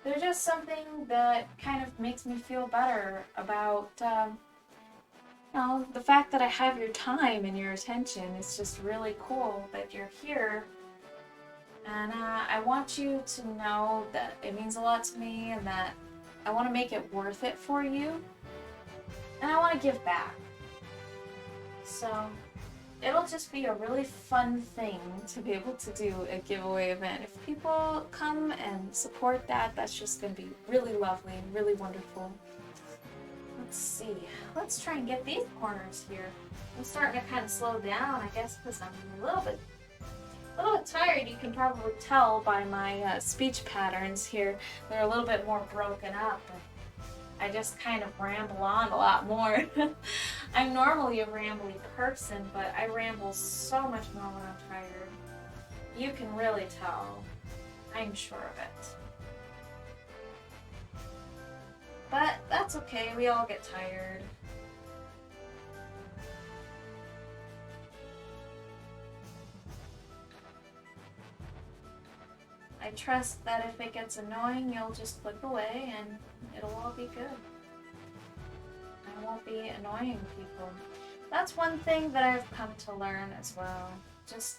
they're just something that kind of makes me feel better about you know, the fact that I have your time and your attention. Is just really cool that you're here. And I want you to know that it means a lot to me and that I want to make it worth it for you. And I want to give back. So it'll just be a really fun thing to be able to do a giveaway event. If people come and support that, that's just going to be really lovely and really wonderful. Let's see. Let's try and get these corners here. I'm starting to kind of slow down, I guess, because I'm a little bit tired. You can probably tell by my speech patterns here. They're a little bit more broken up. I just kind of ramble on a lot more. I'm normally a rambly person, but I ramble so much more when I'm tired. You can really tell. I'm sure of it. But that's okay, we all get tired. I trust that if it gets annoying, you'll just click away and it'll all be good. I won't be annoying people. That's one thing that I've come to learn as well. Just,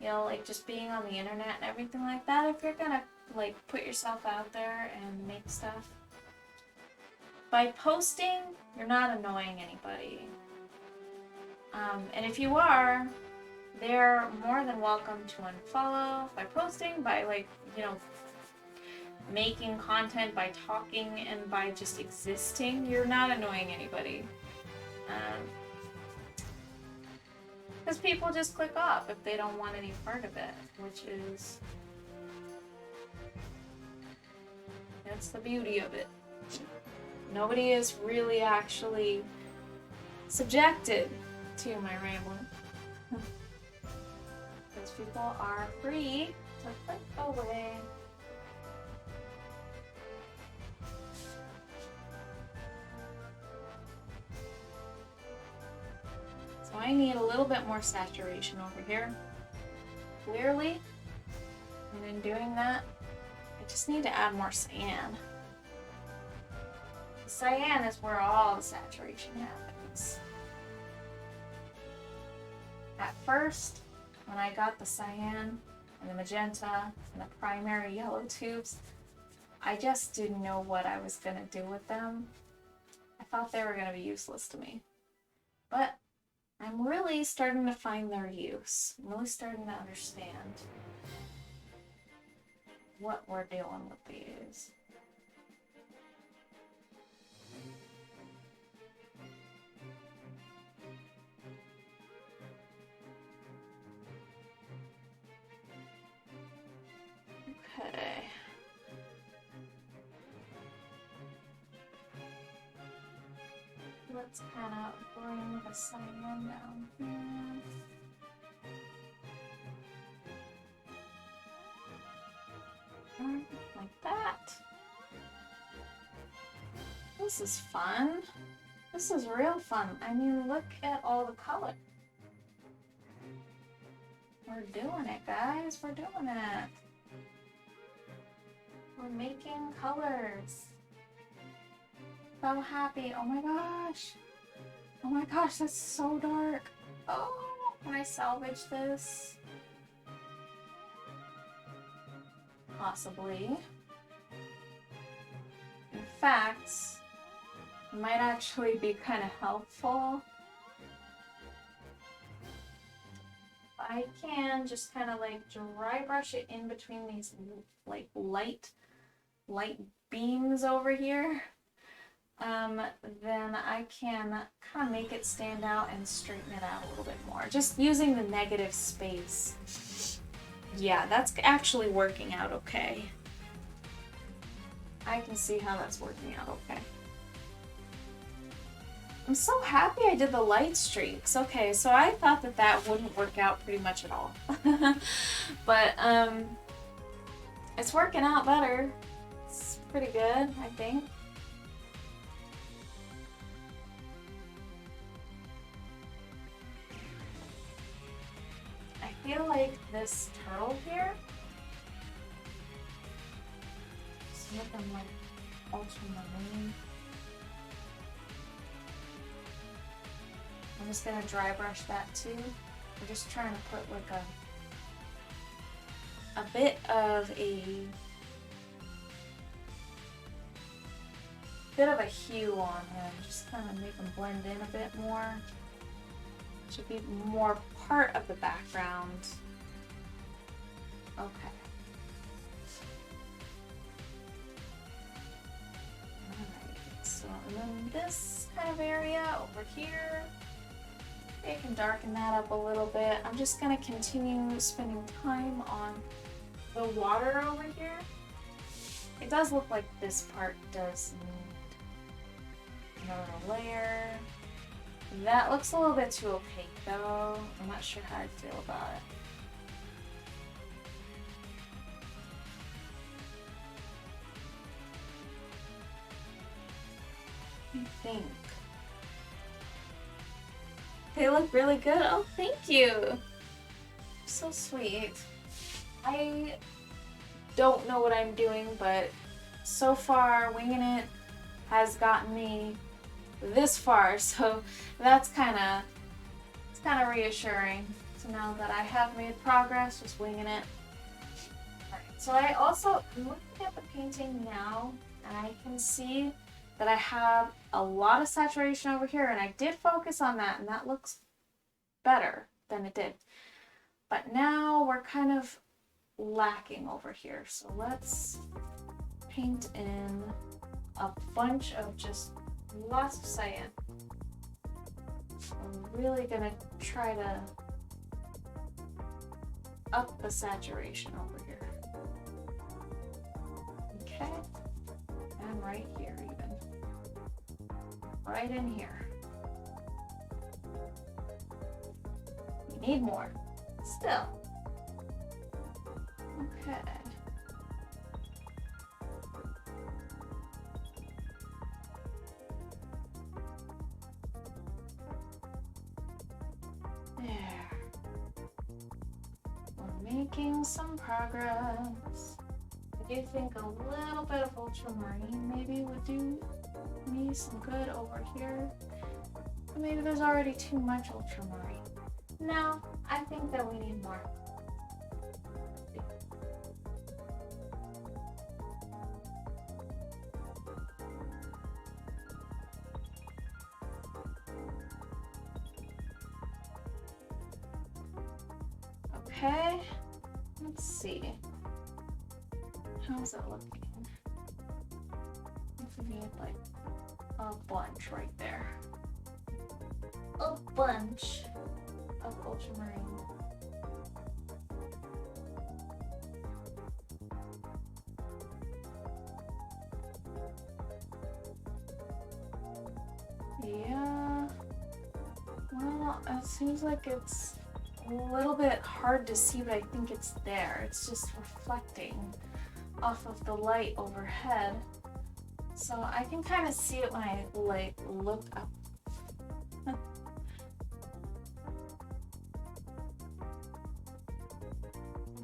you know, like just being on the internet and everything like that, if you're gonna like put yourself out there and make stuff, by posting, you're not annoying anybody. And if you are, they're more than welcome to unfollow by posting, by like, you know, making content, by talking, and by just existing. You're not annoying anybody. Because people just click off if they don't want any part of it, which is, that's the beauty of it. Nobody is really actually subjected to my rambling. Because people are free to click away. So I need a little bit more saturation over here, clearly. And in doing that, I just need to add more cyan. The cyan is where all the saturation happens. At first, when I got the cyan and the magenta and the primary yellow tubes, I just didn't know what I was going to do with them. I thought they were going to be useless to me. But I'm really starting to find their use. I'm really starting to understand what we're doing with these. Okay. Let's kind of bring the cyan down here. Like that. This is fun. This is real fun. I mean, look at all the color. We're doing it, guys. We're doing it. We're making colors. So happy. Oh my gosh. Oh my gosh, that's so dark. Oh, can I salvage this? Possibly. In fact, it might actually be kind of helpful. I can just kind of like dry brush it in between these like light beams over here. then I can kind of make it stand out and straighten it out a little bit more. Just using the negative space. Yeah, that's actually working out okay. I can see how that's working out okay. I'm so happy I did the light streaks. Okay, so I thought that that wouldn't work out pretty much at all. But, it's working out better. It's pretty good, I think. I feel like this turtle here, some of them like ultramarine. I'm just gonna dry brush that too. I'm just trying to put like a bit of a hue on them, just kind of make them blend in a bit more. Should be more part of the background. Okay. Alright, so and then this kind of area over here, I can darken that up a little bit. I'm just gonna continue spending time on the water over here. It does look like this part does need another layer. That looks a little bit too opaque though. I'm not sure how I feel about it. I think. They look really good. Oh, thank you. So sweet. I don't know what I'm doing, but so far winging it has gotten me this far, so that's kind of reassuring to know that I have made progress just winging it. Alright, so I also am looking at the painting now and I can see that I have a lot of saturation over here, and I did focus on that and that looks better than it did. But now we're kind of lacking over here, so let's paint in a bunch of just lots of cyan. I'm really gonna try to up the saturation over here. Okay, and right here even. Right in here. We need more. Still. Okay. There. We're making some progress. I do think a little bit of ultramarine maybe would do me some good over here. But maybe there's already too much ultramarine. No, I think that we need more. Okay, let's see. How's it looking? We need like a bunch right there. A bunch of ultramarine. Yeah. Well, it seems like it's a little bit hard to see, but I think it's there. It's just reflecting off of the light overhead. So I can kind of see it when I like look up.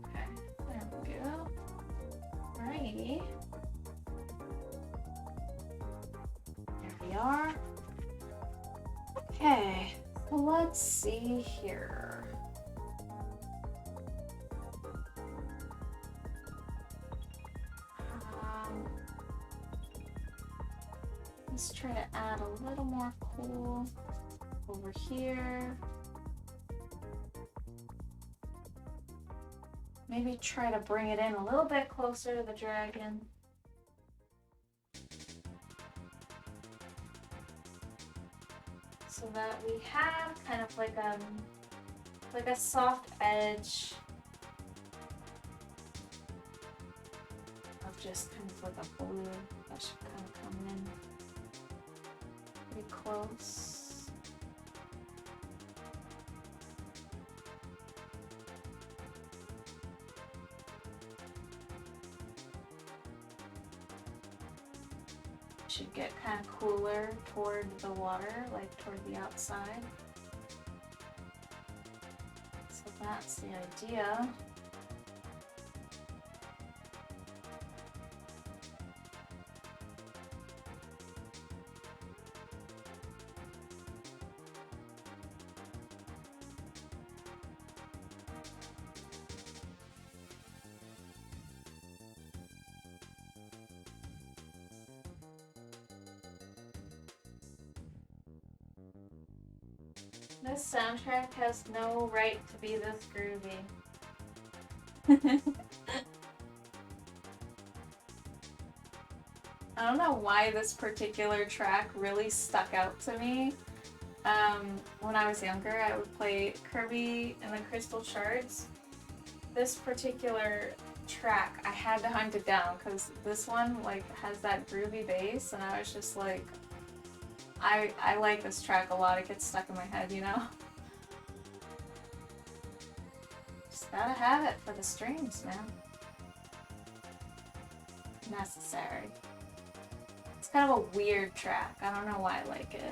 Okay, there we go. Alrighty. There we are. Okay, so let's see here. Let's try to add a little more cool over here. Maybe try to bring it in a little bit closer to the dragon. so that we have kind of like a soft edge of just kind of like a blue that should kind of come in pretty close. Should get kind of cooler toward the water, like toward the outside. So that's the idea. This soundtrack has no right to be this groovy. I don't know why this particular track really stuck out to me. When I was younger, I would play Kirby and the Crystal Shards. This particular track, I had to hunt it down because this one like has that groovy bass, and I was just like, I like this track a lot. It gets stuck in my head, you know? Just gotta have it for the streams, man. Necessary. It's kind of a weird track. I don't know why I like it.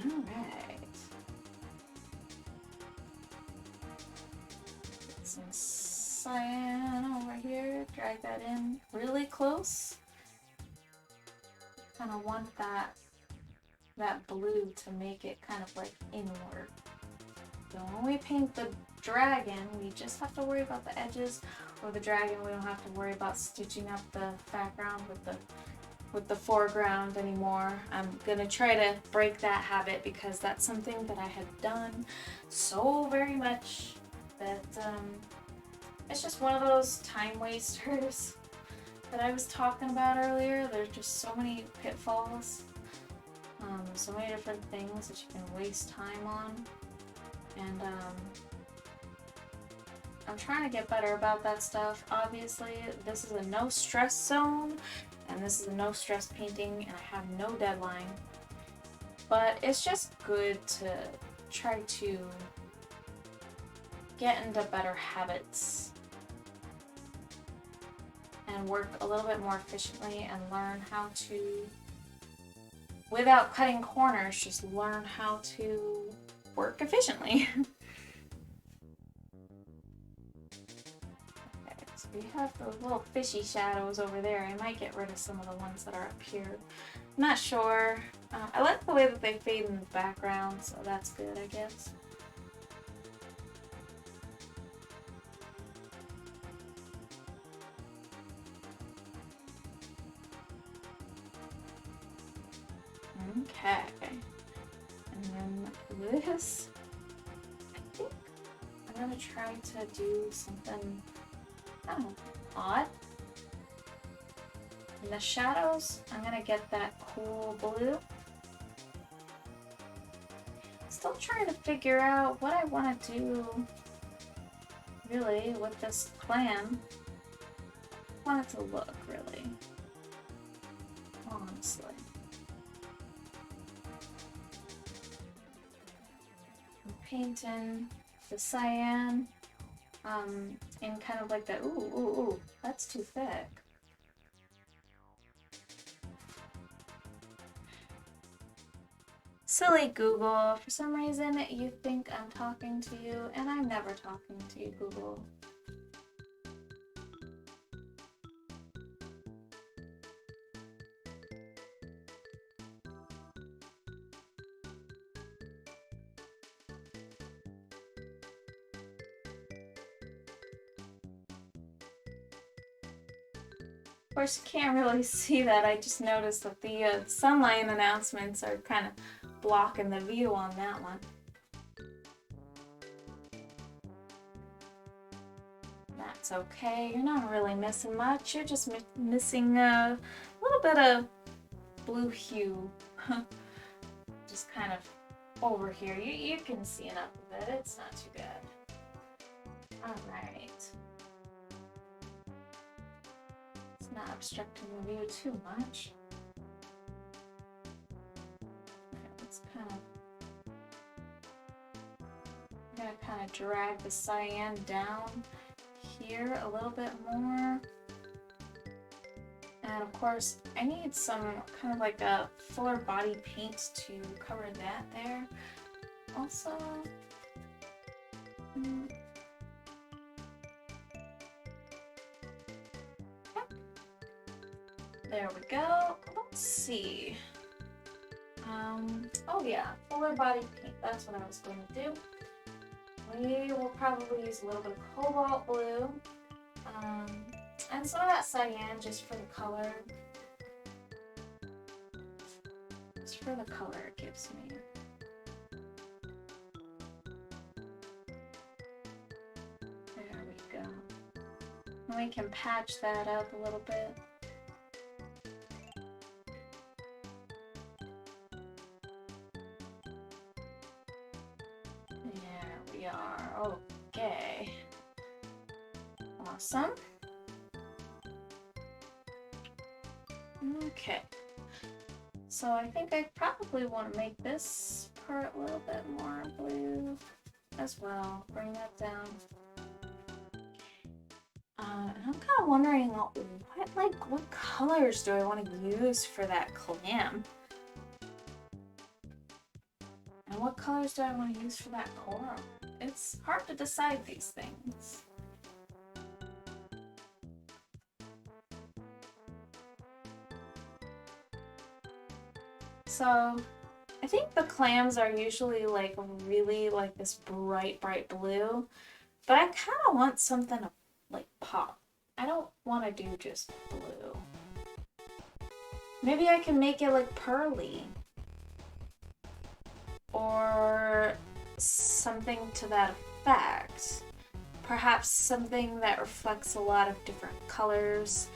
Alright. Get some cyan over here. Drag that in really close. Kind of want that blue to make it kind of like inward. So when we paint the dragon, we just have to worry about the edges, or the dragon, we don't have to worry about stitching up the background with the foreground anymore. I'm gonna try to break that habit because that's something that I had done so very much that it's just one of those time wasters that I was talking about earlier. There's just so many pitfalls, so many different things that you can waste time on, and I'm trying to get better about that stuff. Obviously, this is a no stress zone, and this is a no stress painting, and I have no deadline, but it's just good to try to get into better habits and work a little bit more efficiently and learn how to, without cutting corners, just learn how to work efficiently. Okay, so we have those little fishy shadows over there. I might get rid of some of the ones that are up here. I'm not sure. I like the way that they fade in the background, so that's good, I guess. Okay, and then this, I think I'm gonna try to do something, I don't know, odd. In the shadows, I'm gonna get that cool blue. Still trying to figure out what I want to do, really, with this plan. I want it to look, really, honestly. Painting the cyan in kind of like the ooh, that's too thick. Silly Google, for some reason you think I'm talking to you, and I'm never talking to you, Google. Of course, you can't really see that. I just noticed that the sunlight announcements are kind of blocking the view on that one. That's That's okay. You're not really missing much. You're just missing a little bit of blue hue. Just kind of over here. You can see enough of it. It's not too bad. Alright. It's not obstructing the view too much. Let's kind of... I'm going to kind of drag the cyan down here a little bit more. And of course, I need some kind of like a fuller body paint to cover that there. Also, there we go. Let's see. Oh yeah, fuller body paint. That's what I was going to do. We will probably use a little bit of cobalt blue. And some of that cyan just for the color. Just for the color it gives me. There we go. And we can patch that up a little bit. There we are. Okay. Awesome. Okay, so I think I probably want to make this part a little bit more blue as well. Bring that down. And I'm kind of wondering what colors do I want to use for that clam? And what colors do I want to use for that coral? It's hard to decide these things. So, I think the clams are usually like really like this bright blue, but I kind of want something to like pop. I don't want to do just blue. Maybe I can make it like pearly or something to that effect. Perhaps something that reflects a lot of different colors.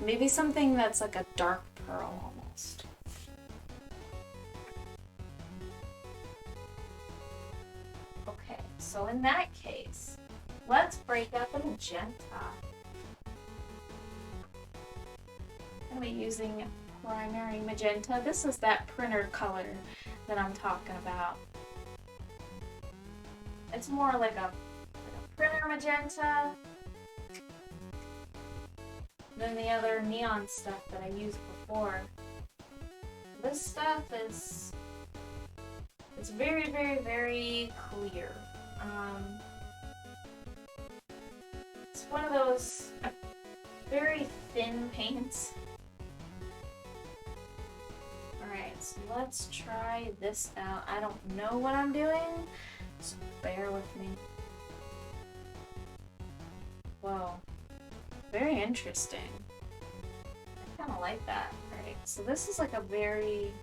Maybe something that's like a dark pearl almost. Okay, so in that case, let's break up a magenta. I'm going to be using primary magenta. This is that printer color that I'm talking about. It's more like a printer magenta than the other neon stuff that I used before. This stuff is... it's very, very, very clear. It's one of those very thin paints. Alright, so let's try this out. I don't know what I'm doing, so bear with me. Whoa, very interesting. I kind of like that. Alright, so this is like a very...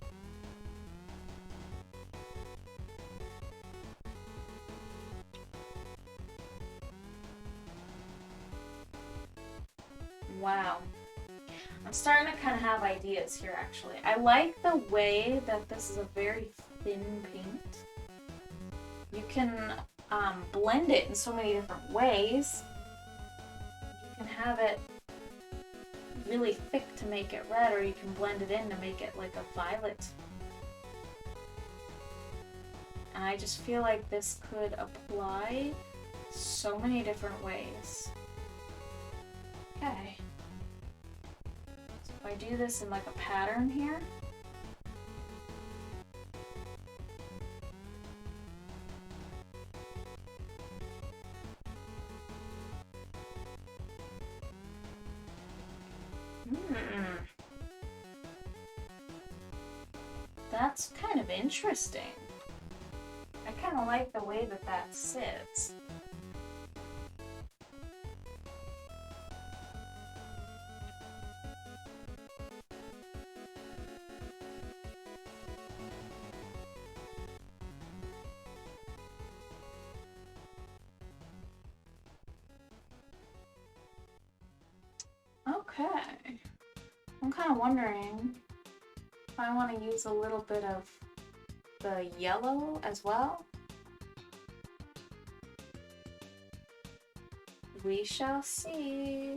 wow. I'm starting to kind of have ideas here, actually. I like the way that this is a very thin paint. You can blend it in so many different ways. You can have it really thick to make it red, or you can blend it in to make it like a violet. And I just feel like this could apply so many different ways. Okay. So if I do this in like a pattern here. That's kind of interesting. I kind of like the way that that sits. Okay. I'm kind of wondering if I want to use a little bit of the yellow as well. We shall see.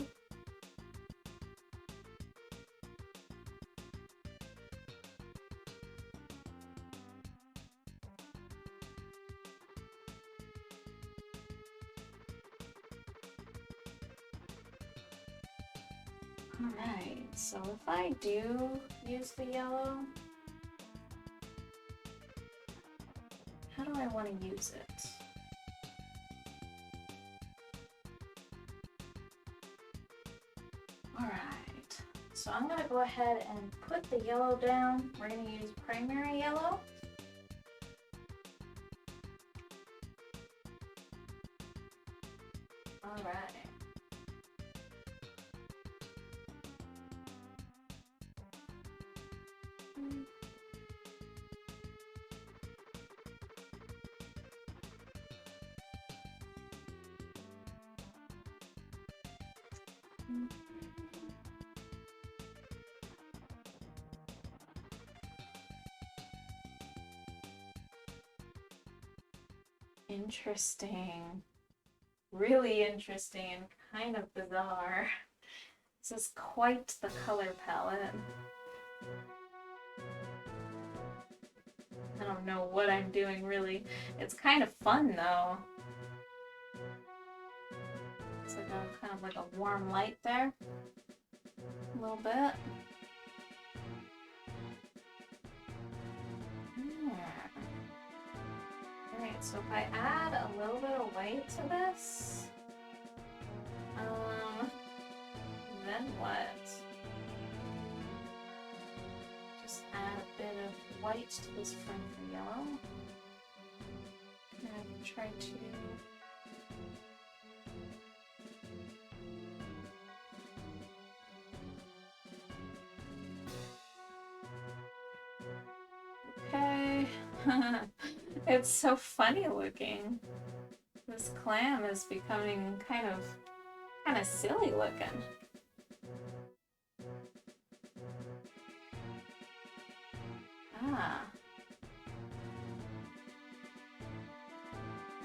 Alright, so if I do use the yellow, how do I want to use it? Alright, so I'm going to go ahead and put the yellow down. We're going to use primary yellow. Alright. Interesting. Really interesting and kind of bizarre. This is quite the color palette. I don't know what I'm doing really. It's kind of fun though. It's like a kind of like a warm light there. A little bit. Alright, so if I add a little bit of white to this, then what? Just add a bit of white to this front yellow. And try to okay. It's so funny looking. This clam is becoming kind of silly looking. Ah.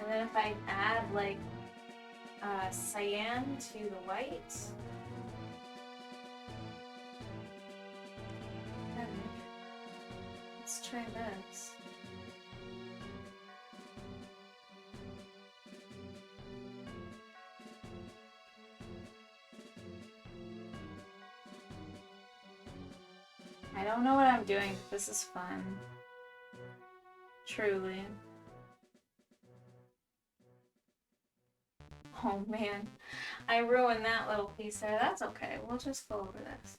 And then if I add like cyan to the white. Okay. Let's try this. I don't know what I'm doing, but this is fun. Truly. Oh man, I ruined that little piece there. That's okay, we'll just go over this.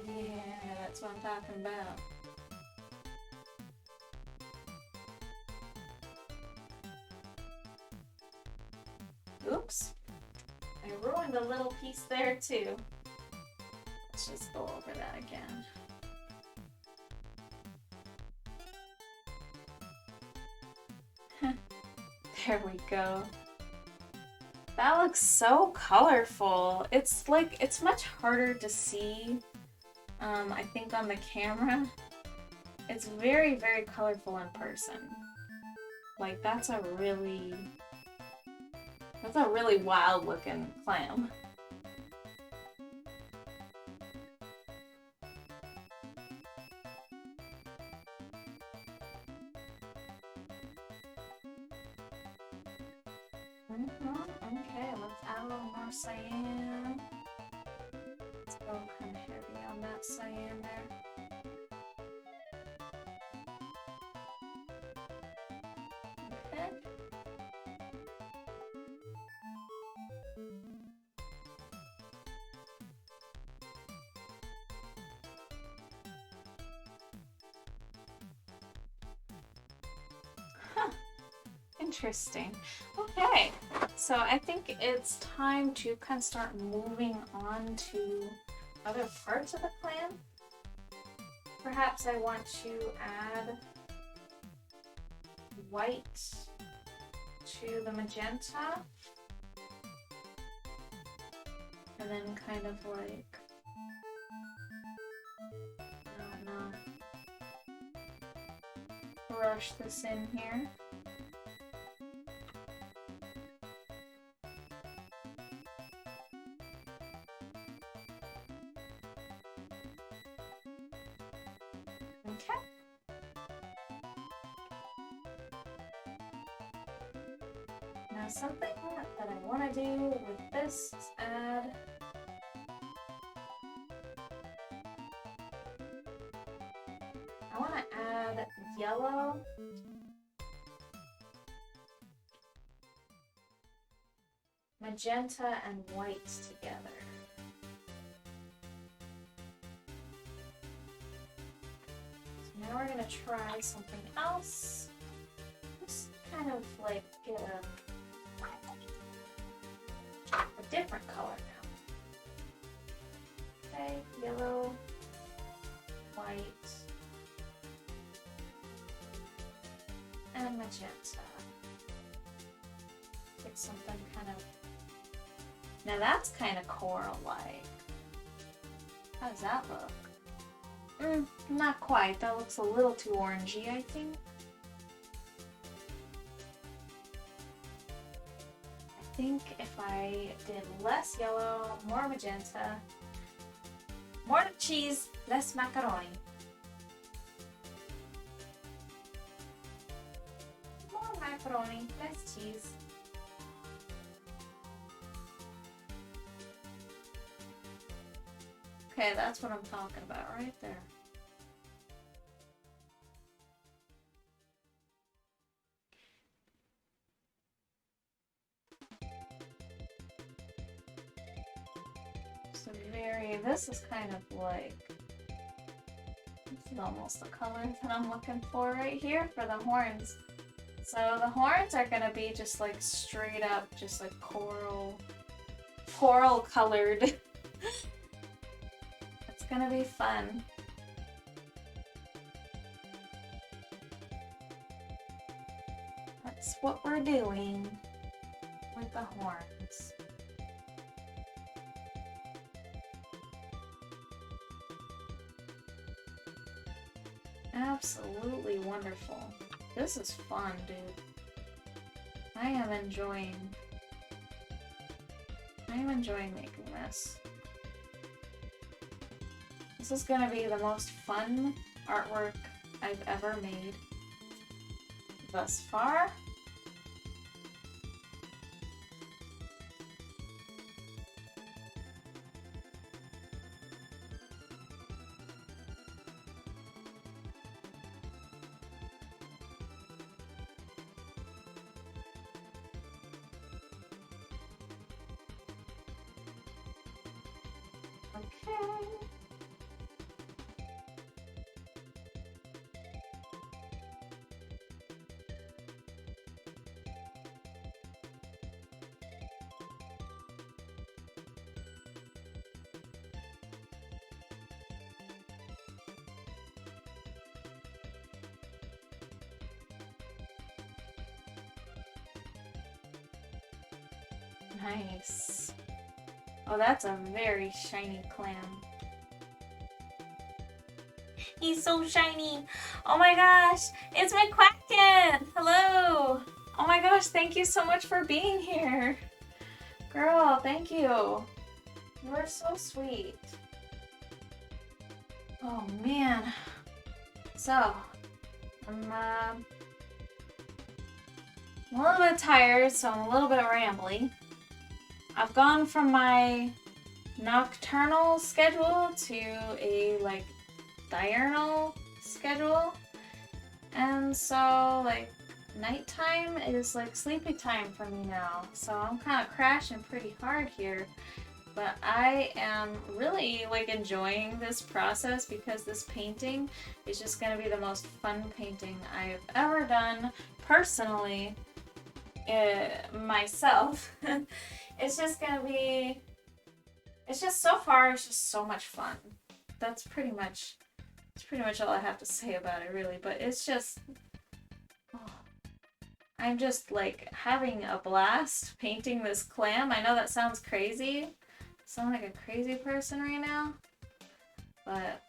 Yeah, that's what I'm talking about. Oops, I ruined a little piece there too. Let's just go over that again. There we go. That looks so colorful. It's like, it's much harder to see, I think on the camera. It's very, very colorful in person. Like, that's a really wild looking clam. Okay, let's add a little more cyan. Let's go kind of heavy on that cyan there. Okay. Huh. Interesting. Okay, so I think it's time to kind of start moving on to other parts of the clam. Perhaps I want to add white to the magenta. And then kind of like, I don't know, brush this in here. Okay. Now something that I want to do with this is add yellow, magenta, and white together. So now we're going to try something else. Just kind of like get a different color now. Okay, yellow, white, and magenta. Get something kind of... Now that's kind of coral-like. How does that look? Not quite. That looks a little too orangey, I think. I think if I did less yellow, more magenta, more cheese, less macaroni. More macaroni, less cheese. Okay, that's what I'm talking about right there. So this is kind of like, this is almost the color that I'm looking for right here for the horns. So the horns are gonna be just like straight up, just like coral colored. It's gonna be fun. That's what we're doing with the horns. Absolutely wonderful. This is fun, dude. I am enjoying making this. This is gonna be the most fun artwork I've ever made thus far. Nice. Oh, that's a very shiny clam. He's so shiny. Oh my gosh, it's McQuacken. Hello. Oh my gosh, thank you so much for being here. Girl, thank you. You are so sweet. Oh man. So, I'm a little bit tired, so I'm a little bit rambly. I've gone from my nocturnal schedule to a like diurnal schedule, and so like nighttime is like sleepy time for me now, so I'm kind of crashing pretty hard here, but I am really like enjoying this process because this painting is just going to be the most fun painting I've ever done personally myself. It's just gonna be, it's just so far, it's just so much fun. That's pretty much all I have to say about it, really. But it's just, oh, I'm just like having a blast painting this clam. I know that sounds crazy. I sound like a crazy person right now. But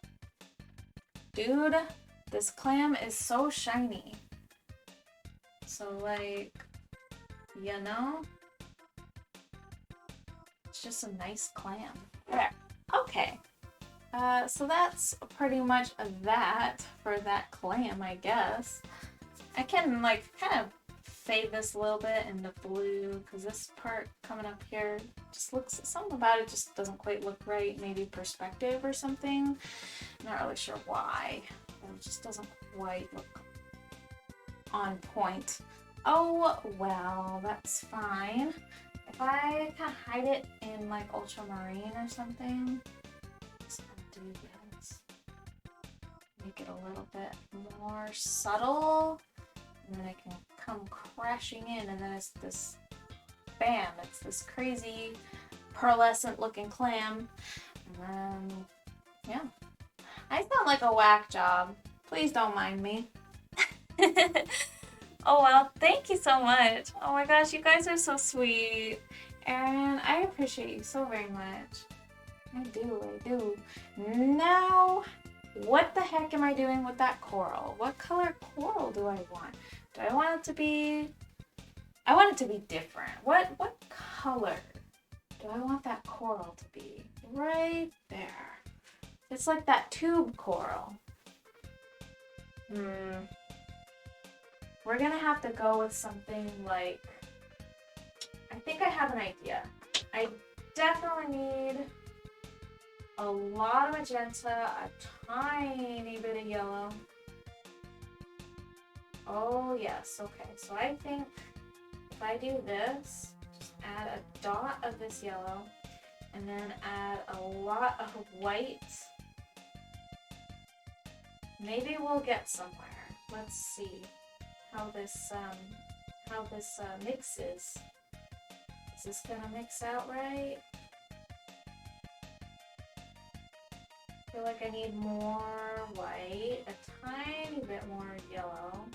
dude, this clam is so shiny. So like, you know, it's just a nice clam. There. Okay. So that's pretty much that for that clam, I guess. I can like kind of fade this a little bit into blue because this part coming up here just looks, something about it just doesn't quite look right. Maybe perspective or something. I'm not really sure why. But it just doesn't quite look on point. Oh, well, that's fine. If I kind of hide it in like ultramarine or something, just do this. Make it a little bit more subtle. And then it can come crashing in, and then it's this, bam, it's this crazy pearlescent looking clam. And then, yeah. I sound like a whack job. Please don't mind me. Oh well, thank you so much. Oh my gosh, you guys are so sweet. And I appreciate you so very much. I do. Now, what the heck am I doing with that coral? What color coral do I want? Do I want it to be... I want it to be different. What color do I want that coral to be? Right there. It's like that tube coral. We're gonna have to go with something like... I think I have an idea. I definitely need a lot of magenta, a tiny bit of yellow. Oh yes, okay. So I think if I do this, just add a dot of this yellow, and then add a lot of white, maybe we'll get somewhere. Let's see how this mixes. Is this gonna mix out right? I feel like I need more white, a tiny bit more yellow.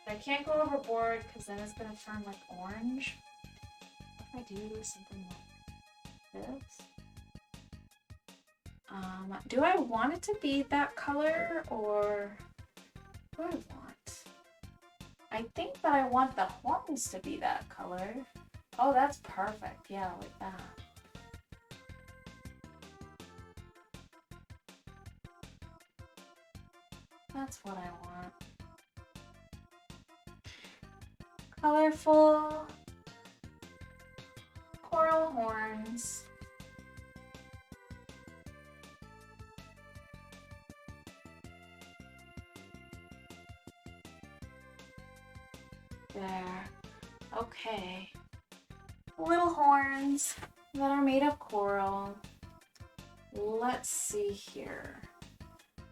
I can't go overboard because then it's gonna turn like orange. What if I do something like this? Do I want it to be that color, or what do I want? I think that I want the horns to be that color. Oh, that's perfect. Yeah, like that. That's what I want. Colorful coral horns. There. Okay. Little horns that are made of coral. Let's see here.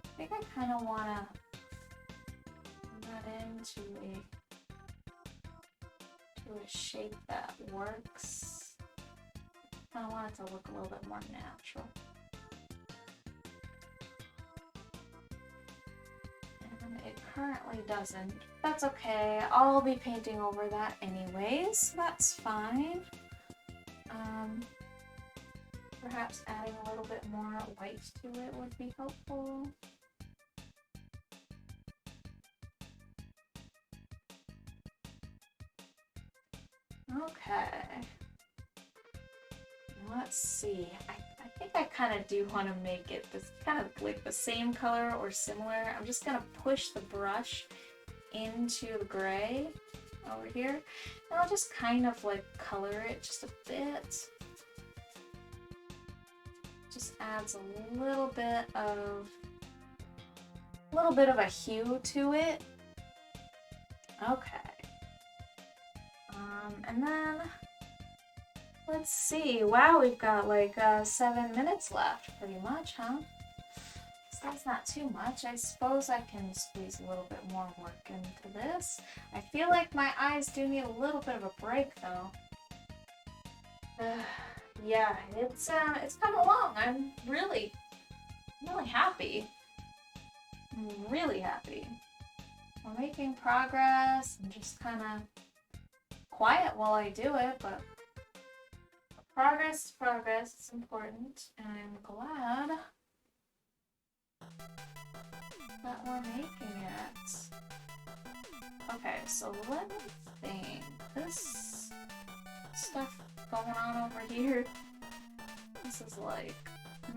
I think I kind of want to turn that into a shape that works. I want it to look a little bit more natural. And it currently doesn't. That's okay. I'll be painting over that anyways. So that's fine. Perhaps adding a little bit more white to it would be helpful. Okay. Let's see. I think I kind of do want to make it this kind of like the same color or similar. I'm just going to push the brush into the gray over here. And I'll just kind of like color it just a bit. Just adds a little bit of a hue to it. Okay. And then let's see. Wow, we've got like 7 minutes left, pretty much, huh? So that's not too much. I suppose I can squeeze a little bit more work into this. I feel like my eyes do need a little bit of a break, though. Yeah, it's come along. I'm really happy. I'm really happy. We're making progress and just kind of quiet while I do it, but progress, it's important, and I'm glad that we're making it. Okay, so let me think. This stuff going on over here, this is like, I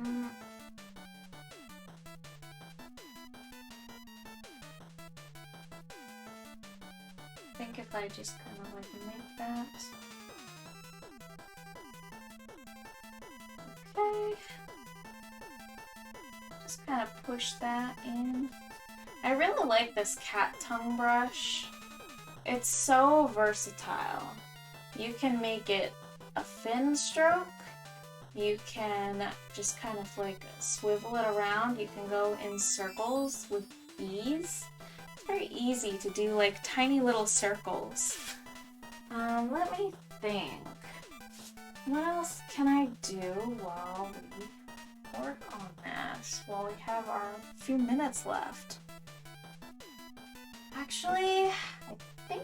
think if I just kind of like make that. Okay. Just kind of push that in. I really like this cat tongue brush. It's so versatile. You can make it a thin stroke. You can just kind of like swivel it around. You can go in circles with ease. It's very easy to do like tiny little circles. Let me think. What else can I do while we work on this? While we have our few minutes left. Actually, I think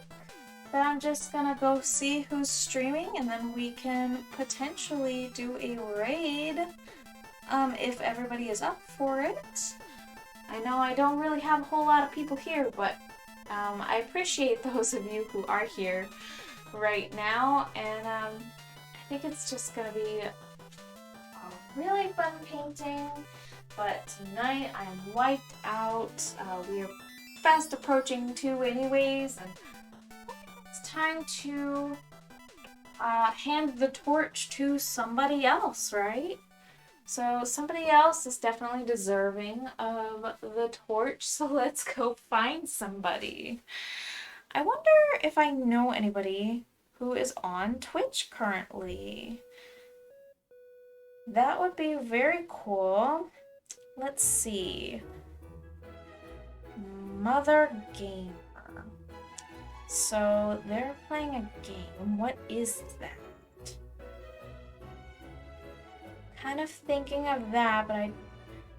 that I'm just gonna go see who's streaming, and then we can potentially do a raid if everybody is up for it. I know I don't really have a whole lot of people here, but I appreciate those of you who are here right now, and I think it's just gonna be a really fun painting. But tonight I'm wiped out. We're fast approaching 2 anyways, and it's time to hand the torch to somebody else, right? So somebody else is definitely deserving of the torch, so let's go find somebody. I wonder if I know anybody who is on Twitch currently. That would be very cool. Let's see. Mother Gamer. So they're playing a game. What is that? Kind of thinking of that, but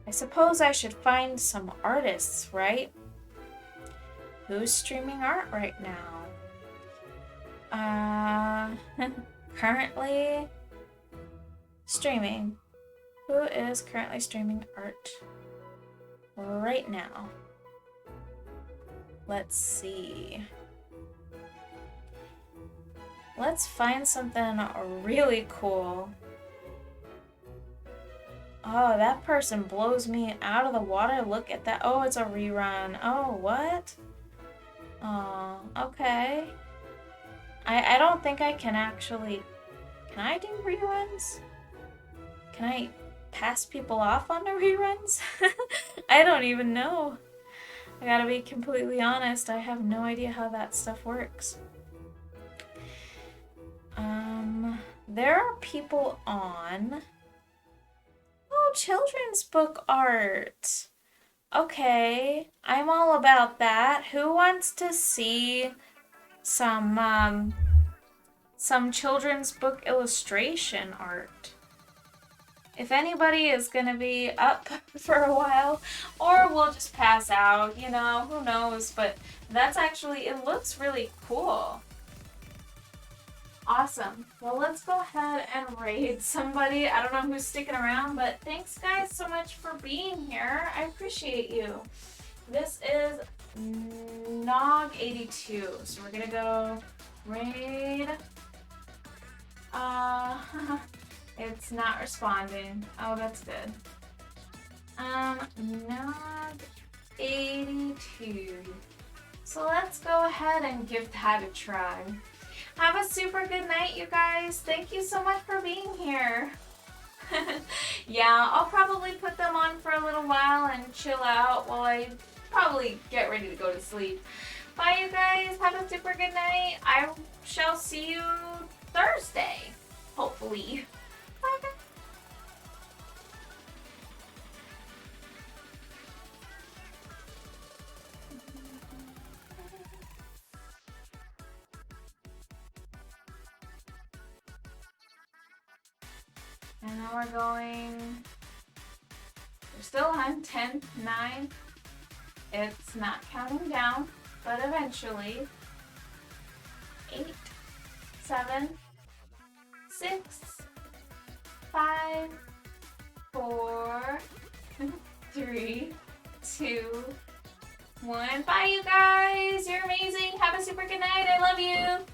I suppose I should find some artists, right? Who's streaming art right now? Currently streaming. Who is currently streaming art right now? Let's see. Let's find something really cool. Oh, that person blows me out of the water. Look at that. Oh, it's a rerun. Oh, what? Oh, okay. I don't think I can actually... Can I do reruns? Can I pass people off on the reruns? I don't even know. I gotta be completely honest. I have no idea how that stuff works. There are people on... Oh, children's book art. Okay, I'm all about that. Who wants to see some children's book illustration art? If anybody is gonna be up for a while, or we'll just pass out, you know, who knows, but that's actually, it looks really cool. Awesome. Well, let's go ahead and raid somebody. I don't know who's sticking around, but thanks guys so much for being here. I appreciate you. This is Nog82, so we're gonna go raid. It's not responding. Oh, that's good. Nog82. So let's go ahead and give that a try. Have a super good night, you guys. Thank you so much for being here. Yeah, I'll probably put them on for a little while and chill out while I probably get ready to go to sleep. Bye, you guys. Have a super good night. I shall see you Thursday, hopefully. Bye, guys. And now we're going, we're still on 10, 9. It's not counting down, but eventually 8, 7, 6, 5, 4, 3, 2, 1. Bye, you guys. You're amazing. Have a super good night. I love you.